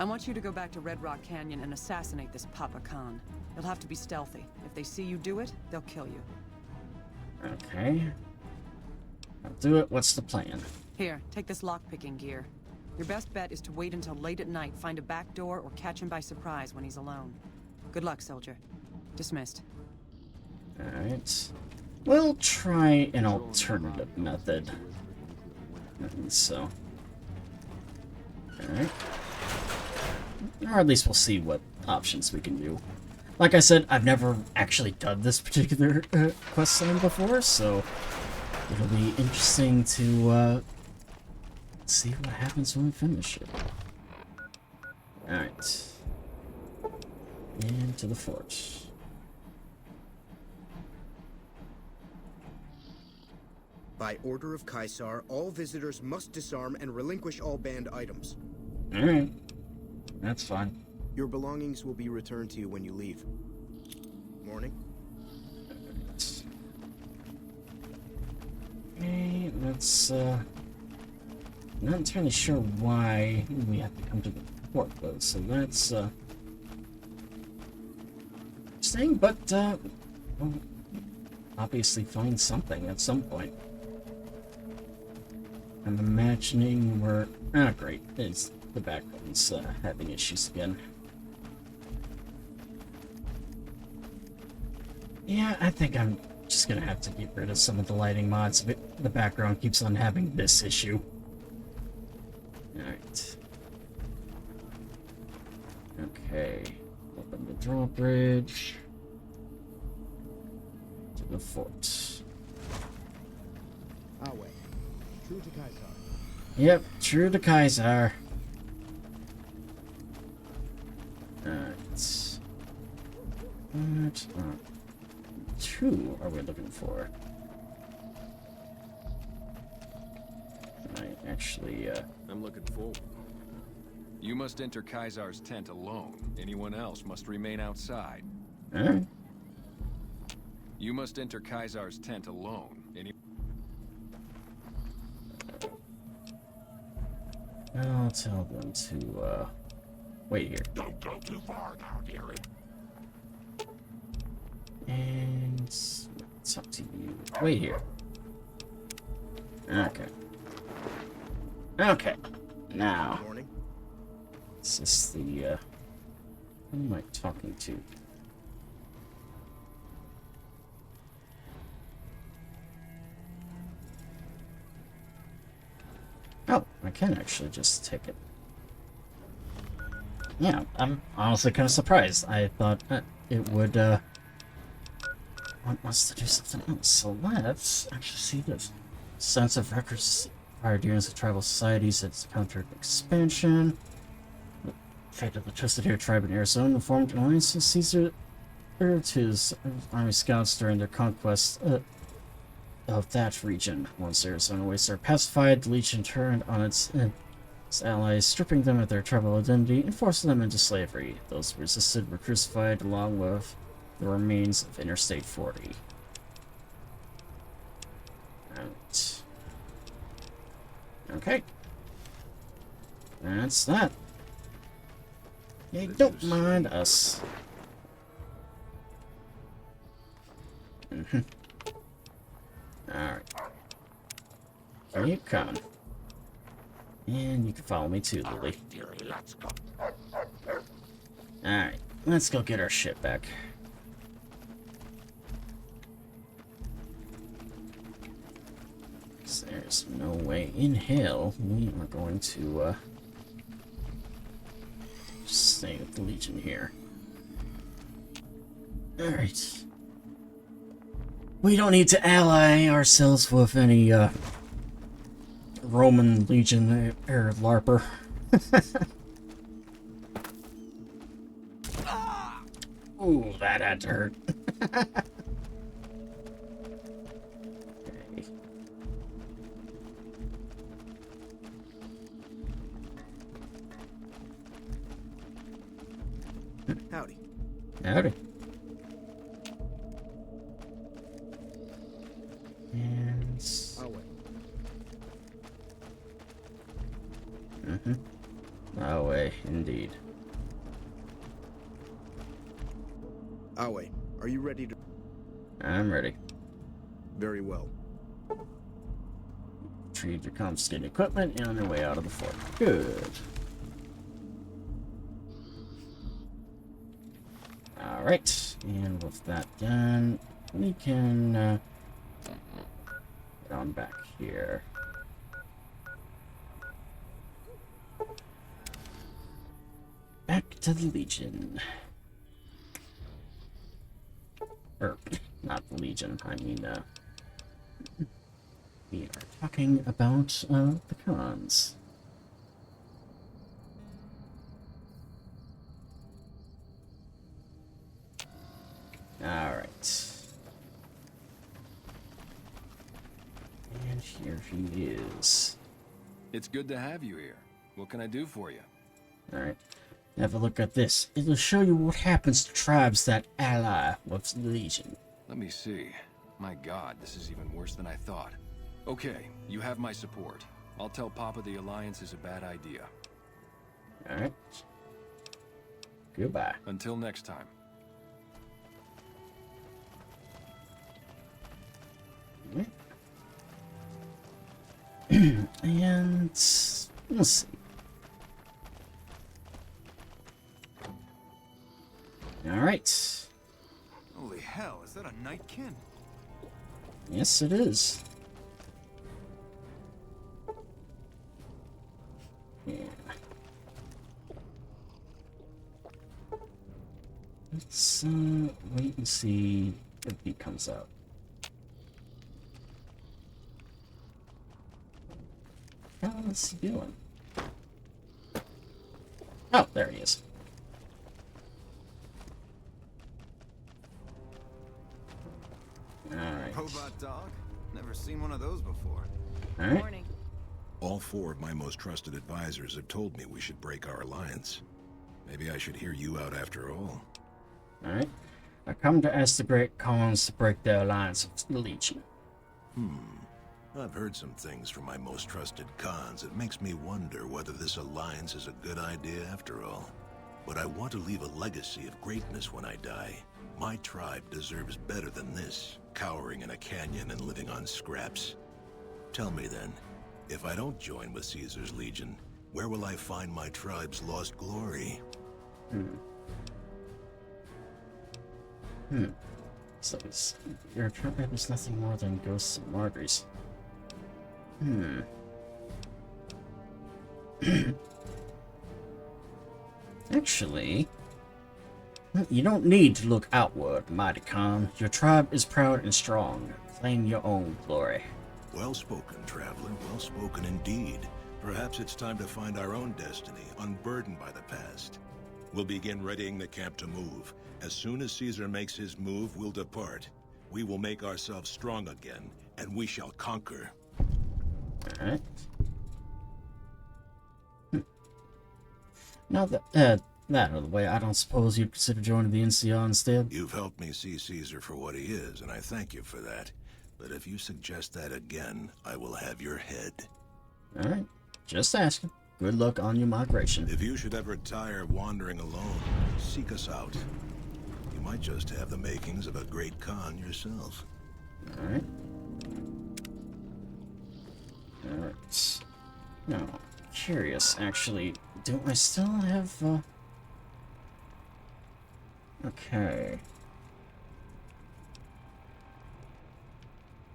I want you to go back to Red Rock Canyon and assassinate this Papa Khan. You'll have to be stealthy. If they see you do it, they'll kill you. Okay. I'll do it. What's the plan? Here, take this lockpicking gear. Your best bet is to wait until late at night, find a back door, or catch him by surprise when he's alone. Good luck, soldier. Dismissed. Alright. We'll try an alternative method. So. Alright. Or at least we'll see what options we can do. Like I said, I've never actually done this particular quest line before, so it'll be interesting to see what happens when we finish it. Alright. Into the fort. By order of Caesar, all visitors must disarm and relinquish all banned items. Alright. That's fine. Your belongings will be returned to you when you leave. Morning. Okay, let's, I'm not entirely sure why we have to come to the port, though, so that's, interesting, but, we'll obviously find something at some point. I'm imagining we're... Ah, great. It's the background's having issues again. Yeah, I think I'm just gonna have to get rid of some of the lighting mods. The background keeps on having this issue. Alright. Okay. Open the drawbridge. To the fort. Our way. True to Caesar. Yep, true to Caesar. Alright. What two are we looking for? I actually, I'm looking forward. You must enter Caesar's tent alone. Anyone else must remain outside. Alright. You must enter Caesar's tent alone. I'll tell them to, wait here. Don't go too far now, dearie. And it's up to you. Wait here. Okay. Okay. Now. Morning. Is this the, who am I talking to? Oh, I can actually just take it. Yeah, I'm honestly kind of surprised. I thought it would, want us to do something else. So let's actually see this. Sense of records acquired units of tribal societies that's countered expansion. The fate of the Twisted Hair tribe in Arizona formed an alliance with Caesar to his army scouts during their conquest of that region. Once Arizona wastes are pacified, the Legion turned on its allies, stripping them of their tribal identity and forcing them into slavery. Those who resisted were crucified along with the remains of Interstate 40. Right. Okay. That's that. Yeah, don't mind us. Alright. Keep coming. And you can follow me too, Lily. Alright, let's go get our shit back. There's no way in hell we are going to just stay with the Legion here. Alright. We don't need to ally ourselves with any Roman Legion or LARPer. Ooh, that had to hurt. Howdy. Howdy. And Indeed. Awe, are you ready to... I'm ready. Very well. Retrieve your confiscated equipment and on your way out of the fort. Good. Alright, and with that done, we can get on back here. Back to the Legion. Or, not the Legion, I mean, we are talking about, the cons. Alright. And here he is. It's good to have you here. What can I do for you? Alright. Have a look at this. It'll show you what happens to tribes that ally with the Legion. Let me see. My god, this is even worse than I thought. Okay, you have my support. I'll tell Papa the Alliance is a bad idea. Alright. Goodbye. Until next time. And we'll see. Alright. Holy hell, is that a nightkin? Yes, it is. Yeah. Let's wait and see if he comes out. What's he doing? Oh, there he is. Alright. Robot dog? Never seen one of those before. Alright. Morning. All 4 of my most trusted advisors have told me we should break our alliance. Maybe I should hear you out after all. Alright. I come to ask the Great Khans to break their alliance with the Legion. I've heard some things from my most trusted Khans. It makes me wonder whether this alliance is a good idea after all. But I want to leave a legacy of greatness when I die. My tribe deserves better than this, cowering in a canyon and living on scraps. Tell me then, if I don't join with Caesar's Legion, where will I find my tribe's lost glory? So your tribe is nothing more than ghosts and martyrs. Actually, you don't need to look outward, mighty Khan. Your tribe is proud and strong. Claim your own glory. Well spoken, traveler. Well spoken indeed. Perhaps it's time to find our own destiny, unburdened by the past. We'll begin readying the camp to move. As soon as Caesar makes his move, we'll depart. We will make ourselves strong again, and we shall conquer. Alright. Now that that out of the way, I don't suppose you'd consider joining the NCR instead? You've helped me see Caesar for what he is, and I thank you for that. But if you suggest that again, I will have your head. Alright. Just asking. Good luck on your migration. If you should ever tire of wandering alone, seek us out. You might just have the makings of a great Khan yourself. Alright. Alright. Now, curious, actually. Do I still have, Okay.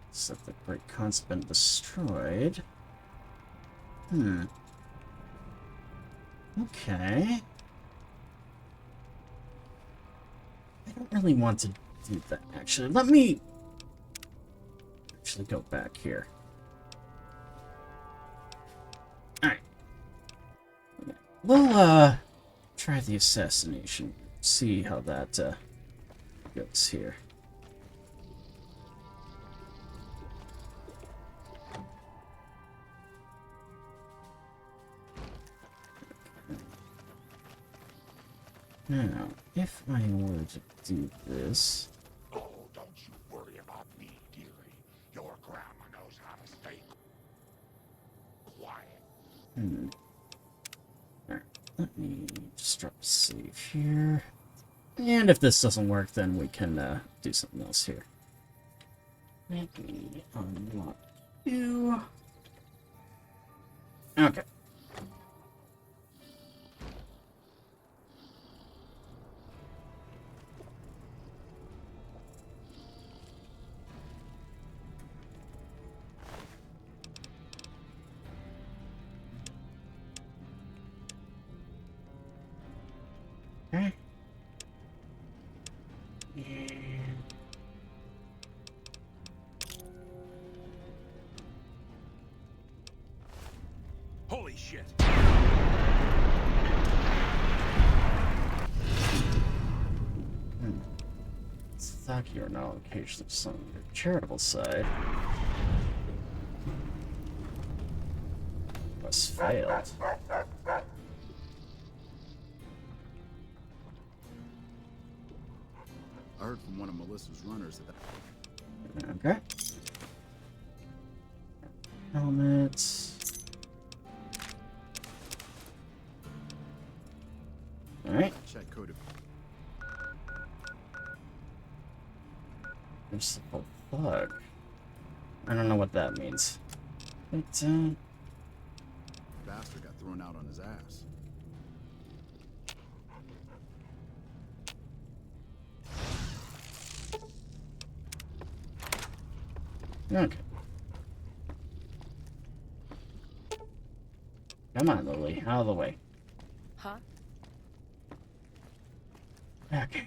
Except the Great Khan's been destroyed. Okay. I don't really want to do that, actually. Let me actually go back here. Alright. We'll, try the assassination. See how that, goes here. Now, if I were to do this... Oh, don't you worry about me, dearie. Your grandma knows how to stay quiet. Alright, let me... drop a save here. And if this doesn't work, then we can do something else here. Let me unlock you. Okay. Okay. Holy shit! Thought you were now occasionally some on your charitable side. Was failed. I heard from one of Melissa's runners that... Okay. Helmets. Alright. Check code. Merciful thug. I don't know what that means. But, Bastard got thrown out on his ass. okay. Come on, Lily. Out of the way. Huh? Okay.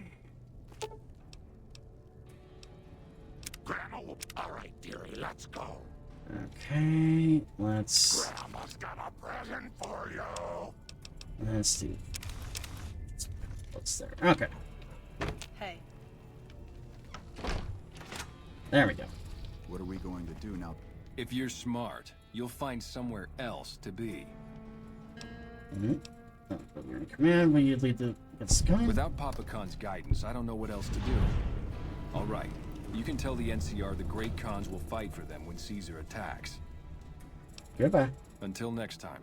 Grandma, all right, dearie, let's go. Okay, let's... Grandma's got a present for you. Let's do... What's there? Okay. Hey. There we go. What are we going to do now? If you're smart, you'll find somewhere else to be. Mm-hmm. Oh, but you're in command when you lead the gun. Without Papa Khan's guidance, I don't know what else to do. All right. You can tell the NCR the Great Khans will fight for them when Caesar attacks. Goodbye. Until next time.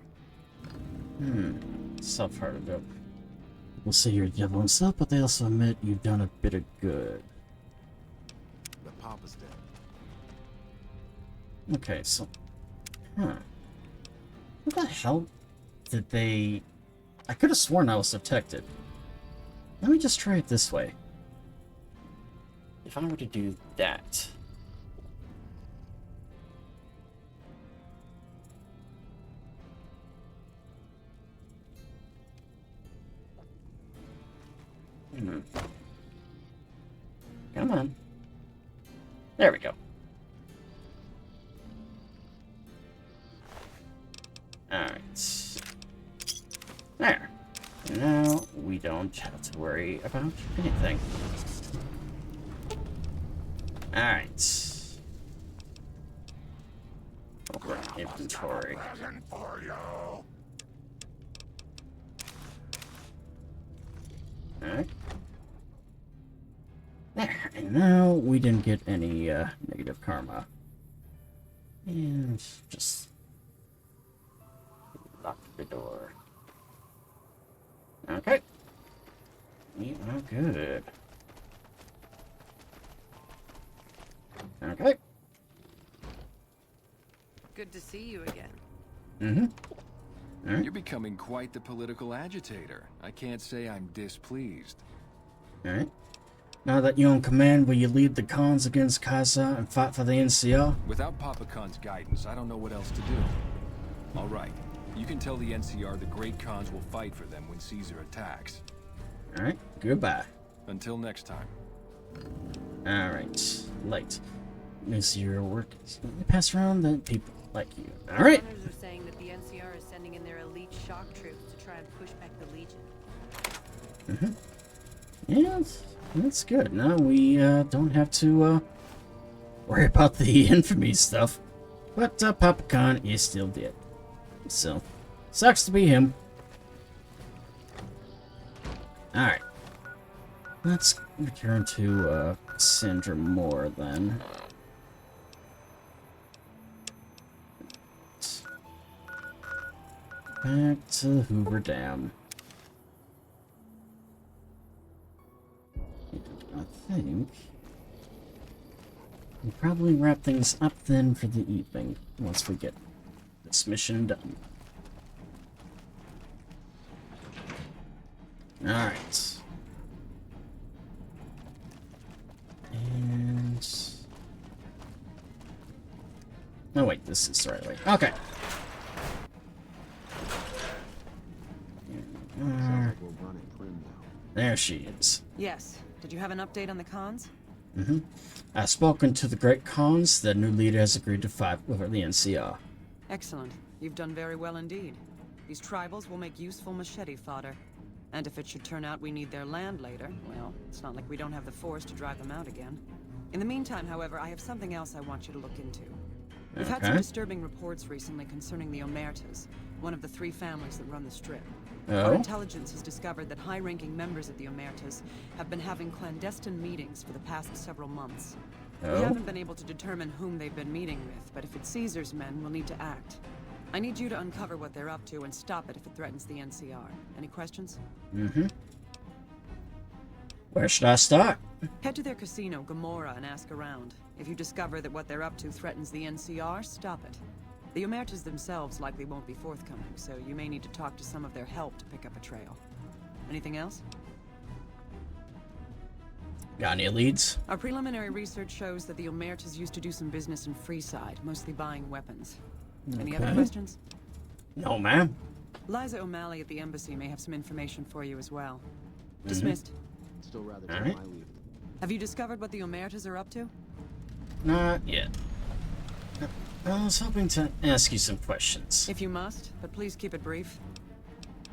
Tough hard to do. We'll say you're the devil himself, but they also admit you've done a bit of good. The Papa's dead. Okay, so... What the hell did they... I could have sworn I was detected. Let me just try it this way. If I were to do that... Come on. There we go. Alright. There. Now we don't have to worry about anything. Alright. Open inventory. Present for you. Alright. There. And now we didn't get any negative karma. And just lock the door. Okay. We are good. Okay. Good to see you again. Mm-hmm. Right. You're becoming quite the political agitator. I can't say I'm displeased. Alright. Now that you're in command, will you lead the Khans against Kaiser and fight for the NCR? Without Papa Khan's guidance, I don't know what else to do. All right. You can tell the NCR the Great Khans will fight for them when Caesar attacks. Alright, goodbye. Until next time. Alright, late. Miss your work. Pass around the people like you. Alright. Runners are saying that the NCR is sending in their elite shock troops to try and push back the Legion. Yeah, that's good. Now we don't have to worry about the infamy stuff. But Papa Khan is still dead. So, sucks to be him. Alright. Let's return to Sandra Moore then. Back to Hoover Dam. I think we'll probably wrap things up then for the evening once we get this mission done. Alright. And... oh wait, this is the right way. Okay. There she is. Yes. Did you have an update on the cons? Mm-hmm. I've spoken to the Great Khans. The new leader has agreed to fight with the NCR. Excellent. You've done very well indeed. These tribals will make useful machete fodder. And if it should turn out we need their land later, well, it's not like we don't have the force to drive them out again. In the meantime, however, I have something else I want you to look into. We've had some disturbing reports recently concerning the Omertas, one of the 3 families that run the Strip. Our intelligence has discovered that high-ranking members of the Omertas have been having clandestine meetings for the past several months. We haven't been able to determine whom they've been meeting with, but if it's Caesar's men, we'll need to act. I need you to uncover what they're up to and stop it if it threatens the NCR. Any questions? Mm-hmm. Where should I start? Head to their casino, Gomorrah, and ask around. If you discover that what they're up to threatens the NCR, stop it. The Omertas themselves likely won't be forthcoming, so you may need to talk to some of their help to pick up a trail. Anything else? Got any leads? Our preliminary research shows that the Omertas used to do some business in Freeside, mostly buying weapons. Any other questions? No, ma'am. Liza O'Malley at the embassy may have some information for you as well. Dismissed. Still rather take my leave. Have you discovered what the Omertas are up to? Not yet. I was hoping to ask you some questions. If you must, but please keep it brief.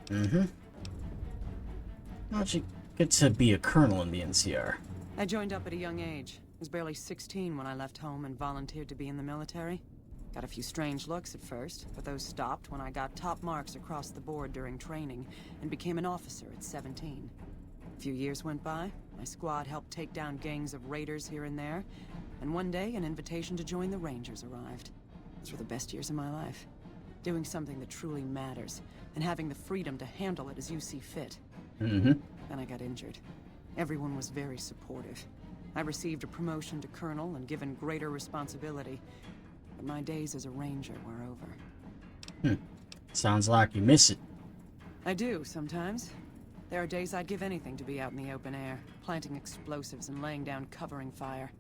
Mm-hmm. How'd you get to be a colonel in the NCR? I joined up at a young age. Was barely 16 when I left home and volunteered to be in the military. Got a few strange looks at first, but those stopped when I got top marks across the board during training and became an officer at 17. A few years went by. My squad helped take down gangs of raiders here and there, and one day an invitation to join the Rangers arrived. Those were the best years of my life. Doing something that truly matters, and having the freedom to handle it as you see fit. Mm-hmm. Then I got injured. Everyone was very supportive. I received a promotion to colonel and given greater responsibility, but my days as a ranger were over. Sounds like you miss it. I do, sometimes. There are days I'd give anything to be out in the open air, planting explosives and laying down covering fire.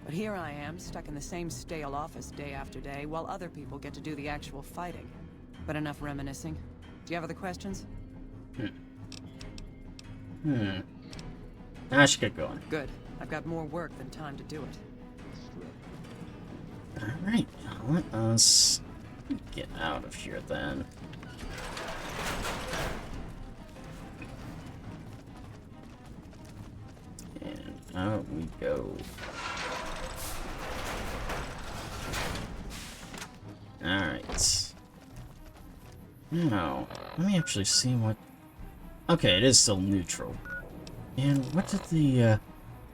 But here I am, stuck in the same stale office day after day, while other people get to do the actual fighting. But enough reminiscing. Do you have other questions? I should get going. Good. I've got more work than time to do it. Alright, let us get out of here then. And out we go. Alright. Now, let me actually see what... okay, it is still neutral. And what did the,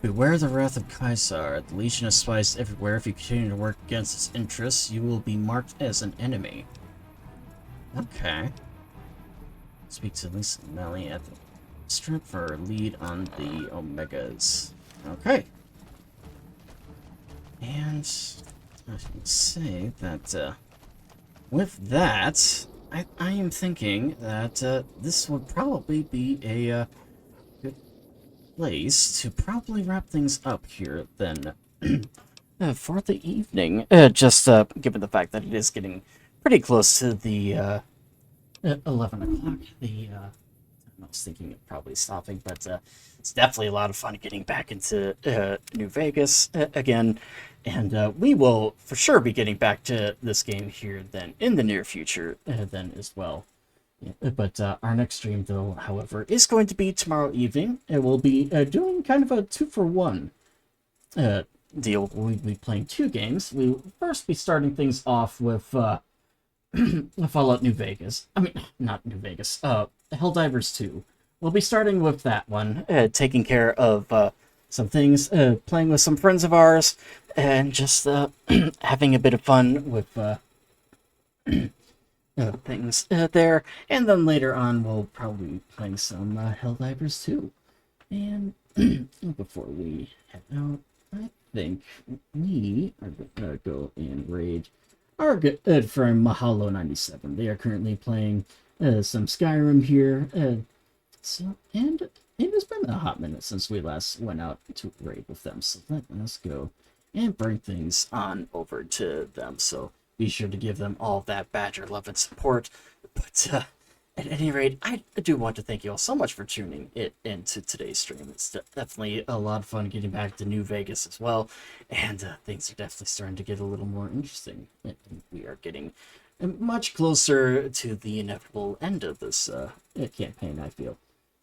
beware the wrath of Caesar. The Legion of spies everywhere. If you continue to work against its interests, you will be marked as an enemy. Okay. Speak to Lisa Melly at the Strip for a lead on the Omegas. Okay. And I can say that, with that, I am thinking that, this would probably be a, good place to probably wrap things up here then for the evening. Just given the fact that it is getting pretty close to the 11 o'clock. I was thinking of probably stopping, but it's definitely a lot of fun getting back into New Vegas again. And we will for sure be getting back to this game here then in the near future then as well. Yeah, but our next stream, though, however, is going to be tomorrow evening. And we'll be doing kind of a 2-for-1 deal. We'll be playing 2 games. We'll first be starting things off with Fallout New Vegas. I mean, not New Vegas. Helldivers 2. We'll be starting with that one, taking care of some things, playing with some friends of ours, and just having a bit of fun with things there. And then later on, we'll probably be playing some Helldivers 2. And before we head out, I think we are gonna go and raid our good friend Mahalo97. They are currently playing some Skyrim here. And it has been a hot minute since we last went out to raid with them. So let us go and bring things on over to them. So be sure to give them all that Badger love and support. But at any rate, I do want to thank you all so much for tuning into today's stream. It's definitely a lot of fun getting back to New Vegas as well. And things are definitely starting to get a little more interesting. And we are getting much closer to the inevitable end of this campaign, I feel.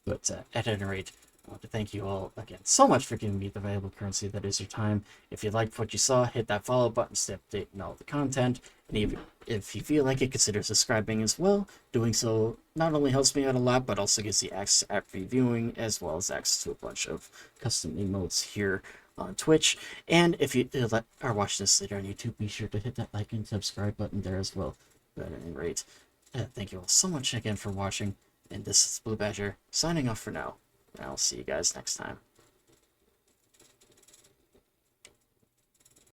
But at any rate, I want to thank you all again so much for giving me the valuable currency that is your time. If you liked what you saw, hit that follow button to stay updated on all the content. And even if you feel like it, consider subscribing as well. Doing so not only helps me out a lot, but also gives you access to ad-free viewing, as well as access to a bunch of custom emotes here on Twitch. And if you are watching this later on YouTube, be sure to hit that like and subscribe button there as well. But at any rate, thank you all so much again for watching. And this is TheBlueBadger signing off for now. And I'll see you guys next time.